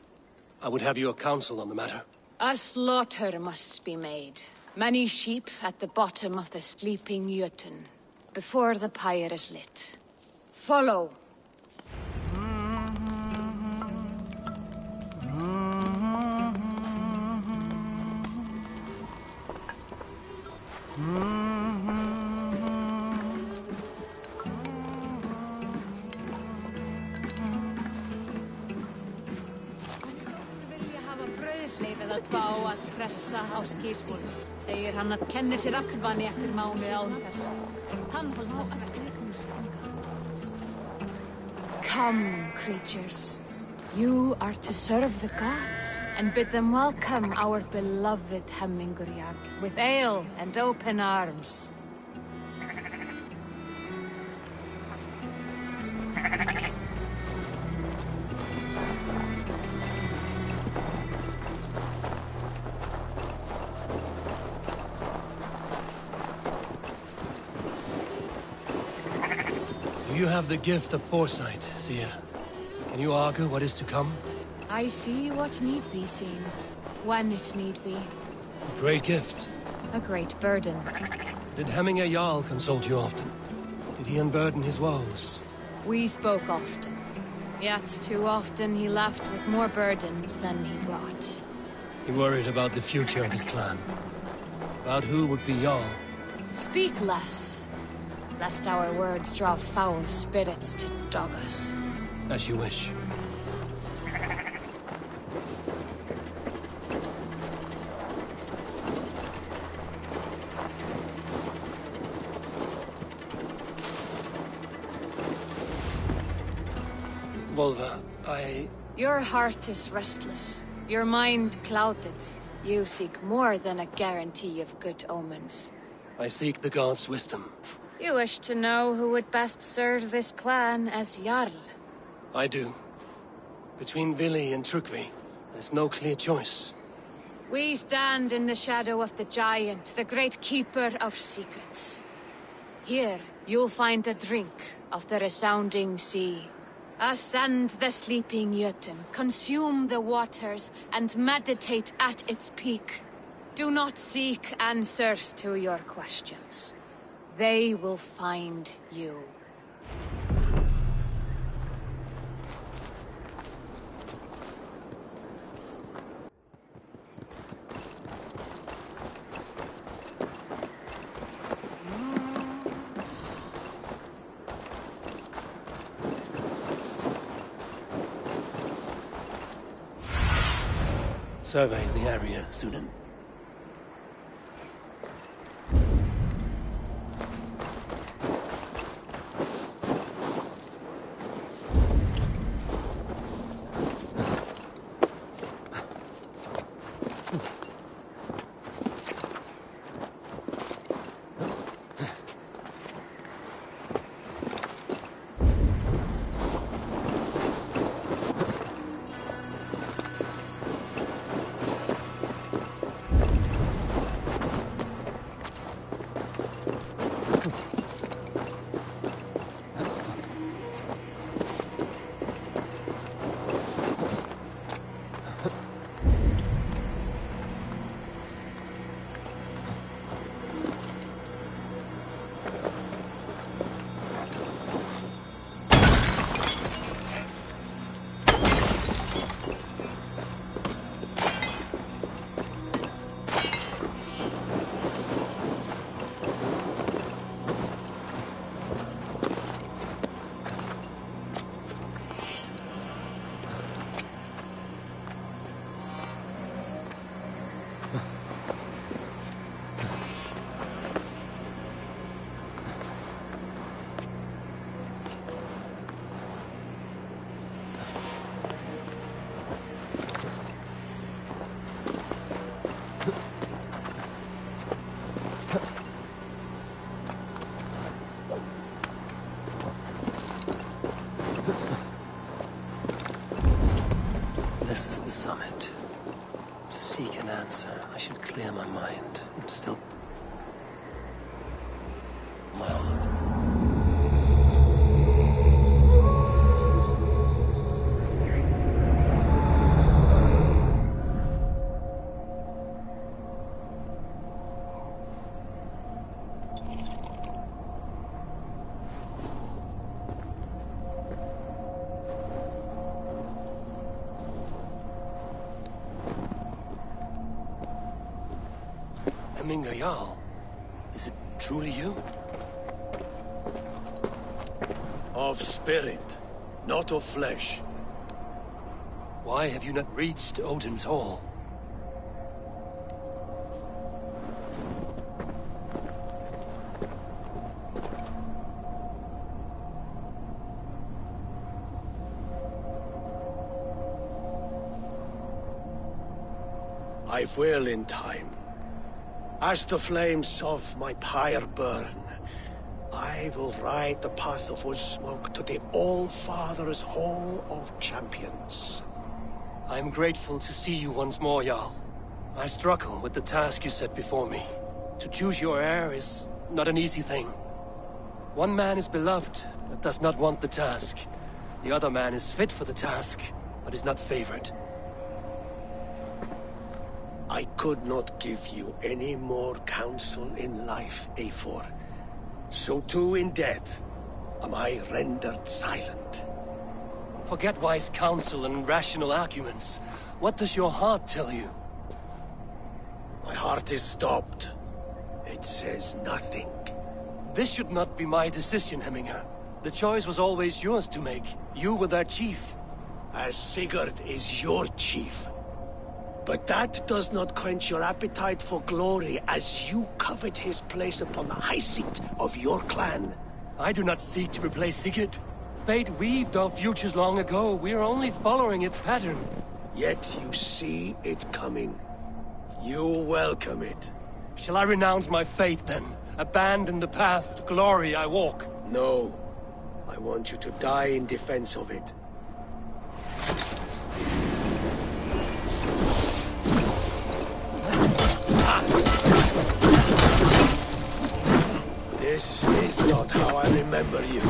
I would have your counsel on the matter. A slaughter must be made. Many sheep at the bottom of the sleeping Jötun, before the pyre is lit. Follow. Að pressa á skipið, segir hann að kennir sér afturvanni eftir mánuð án þess. Come, creatures. You are to serve the gods, and bid them welcome our beloved Hemingurjarl with ale and open arms. You have the gift of foresight, seer. Can you argue what is to come? I see what need be seen, when it need be. A great gift. A great burden. Did Hemingr Jarl consult you often? Did he unburden his woes? We spoke often. Yet too often he left with more burdens than he brought. He worried about the future of his clan. About who would be Jarl. Speak less, lest our words draw foul spirits to dog us. As you wish. Volva, Your heart is restless. Your mind clouded. You seek more than a guarantee of good omens. I seek the gods' wisdom. You wish to know who would best serve this clan as Jarl. I do. Between Vili and Trukvi, there's no clear choice. We stand in the shadow of the giant, the great keeper of secrets. Here, you'll find a drink of the resounding sea. Ascend the sleeping Jötun, consume the waters, and meditate at its peak. Do not seek answers to your questions. They will find you. Survey the area, Sunan. This is the summit. To seek an answer, I should clear my mind and still... my heart. Hemingr Jarl. Is it truly you? Of spirit, not of flesh. Why have you not reached Odin's Hall? I will in time. As the flames of my pyre burn, I will ride the path of wood smoke to the All-Father's Hall of Champions. I am grateful to see you once more, Jarl. I struggle with the task you set before me. To choose your heir is not an easy thing. One man is beloved, but does not want the task. The other man is fit for the task, but is not favored. I could not give you any more counsel in life, Eivor. So too in death am I rendered silent. Forget wise counsel and rational arguments. What does your heart tell you? My heart is stopped. It says nothing. This should not be my decision, Hemminger. The choice was always yours to make. You were their chief. As Sigurd is your chief. But that does not quench your appetite for glory as you covet his place upon the high seat of your clan. I do not seek to replace Sigurd. Fate weaved our futures long ago. We are only following its pattern. Yet you see it coming. You welcome it. Shall I renounce my faith then? Abandon the path to glory I walk? No. I want you to die in defense of it. This is not how I remember you.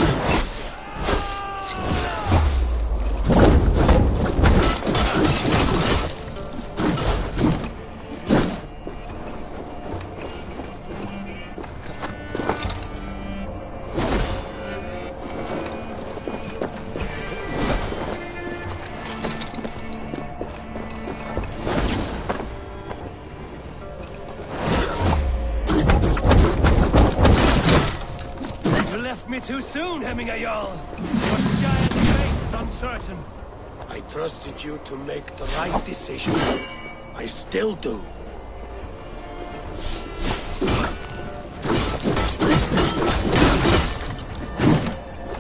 Too soon, Hemminger Jarl. Your giant fate is uncertain. I trusted you to make the right decision. I still do.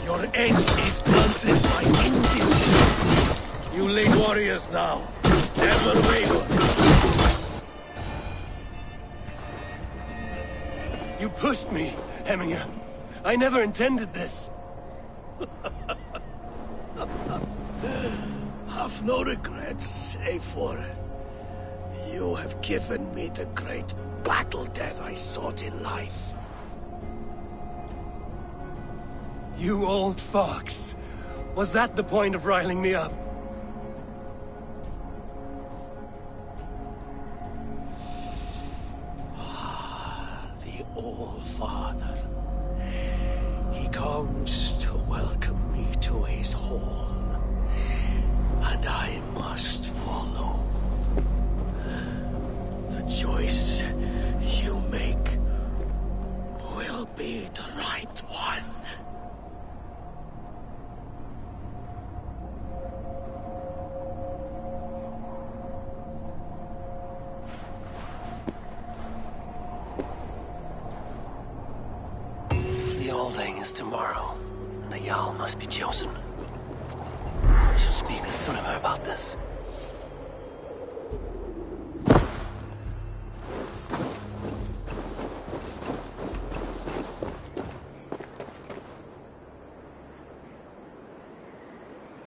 Your edge is blunted by indecision. You lead warriors now. Never waver. You pushed me, Hemminger. I never intended this. Have no regrets, Eivor. You have given me the great battle death I sought in life. You old fox. Was that the point of riling me up? The All-Father. He comes to welcome me to his hall, and I must follow. The choice you make will be the right one. Is tomorrow, and a Jarl must be chosen. I shall speak to Sunnimer about this.